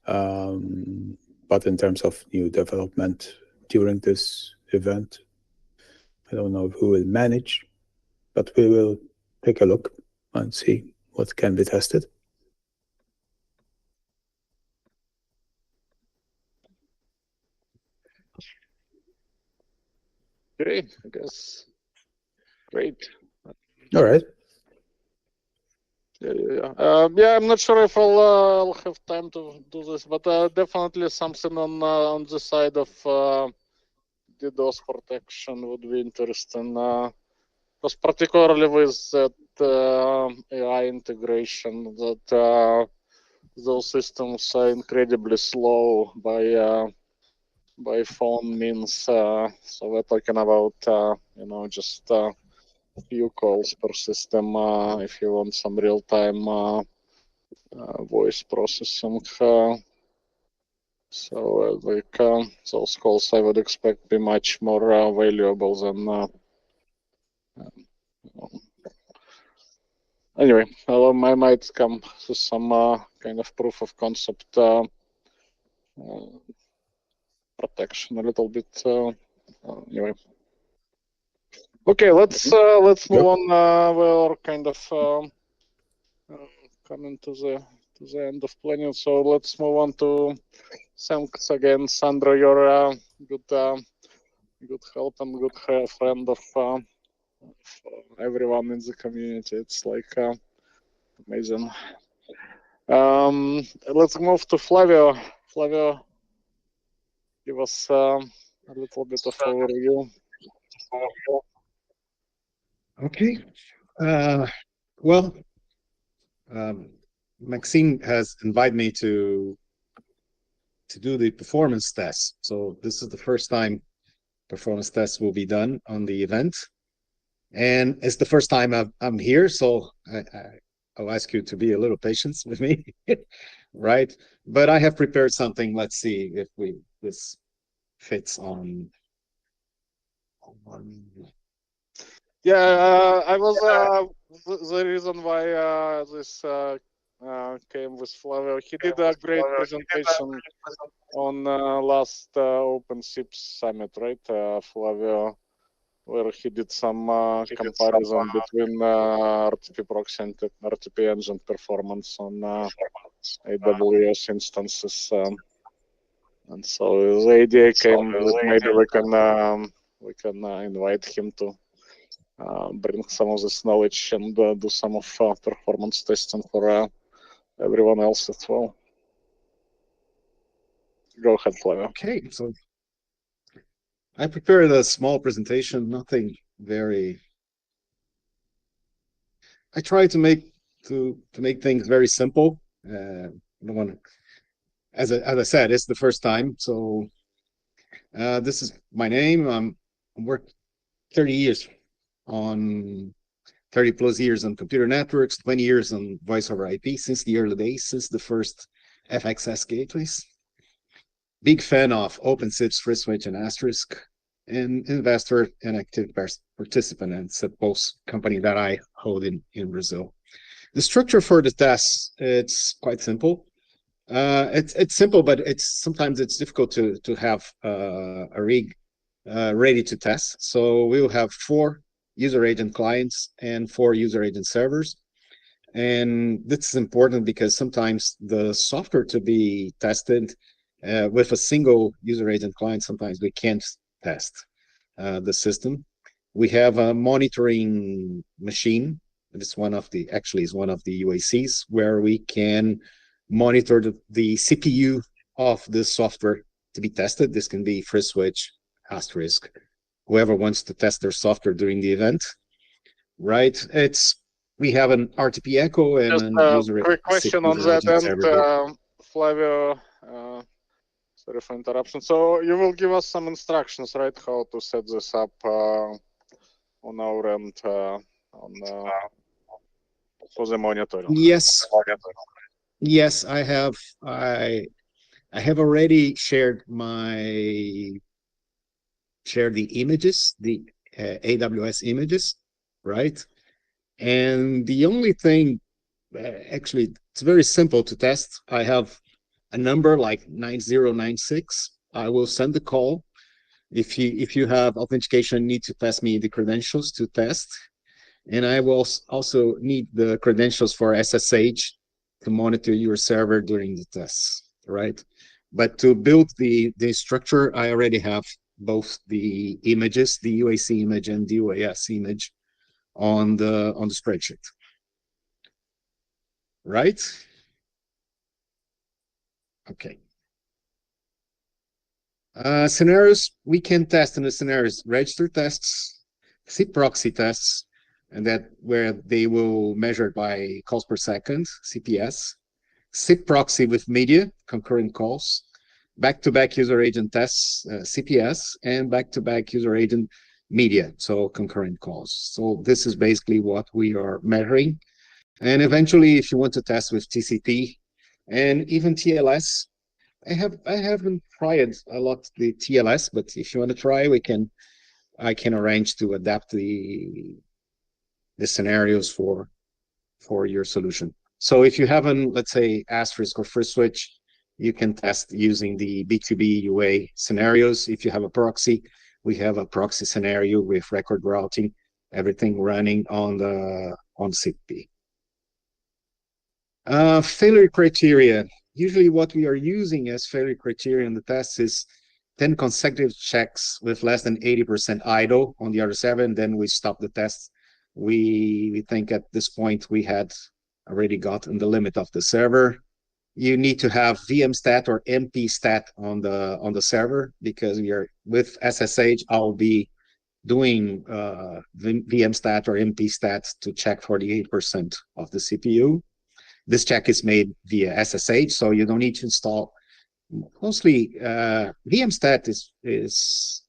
But in terms of new development during this event, I don't know who will manage, but we will take a look and see what can be tested. Okay, I guess. Great. All right. Yeah, I'm not sure if I'll have time to do this, but definitely something on the side of DDoS protection would be interesting. Because particularly with that AI integration, that those systems are incredibly slow by phone means. So we're talking about just a few calls per system if you want some real-time voice processing. So those calls I would expect be much more valuable than. Anyway, I might come to some kind of proof of concept protection a little bit. Anyway. Okay, let's move on. We're kind of coming to the end of planning, so let's move on to thanks again, Sandro. You're good help and good friend of everyone in the community. It's like amazing. Let's move to Flavio. Flavio, give us a little bit of overview. Okay. Well, Maksym has invited me to do the performance test. So this is the first time performance tests will be done on the event, and it's the first time I'm here. So I'll ask you to be a little patient with me, right? But I have prepared something. Let's see if this fits on. Yeah, I was the reason why this came with Flavio. He did a great presentation on last OpenSIP summit, right, Flavio, where he did some comparison between RTP proxy and RTP engine performance on AWS instances, and so the idea came that maybe we can invite him to bring some of this knowledge and do some of performance testing for everyone else as well. Go ahead, Flavio. Okay, so I prepared a small presentation, nothing very. I try to make things very simple. I don't want to, as I said, it's the first time, so this is my name. I'm worked 30 years on 30 plus years on computer networks, 20 years on voice over IP since the early days, since the first FXS gateways. Big fan of OpenSIPs, FreeSwitch, and Asterisk, and investor and active participant in SIPREC company that I hold in Brazil. The structure for the test, it's quite simple. It's simple, but sometimes it's difficult to have a rig ready to test. So we'll have 4 user agent clients and 4 user agent servers. And this is important because sometimes the software to be tested with a single user agent client, sometimes we can't test the system. We have a monitoring machine. It's one of the UACs where we can monitor the CPU of the software to be tested. This can be FreeSwitch, Asterisk, whoever wants to test their software during the event, right? We have an RTP echo and just a user quick question on that end, Flavio. Sorry for interruption. So you will give us some instructions, right? How to set this up on our end for the monitoring. Yes. Yes, I have. I have already shared my share the images, the AWS images, right? And the only thing, actually, it's very simple to test. I have a number like 9096. I will send the call. If you have authentication, need to pass me the credentials to test. And I will also need the credentials for SSH to monitor your server during the tests, right? But to build the structure, I already have both the images, the UAC image and the UAS image on the spreadsheet, right? Okay. Scenarios, we can test in the scenarios, register tests, SIP proxy tests, and that where they will measure by calls per second, CPS, SIP proxy with media, concurrent calls, back-to-back user agent tests, CPS, and back-to-back user agent media, so concurrent calls. So this is basically what we are measuring. And eventually, if you want to test with TCP and even TLS, I haven't tried a lot the TLS, but if you want to try, I can arrange to adapt the scenarios for your solution. So if you have an, let's say, asterisk or first switch, you can test using the B2B UA scenarios. If you have a proxy, we have a proxy scenario with record routing, everything running on SIP. Failure criteria. Usually what we are using as failure criteria in the test is 10 consecutive checks with less than 80% idle on the other server, and then we stop the test. We think at this point we had already gotten the limit of the server. You need to have VMstat or MPstat on the server, because we are with SSH. I'll be doing VMstat or MPstat to check for the 8% of the CPU. This check is made via SSH, so you don't need to install. Mostly, VMstat is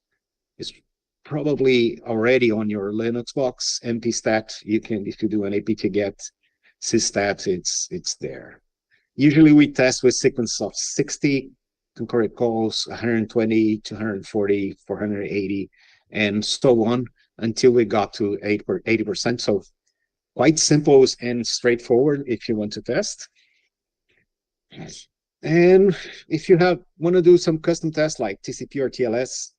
probably already on your Linux box. MPstat, you can, if you do an apt-get systat, it's there. Usually we test with sequence of 60 concurrent calls, 120, 240, 480, and so on until we got to 80%. So quite simple and straightforward if you want to test. And if you want to do some custom tests like TCP or TLS,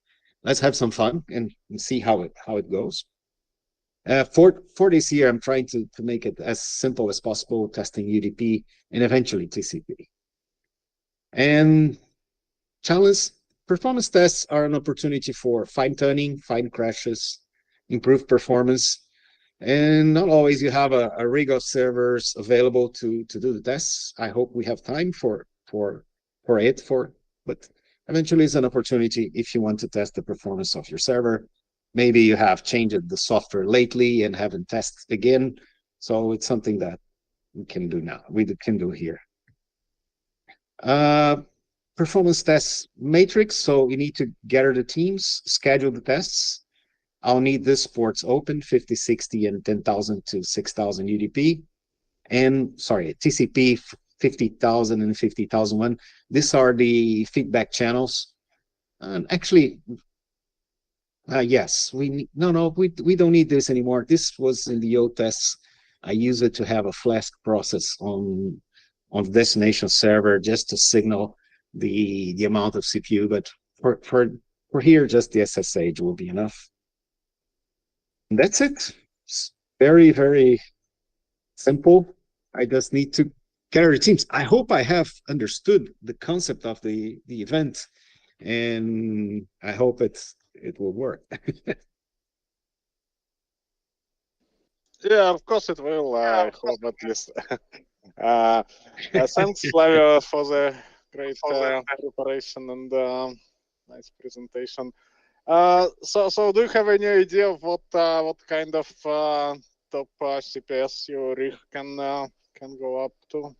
let's have some fun and see how it goes. For this year, I'm trying to make it as simple as possible, testing UDP and eventually TCP. And challenge performance tests are an opportunity for fine-tuning, find crashes, improve performance. And not always you have a rig of servers available to do the tests. I hope we have time but eventually it's an opportunity if you want to test the performance of your server. Maybe you have changed the software lately and haven't tested again. So it's something that we can do now. We can do here. Performance tests matrix. So you need to gather the teams, schedule the tests. I'll need this ports open, 50, 60, and 10,000 to 6,000 UDP. And sorry, TCP 50,000 and 50,001. These are the feedback channels. And actually, yes, we don't need this anymore. This was in the old tests. I use it to have a Flask process on the destination server just to signal the amount of CPU. But for here, just the SSH will be enough. And that's it. It's very, very simple. I just need to gather teams. I hope I have understood the concept of the event, and I hope it will work. Yeah, of course it will. I hope at least. Thanks, Flavio, for the great preparation and nice presentation. So do you have any idea of what kind of top CPS your rig can go up to?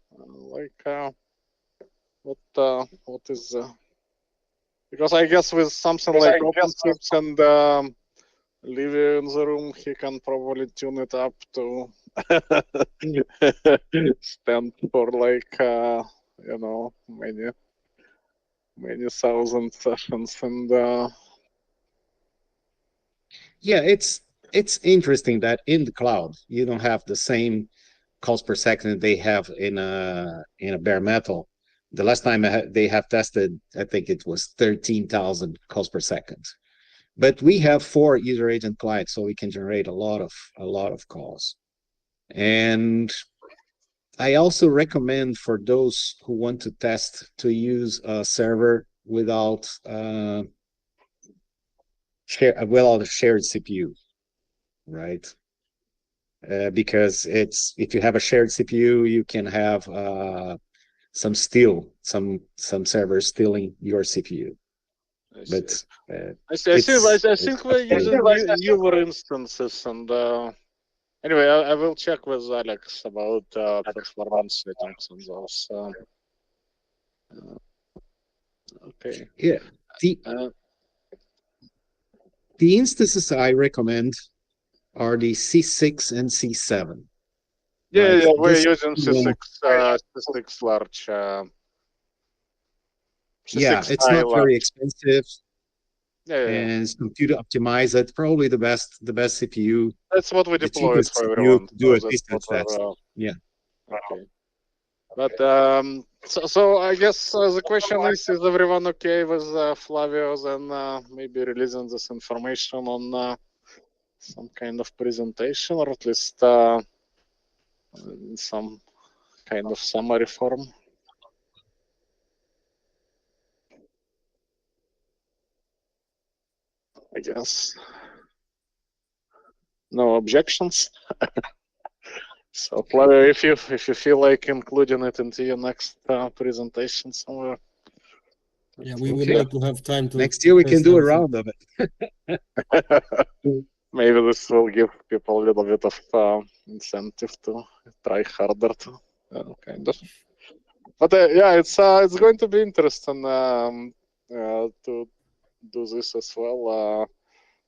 What is? Because I guess with something like OpenSIPs and Liviu in the room, he can probably tune it up to stand for many thousand sessions and Yeah, it's interesting that in the cloud you don't have the same calls per second they have in a bare metal. The last time they have tested, I think it was 13,000 calls per second. But we have 4 user agent clients, so we can generate a lot of calls. And I also recommend for those who want to test to use a server without a shared CPU, right? Because if you have a shared CPU, you can have some servers stealing your CPU. But I think we're using newer instances, and anyway, I will check with Alex about performance settings on those. Okay. Yeah. The instances I recommend are the C6 and C7. Yeah, right? yeah, we're using C6 large. Yeah, it's not very expensive. Yeah. And it's computer optimized. That's probably the best CPU. That's what we deployed for CPU everyone. to do a That's distance what test. Yeah. Okay. But so I guess the question is everyone okay with Flavio and maybe releasing this information on some kind of presentation, or at least in some kind of summary form? I guess no objections. So Flavio, if you feel like including it into your next presentation somewhere. Yeah, we would like to have time to. Next year we can do a round of it. Maybe this will give people a little bit of incentive to try harder to kind of. But yeah, it's going to be interesting to do this as well.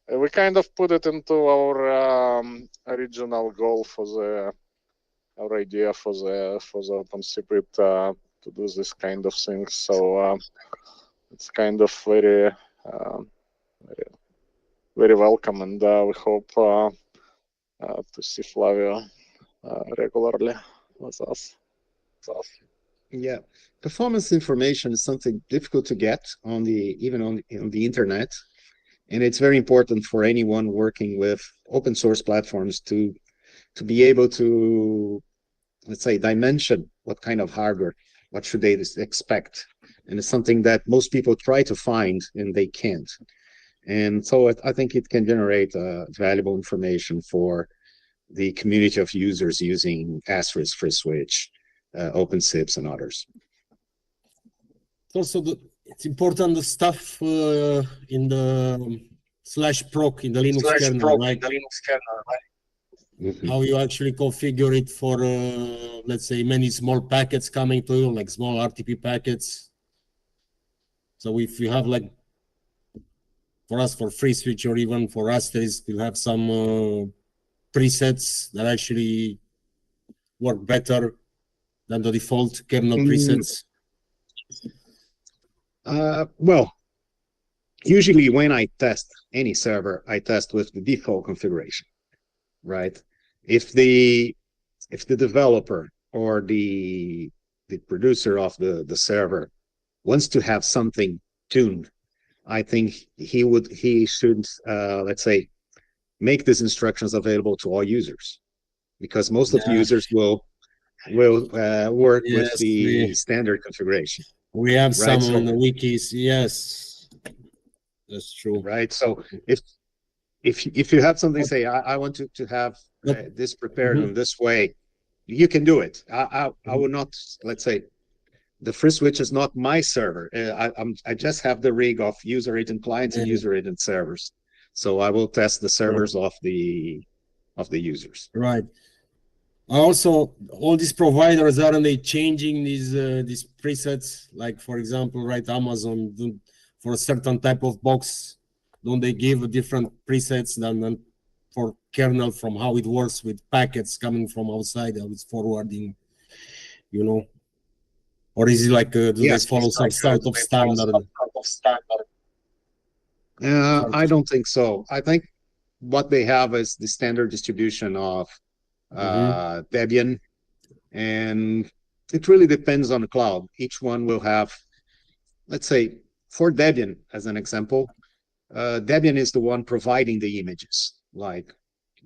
We kind of put it into our original goal for our idea for the OpenSIPIt to do this kind of things. So it's kind of very welcome, and we hope to see Flavio regularly with us. Yeah, performance information is something difficult to get even on the internet, and it's very important for anyone working with open source platforms to be able to, let's say, dimension what kind of hardware, what should they expect, and it's something that most people try to find and they can't. And so I think it can generate valuable information for the community of users using Asterisk, FreeSwitch, OpenSIPs, and others. Also, it's important the stuff in the /proc in the Linux kernel, right? How you actually configure it for, let's say, many small packets coming to you, like small RTP packets. So if you have, like, for us, for FreeSwitch or even for Asterisk, we'll have some presets that actually work better than the default kernel presets. Well, usually when I test any server, I test with the default configuration, right? If the developer or the producer of the server wants to have something tuned, I think he should let's say, make these instructions available to all users, because most of the users will work with the standard configuration. We have some right? on the wikis. Yes, that's true. Right. So if you have something, say, I want to have this prepared in this way, you can do it. I will not, let's say, the FreeSwitch is not my server. I just have the rig of user agent clients and user agent servers. So I will test the servers of the users. Right. Also, all these providers, aren't they changing these presets? Like, for example, right, Amazon, for a certain type of box, don't they give different presets than for kernel, from how it works with packets coming from outside, how it's forwarding, you know? Or is it like, do they follow some sort of standard? I don't think so. I think what they have is the standard distribution of Debian, and it really depends on the cloud. Each one will have, let's say, for Debian as an example, Debian is the one providing the images. Like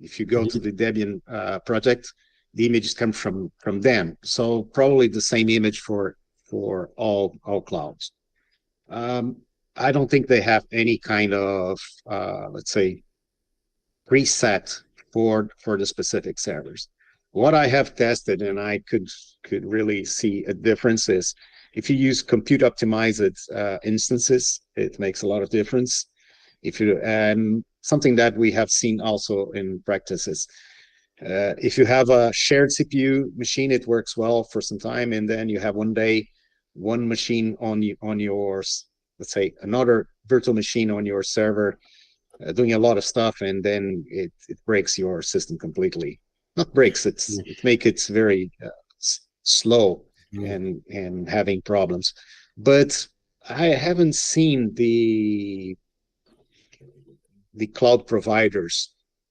if you go to the Debian project, the images come from them. So probably the same image for all clouds. I don't think they have any kind of let's say preset for the specific servers. What I have tested, and I could really see a difference, is if you use compute optimized instances, it makes a lot of difference. If you and something that we have seen also in practices, if you have a shared CPU machine, it works well for some time, and then you have one day one machine on your, let's say, another virtual machine on your server doing a lot of stuff, and then it breaks your system completely. Not breaks, it makes it very slow and having problems. But I haven't seen the cloud providers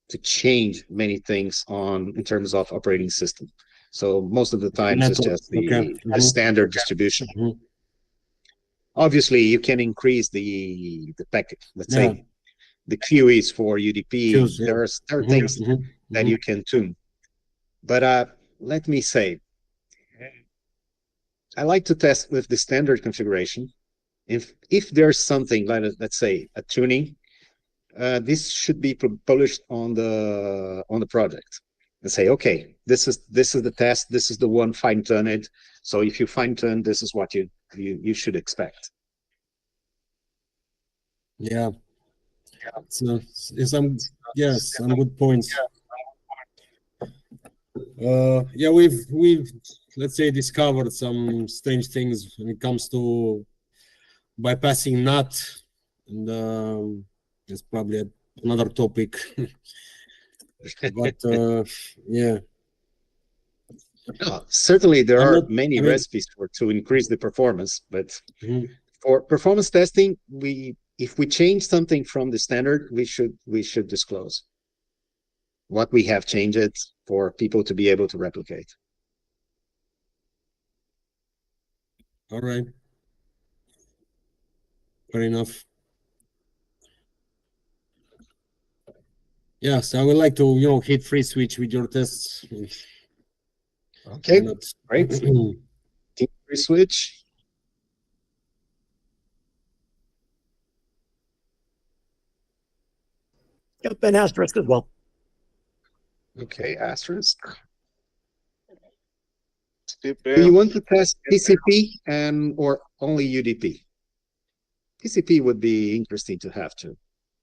to change many things in terms of operating system. So most of the times it's just the standard distribution. Obviously, you can increase the packet. Let's say the QEs for UDP. There are things that you can tune. But let me say, I like to test with the standard configuration. If there's something like, let's say, a tuning, this should be published on the project and say, okay, this is the test, this is the one fine-tuned. So if you fine-tune, this is what you should expect. Yeah. So some good points. Yeah, we've let's say discovered some strange things when it comes to bypassing NAT, and it's probably another topic. But yeah. Certainly there are many recipes to increase the performance, but for performance testing, if we change something from the standard, we should disclose what we have changed for people to be able to replicate. All right. Fair enough. Yes, I would like to, hit free switch with your tests. Okay, great. Free switch. Yep, and asterisk as well. Okay, asterisk. Do you want to test TCP or only UDP? TCP would be interesting to have too,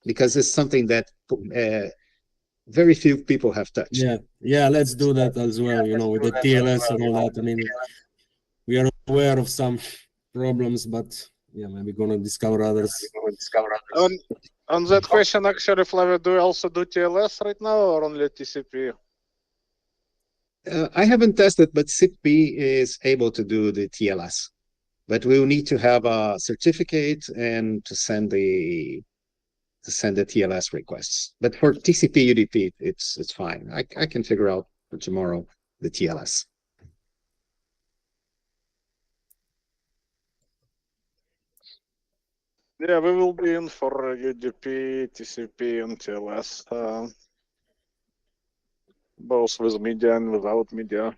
because it's something that very few people have touched. Yeah, let's do that as well. With the TLS and all that. I mean, we are aware of some problems, but yeah, maybe gonna discover others. On that question, actually, Flavio, do you also do TLS right now or only TCP? I haven't tested, but SIPREC is able to do the TLS. But we will need to have a certificate and to send the TLS requests. But for TCP UDP, it's fine. I can figure out for tomorrow the TLS. Yeah, we will be in for UDP, TCP, and TLS, both with media and without media.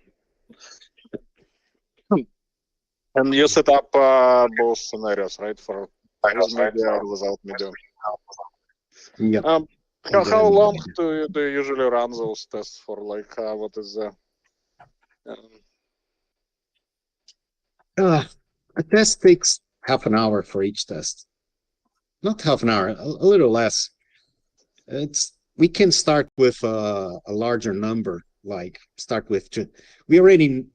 And you set up both scenarios, right? For with media or without media. Yep. How long do you usually run those tests for? Like, what is the? A test takes half an hour for each test. Not half an hour, a little less. We can start with a larger number. Like start with two. We already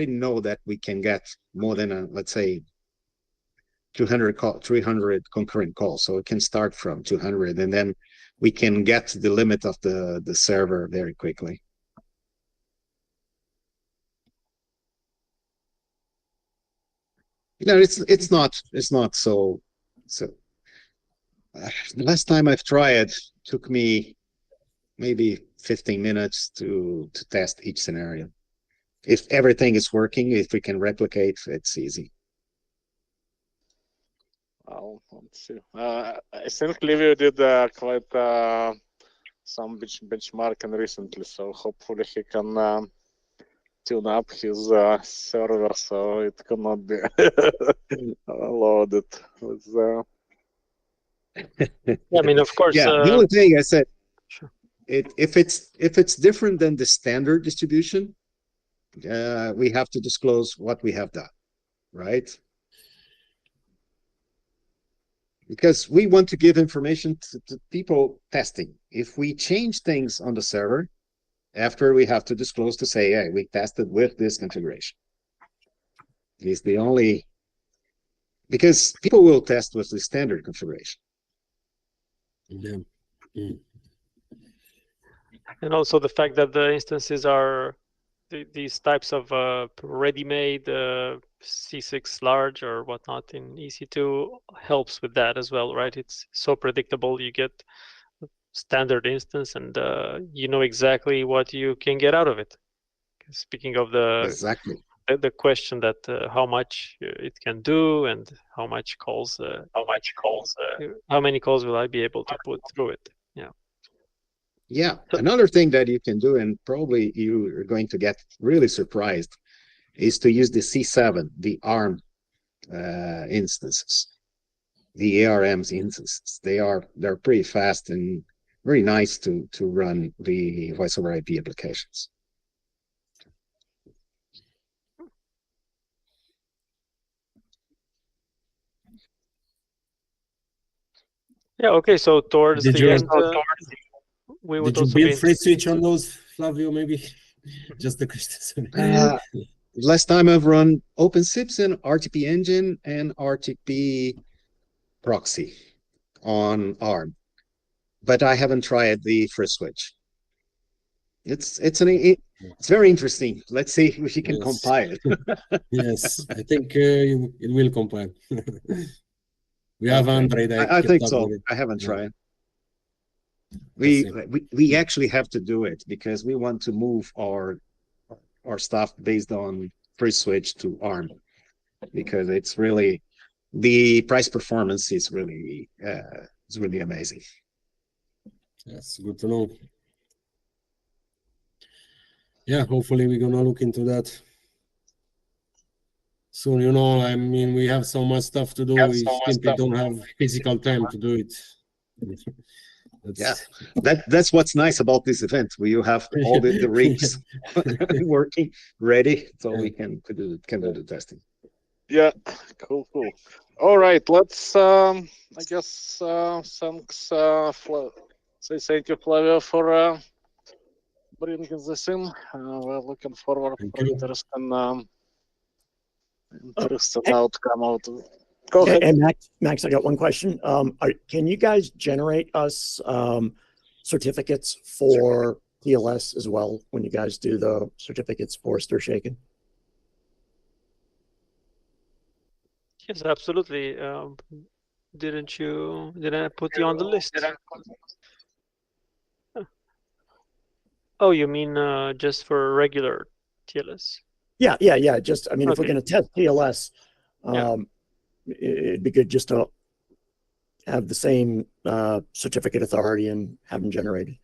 know that we can get more than let's say 300 concurrent calls. So it can start from 200, and then we can get to the limit of the server very quickly. It's not so. Last time I've tried, took me maybe 15 minutes to test each scenario. If everything is working, if we can replicate, it's easy. Well, let's see. I think Liviu did quite some benchmarking recently, so hopefully he can tune up his server so it cannot be loaded with Yeah, I mean, of course. Yeah, the only thing I said, if it's different than the standard distribution, we have to disclose what we have done, right? Because we want to give information to people testing. If we change things on the server, after we have to disclose to say, hey, we tested with this configuration. It's the only, because people will test with the standard configuration. Yeah. And also the fact that the instances are these types of ready-made C6 large or whatnot in EC2 helps with that as well, right? It's so predictable. You get standard instance and you know exactly what you can get out of it. Speaking of exactly the question that how much it can do and how many calls will I be able to put through it? Yeah. Yeah, another thing that you can do, and probably you are going to get really surprised, is to use the C7, the ARM instances, the ARM's instances. They're pretty fast and very nice to run the voice over IP applications. Yeah. Okay. So towards the end, we would did you also build be free switch on those, Flavio? Maybe just the question. Last time I've run OpenSIPs and RTP engine and RTP proxy on ARM, but I haven't tried the free switch. It's very interesting. Let's see if we can compile it. Yes, I think it will compile. We have Android. I think so. I haven't tried. We actually have to do it because we want to move our stuff based on free switch to ARM, because it's really, the price performance is really amazing. That's good to know. Yeah, hopefully we're gonna look into that soon. You know, I mean, we have so much stuff to do. We simply don't have physical time to do it. Yeah, that's what's nice about this event, where you have all the rigs working ready, so we can do the testing. Yeah, cool. All right, let's I guess thanks say thank you, Flavio, for bringing this in. We're looking forward to interesting outcome out of it. Go ahead. And Max, I got one question. Can you guys generate us certificates for DTLS as well when you guys do the certificates for STIR shaken? Yes, absolutely. Didn't I put you on the list? Oh, you mean just for regular TLS? Yeah. Just, I mean, if we're Okay. going to test TLS, it'd be good just to have the same certificate authority and have them generated.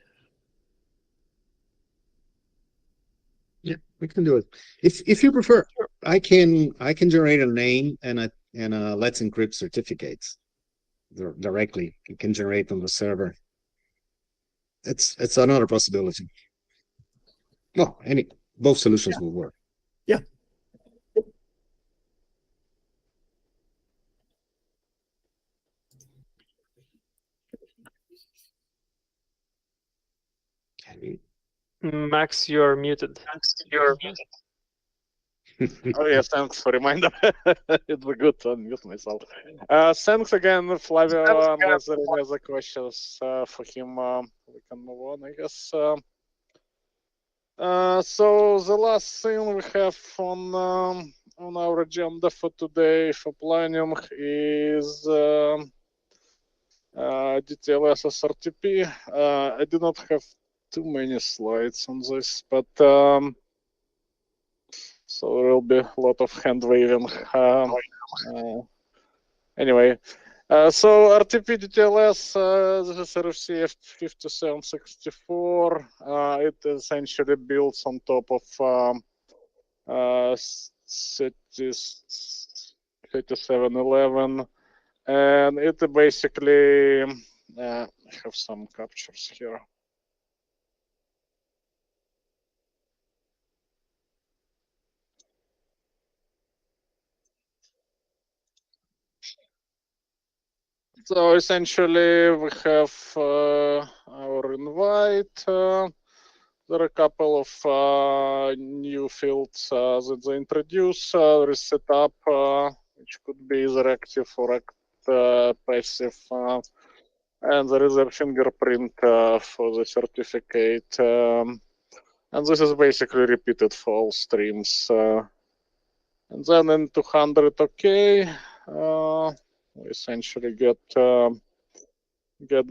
Yeah, we can do it. If you prefer, I can generate a name and a Let's Encrypt certificates directly. You can generate on the server. It's another possibility. Well, both solutions will work. Yeah. Max, you're muted. Oh yeah, thanks for reminder. It was good to unmute myself. Thanks again, Flavio. Unless there are any other questions for him, we can move on, I guess. So the last thing we have on our agenda for today for planning is DTLS SRTP. I do not have too many slides on this, but so there will be a lot of hand waving. Anyway, so RTP DTLS, this is RFC 5764. It essentially builds on top of 3711, and it basically I have some captures here. So essentially, we have our invite. There are a couple of new fields that they introduce. There is setup, which could be either active or passive, and there is a fingerprint for the certificate. And this is basically repeated for all streams. And then in 200 OK, we essentially get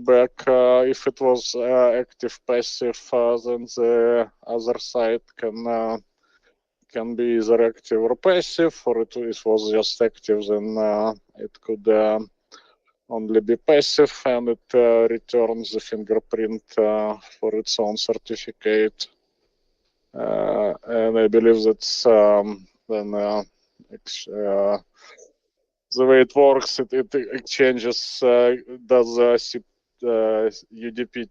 back if it was active passive, then the other side can be either active or passive, or it was just active, then it could only be passive, and it returns the fingerprint for its own certificate. And I believe that's then the way it works, it exchanges, does UDP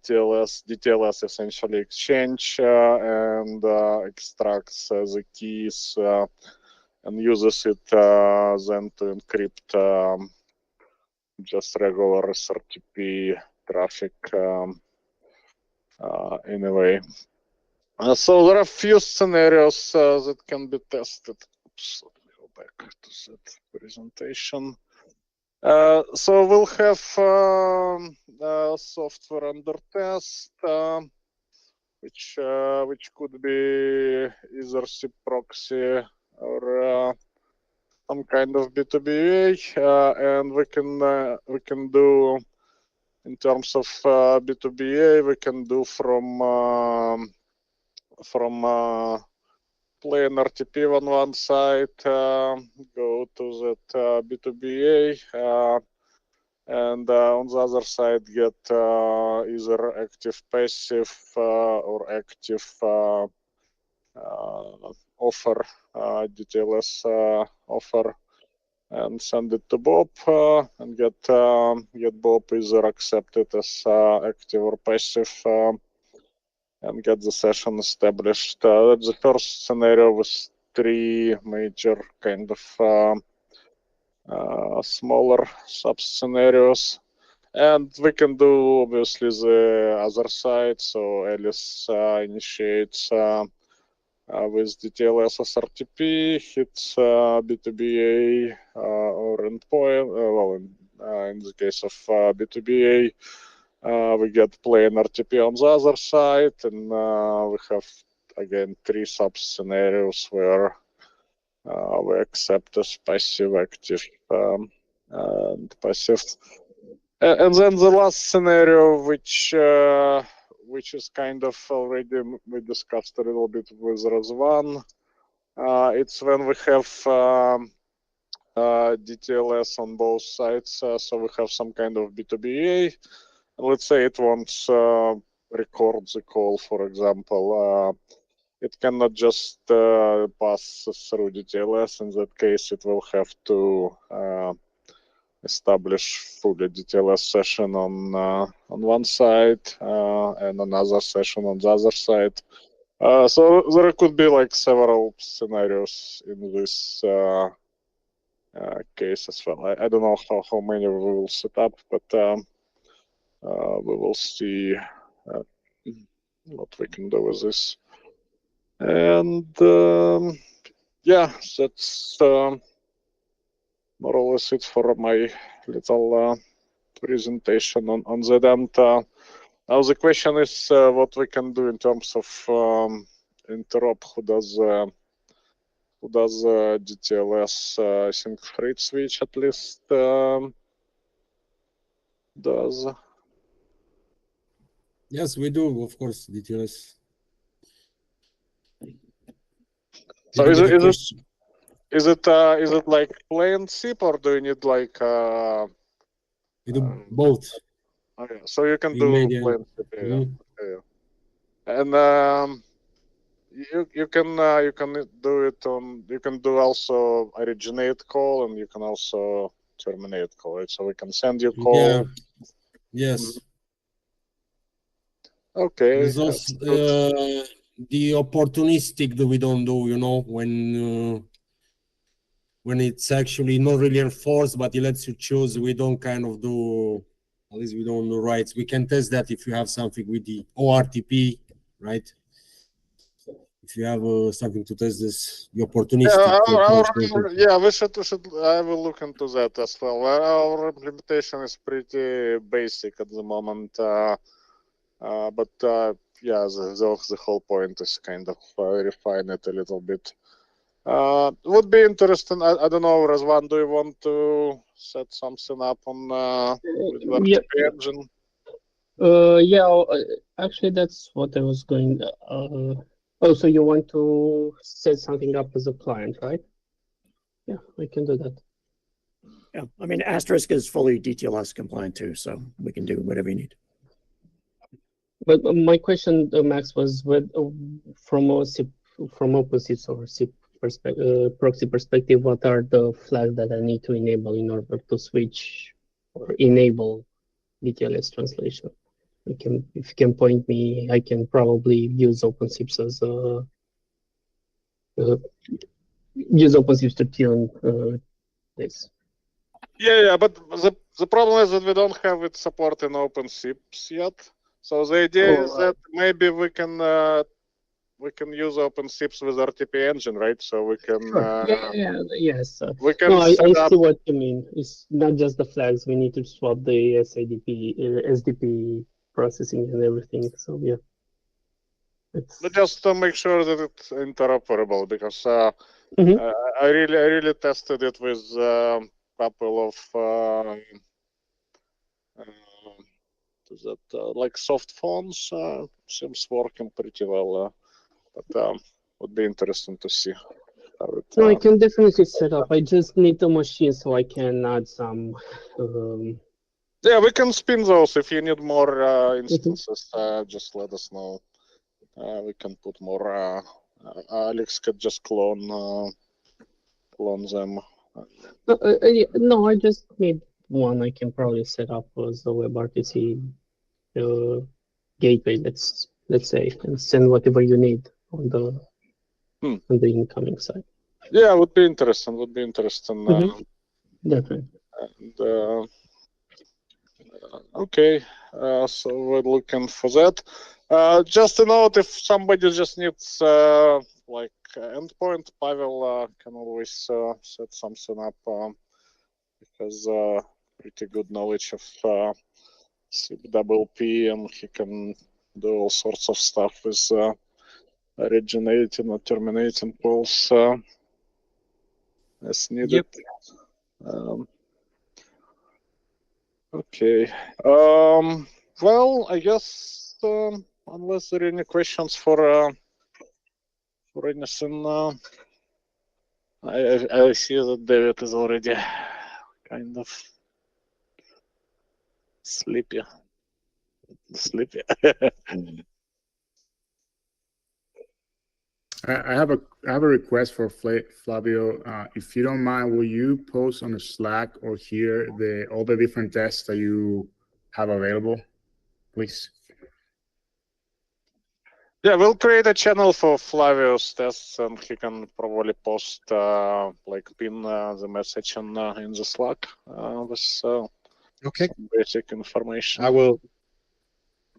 DTLS essentially exchange and extracts the keys and uses it then to encrypt just regular SRTP traffic in a way. So there are a few scenarios that can be tested. Oops, let me go back to that presentation. So we'll have software under test, which could be either SIP proxy or some kind of B2BA, and we can do in terms of B2BA, we can do from plain RTP on one side, go to that B2BA, and on the other side get either active passive or active offer, DTLS offer, and send it to Bob and get Bob either accepted as active or passive, and get the session established. That's the first scenario with 3 major kind of smaller sub-scenarios. And we can do obviously the other side. So Alice initiates with DTLS SRTP, hits B2BA or endpoint. Well, in the case of B2BA, we get plain RTP on the other side, and we have again 3 sub scenarios where we accept as passive, active, and passive. And then the last scenario, which is kind of already we discussed a little bit with Razvan. It's when we have DTLS on both sides, so we have some kind of B2BA. Let's say it wants record the call, for example. It cannot just pass through DTLS. In that case, it will have to establish fully DTLS session on one side and another session on the other side. So there could be like several scenarios in this case as well. I don't know how many we will set up, but we will see what we can do with this. And yeah, that's more or less it for my little presentation on that end. Now the question is what we can do in terms of interop. Who does DTLS? I think Freight Switch at least does. Yes, we do, of course, DTLS. So is it like plain SIP, or do you need like we do both? Okay, so you can We do made, plain SIP, yeah. Mhm. And you can do it on, you can do also originate call, and you can also terminate call, right? So we can send you call. Yeah. Yes. Okay. There's also the opportunistic that we don't do, you know, when it's actually not really enforced, but it lets you choose. We don't kind of do, at least we don't do rights. We can test that if you have something with the ORTP, right? If you have something to test this, the opportunistic. Yeah, we should. I will look into that as well. Our implementation is pretty basic at the moment, but yeah, the whole point is kind of refine it a little bit. Would be interesting. I don't know, Razvan, do you want to set something up on with the RTP engine? Yeah, actually, that's what I was going. Oh, so you want to set something up as a client, right? Yeah, we can do that. Yeah, I mean, Asterisk is fully DTLS compliant too, so we can do whatever you need. But my question, Max, was from OpenSIP's or SIP proxy perspective, what are the flags that I need to enable in order to switch or enable DTLS translation? If you can point me, I can probably use OpenSIPs as use OpenSIPs to tune this. Yeah, but the problem is that we don't have it support in OpenSIPs yet. So the idea is that maybe we can use OpenSIPs with RTP engine, right? So we can. Yes. We can. No, I see what you mean. It's not just the flags. We need to swap the SDP processing and everything. So yeah. But just to make sure that it's interoperable, because I really tested it with a couple of like soft phones. Seems working pretty well, but would be interesting to see how it. No, I can definitely set up. I just need a machine so I can add some. Yeah, we can spin those. If you need more instances, just let us know. We can put more. Alex could just clone them. No, I just need one. I can probably set up as a WebRTC gateway. Let's say, and send whatever you need on the incoming side. Yeah, would be interesting. Definitely. And, okay, so we're looking for that. Just a note: if somebody just needs like endpoint, Pavel can always set something up because pretty good knowledge of SIP'02, and he can do all sorts of stuff with originating or terminating calls as needed. Okay. Well, I guess unless there are any questions for anything, I see that David is already kind of sleepy. I have a request for Flavio. If you don't mind, will you post on the Slack or here all the different tests that you have available, please? Yeah, we'll create a channel for Flavio's tests, and he can probably post like pin the message in the Slack with some basic information.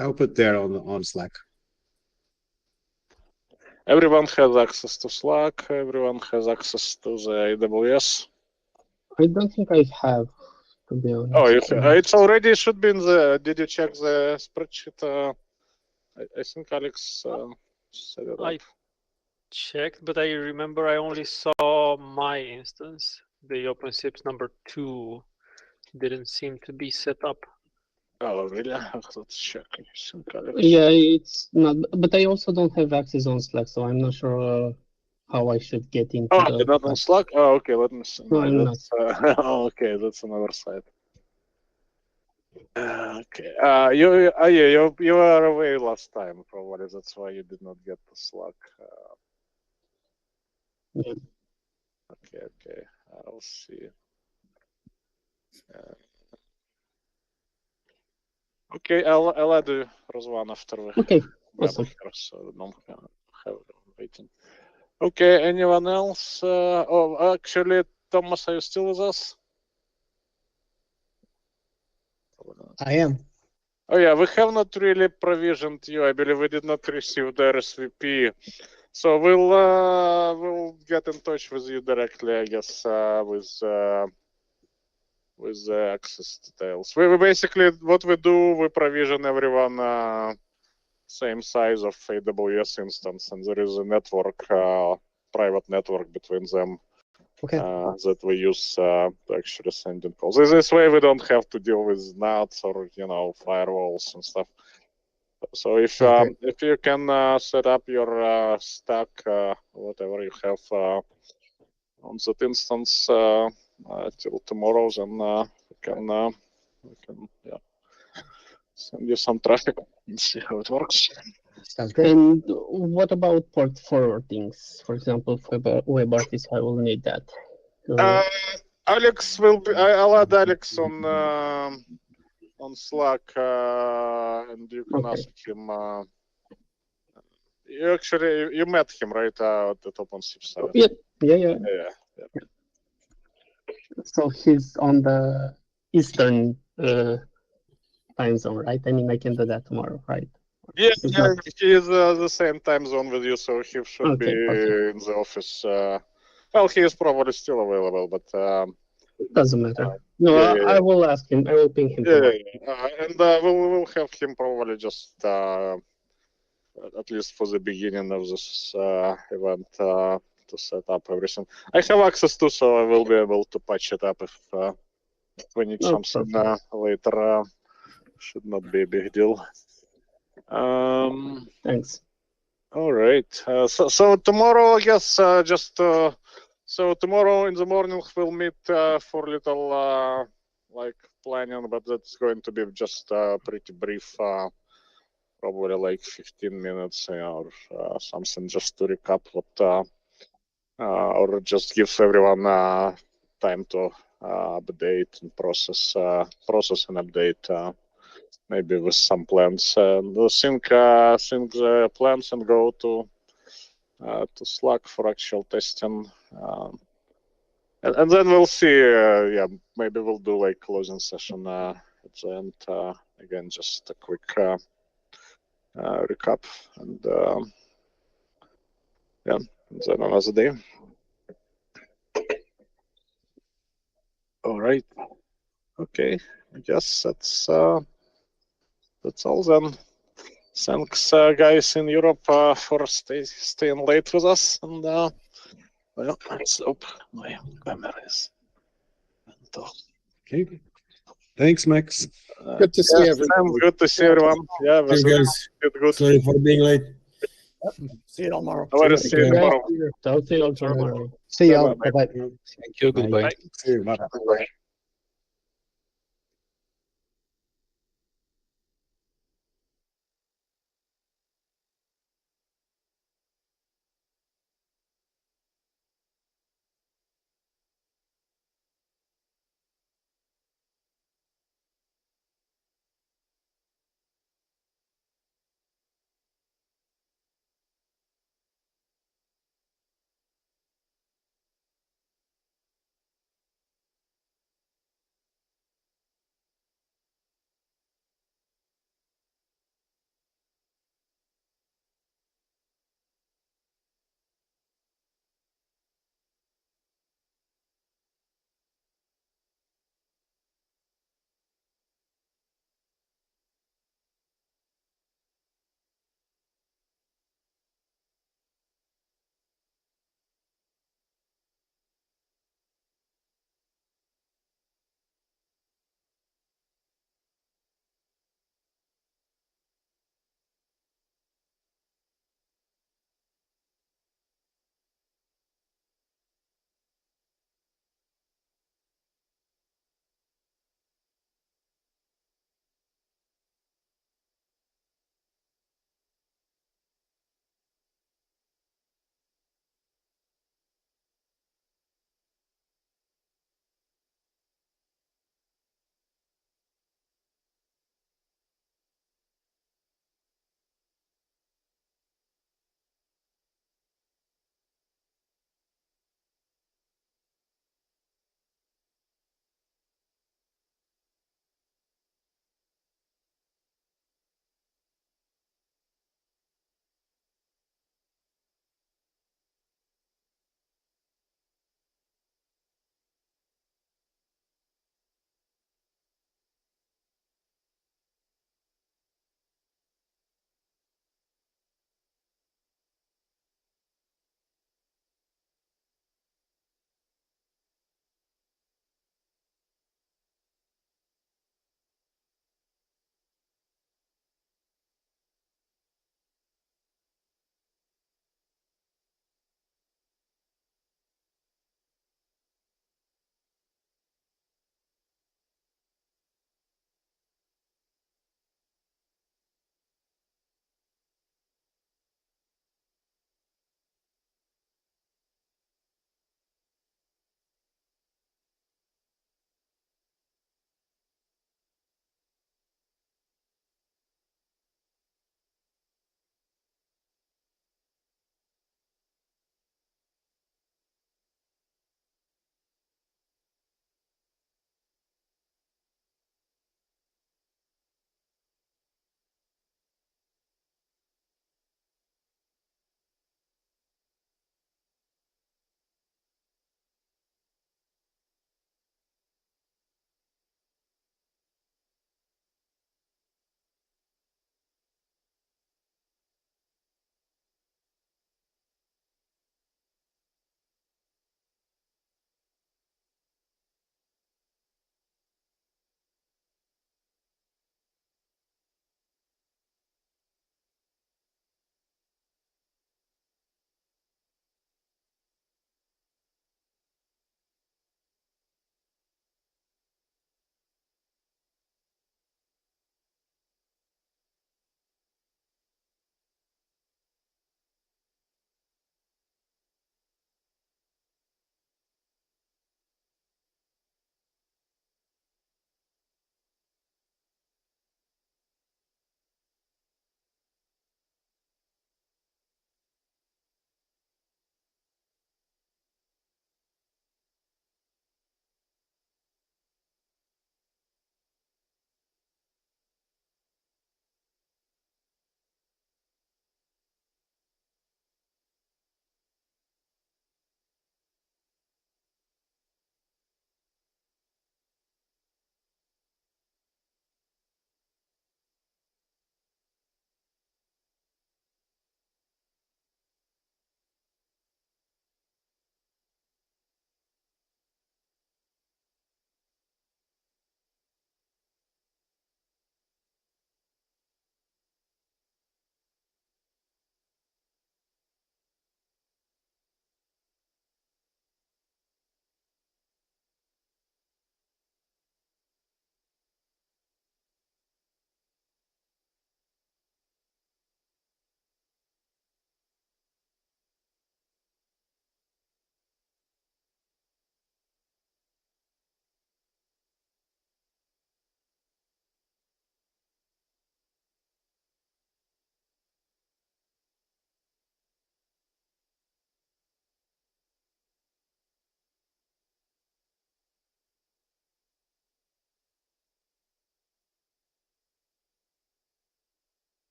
I'll put there on Slack. Everyone has access to Slack. Everyone has access to the AWS. I don't think I have, to be honest. Oh, it's already should be in the. Did you check the spreadsheet? I think Alex set it up. I checked, but I remember I only saw my instance. The OpenSIPs '02 didn't seem to be set up. Oh, really? Let's check. Yeah, it's not, but I also don't have access on Slack, so I'm not sure how I should get into Oh, the. you're not on Slack? Oh, okay. Let me see. No, I'm not. Oh, okay, that's another site. Okay. You were away last time, probably. That's why you did not get the Slack. Yeah. Okay. I'll see. Okay, I'll add you, Razvan, after we Awesome. here, so don't have everyone waiting. Okay, anyone else? Oh, actually, Thomas, are you still with us? I am. Oh yeah, we have not really provisioned you. I believe we did not receive the RSVP, so we'll get in touch with you directly, I guess, with the access details. We basically, what we do, we provision everyone same size of AWS instance, and there is a network, private network between them. Okay. That we use to actually send in calls. This way, we don't have to deal with NATs or firewalls and stuff. So if you can set up your stack, whatever you have on that instance till tomorrow, then we can send you some traffic and see how it works. Sounds great. And what about port forwardings? For example, for WebRTC, I will need that. Alex will be. I'll add Alex on Slack, and you can ask him. You met him, right, at the OpenSIP side? Yep. Yeah. So he's on the Eastern time zone, right? I mean, I can do that tomorrow, right? Yeah, he is the same time zone with you, so he should be in the office. Well, he is probably still available, but doesn't matter. No, I will ask him. I will ping him. And we'll have him probably just at least for the beginning of this event to set up everything. I have access to, so I will be able to patch it up if we need something later. Should not be a big deal. Thanks. All right. So tomorrow, I guess, so tomorrow in the morning we'll meet for little like planning, but that's going to be just pretty brief, probably like 15 minutes or something, just to recap what, or just give everyone time to update and process and update. Maybe with some plans, and sync the plans and go to Slack for actual testing, and then we'll see. Maybe we'll do like closing session at the end. Again, just a quick recap, and and then another day. All right. Okay. I guess that's all then. Thanks, guys in Europe, for staying late with us. And well, let's hope my camera is. Okay. Thanks, Max. Good to see everyone. Good to see everyone. Yeah, Hey guys, good. Sorry for being late. See you tomorrow. See you tomorrow. Talk to you all tomorrow. See y'all. Bye-bye. Thank you. Goodbye. See you. Bye.